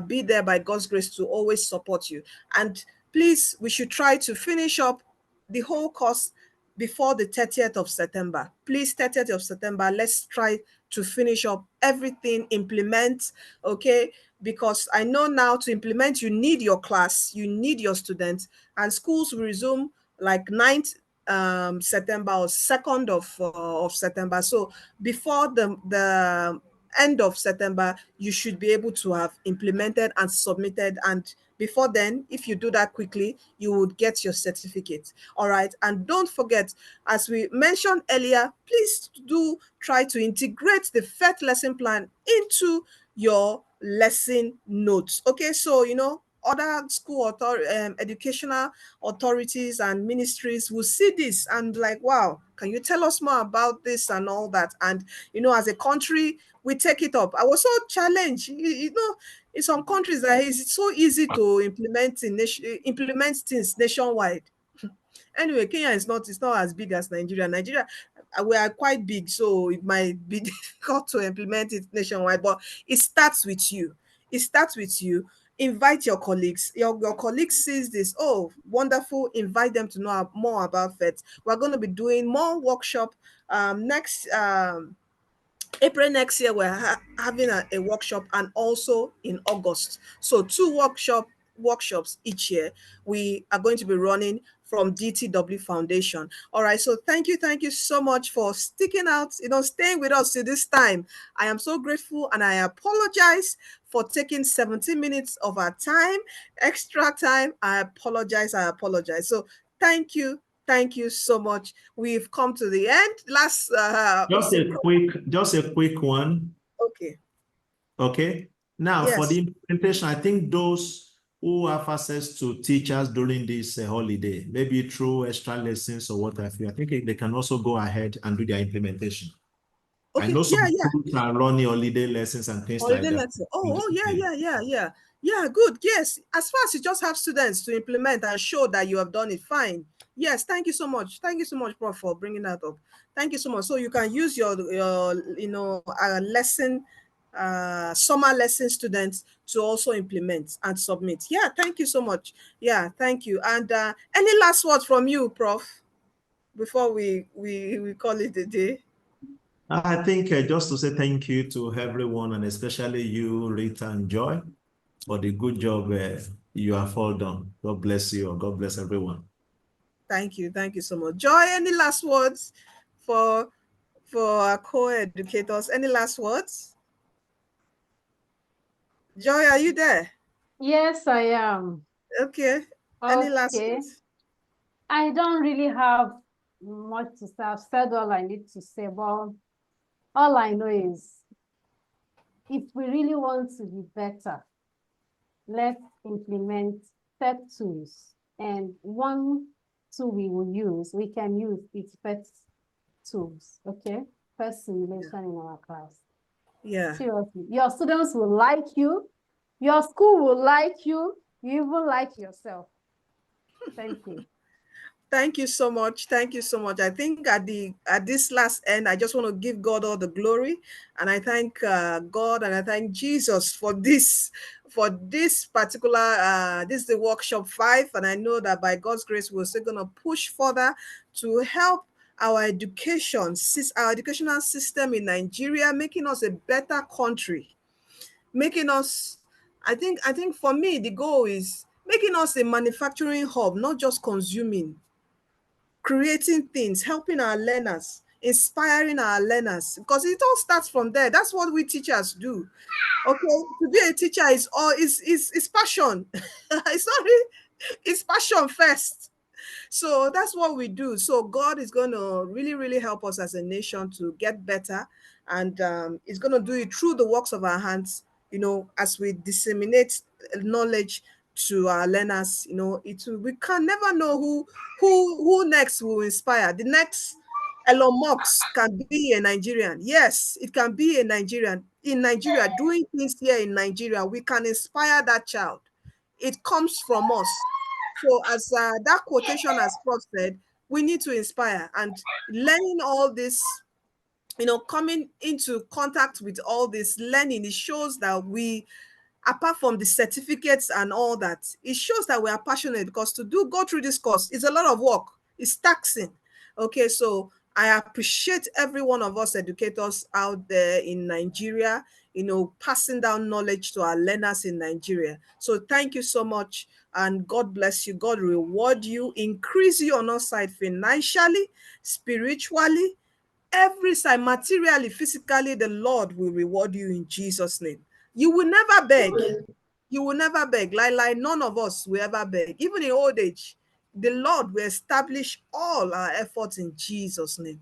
be there by God's grace to always support you. And please, we should try to finish up the whole course before the 30th of September. Please, 30th of September, let's try to finish up everything, implement, okay? Because I know now, to implement, you need your class, you need your students, and schools will resume like 9th September or 2nd of September. So before the end of September, you should be able to have implemented and submitted. And before then, if you do that quickly, you would get your certificate. All right. And don't forget, as we mentioned earlier, please do try to integrate the PhET lesson plan into your lesson notes. Okay, so other school educational authorities and ministries will see this and like, wow, can you tell us more about this and all that? And as a country, we take it up. I was so challenged, in some countries that it's so easy to implement things nationwide. Anyway, Kenya is not, it's not as big as Nigeria. We are quite big, so it might be difficult to implement it nationwide, but it starts with you. It starts with you. Invite your colleagues. Your colleagues sees this, oh, wonderful, invite them to know more about PhET. We're going to be doing more workshop next April next year. We're having a workshop, and also in August. So 2 workshops each year we are going to be running from DTW Foundation. All right, so thank you so much for sticking out, staying with us to this time. I am so grateful, and I apologize for taking 17 minutes of our time, extra time. I apologize. So thank you so much. We've come to the end. Last just a quick one. Okay. Okay. Now, Yes. for the implementation, I think those who have access to teachers during this holiday, maybe through extra lessons or what have you, I think they can also go ahead and do their implementation. Okay. I know some schools are running holiday lessons and things like that. Lesson. Oh, yeah. Good. Yes. As far as you just have students to implement and show that you have done it, fine. Yes. Thank you so much. Thank you so much, Prof, for bringing that up. Thank you so much. So you can use your lesson, summer lesson students to also implement and submit. Yeah. Thank you so much. Yeah. Thank you. And any last words from you, Prof, before we call it a day? I think just to say thank you to everyone, and especially you, Rita and Joy, for the good job you have all done. God bless you, or God bless everyone. Thank you so much. Joy, any last words for our co-educators? Any last words? Joy, are you there? Yes, I am. Okay. Any last words? I don't really have much to say. I've said all I need to say, but all I know is, if we really want to be better, let's implement PhET tools. And one tool we can use is PhET tools, okay? PhET simulation in our class. Yeah. Seriously, your students will like you, your school will like you, you even like yourself. Thank you. Thank you so much. Thank you so much. I think at this last end, I just want to give God all the glory, and I thank God and I thank Jesus for this particular. This is the workshop 5, and I know that by God's grace, we're still going to push further to help our our educational system in Nigeria, making us a better country, making us. I think for me, the goal is making us a manufacturing hub, not just consuming, creating things, helping our learners, inspiring our learners, because it all starts from there. That's what we teachers do. Okay, to be a teacher is passion. It's not really, it's passion first. So that's what we do. So God is going to really, really help us as a nation to get better. And it's going to do it through the works of our hands, as we disseminate knowledge to our learners. We can never know who next will inspire. The next Elon Musk can be a Nigerian. Yes, it can be a Nigerian in Nigeria, doing things here in Nigeria. We can inspire that child. It comes from us. So as that quotation as Prof said, we need to inspire, and learning all this, coming into contact with all this learning, it shows that we, apart from the certificates and all that, it shows that we are passionate, because to go through this course is a lot of work. It's taxing. Okay, so I appreciate every one of us educators out there in Nigeria, passing down knowledge to our learners in Nigeria. So thank you so much, and God bless you. God reward you, increase you on our side financially, spiritually, every side, materially, physically. The Lord will reward you in Jesus' name. You will never beg. You will never beg. Like none of us will ever beg. Even in old age, the Lord will establish all our efforts in Jesus' name.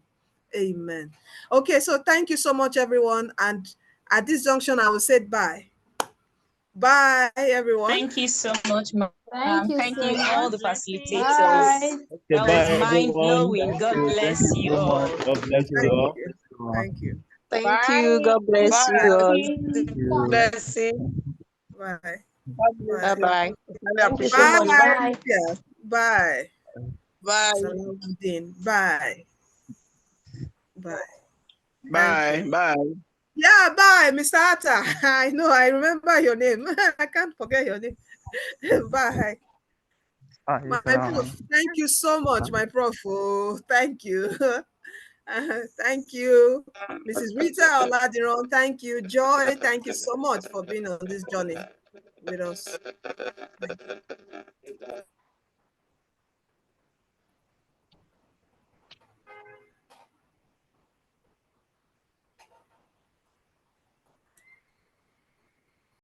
Amen. Okay, so thank you so much, everyone. And at this junction, I will say bye. Bye, everyone. Thank you so much, ma'am. Thank you, so all the much. facilitators. Bye. That Bye, was everyone. mind-blowing. God bless Thank you you so much. all. God bless you Thank all. you. Thank you. Thank you. Bye. God bless you Bye. all. Thank you. Blessing. Bye. God bless Bye. you. Bye-bye. Really Thank you appreciate so Bye. much. you. Bye. Yes. Bye. Bye. Salamuddin. Bye. Bye. Thank you. Bye. Bye. Yeah, bye, Mr. Atta. I know, I remember your name. I can't forget your name. Bye. My prof, thank you so much, my prof. Oh, thank you. Thank you. Mrs. Rita Oladiron, thank you. Joy, thank you so much for being on this journey with us. Thank you.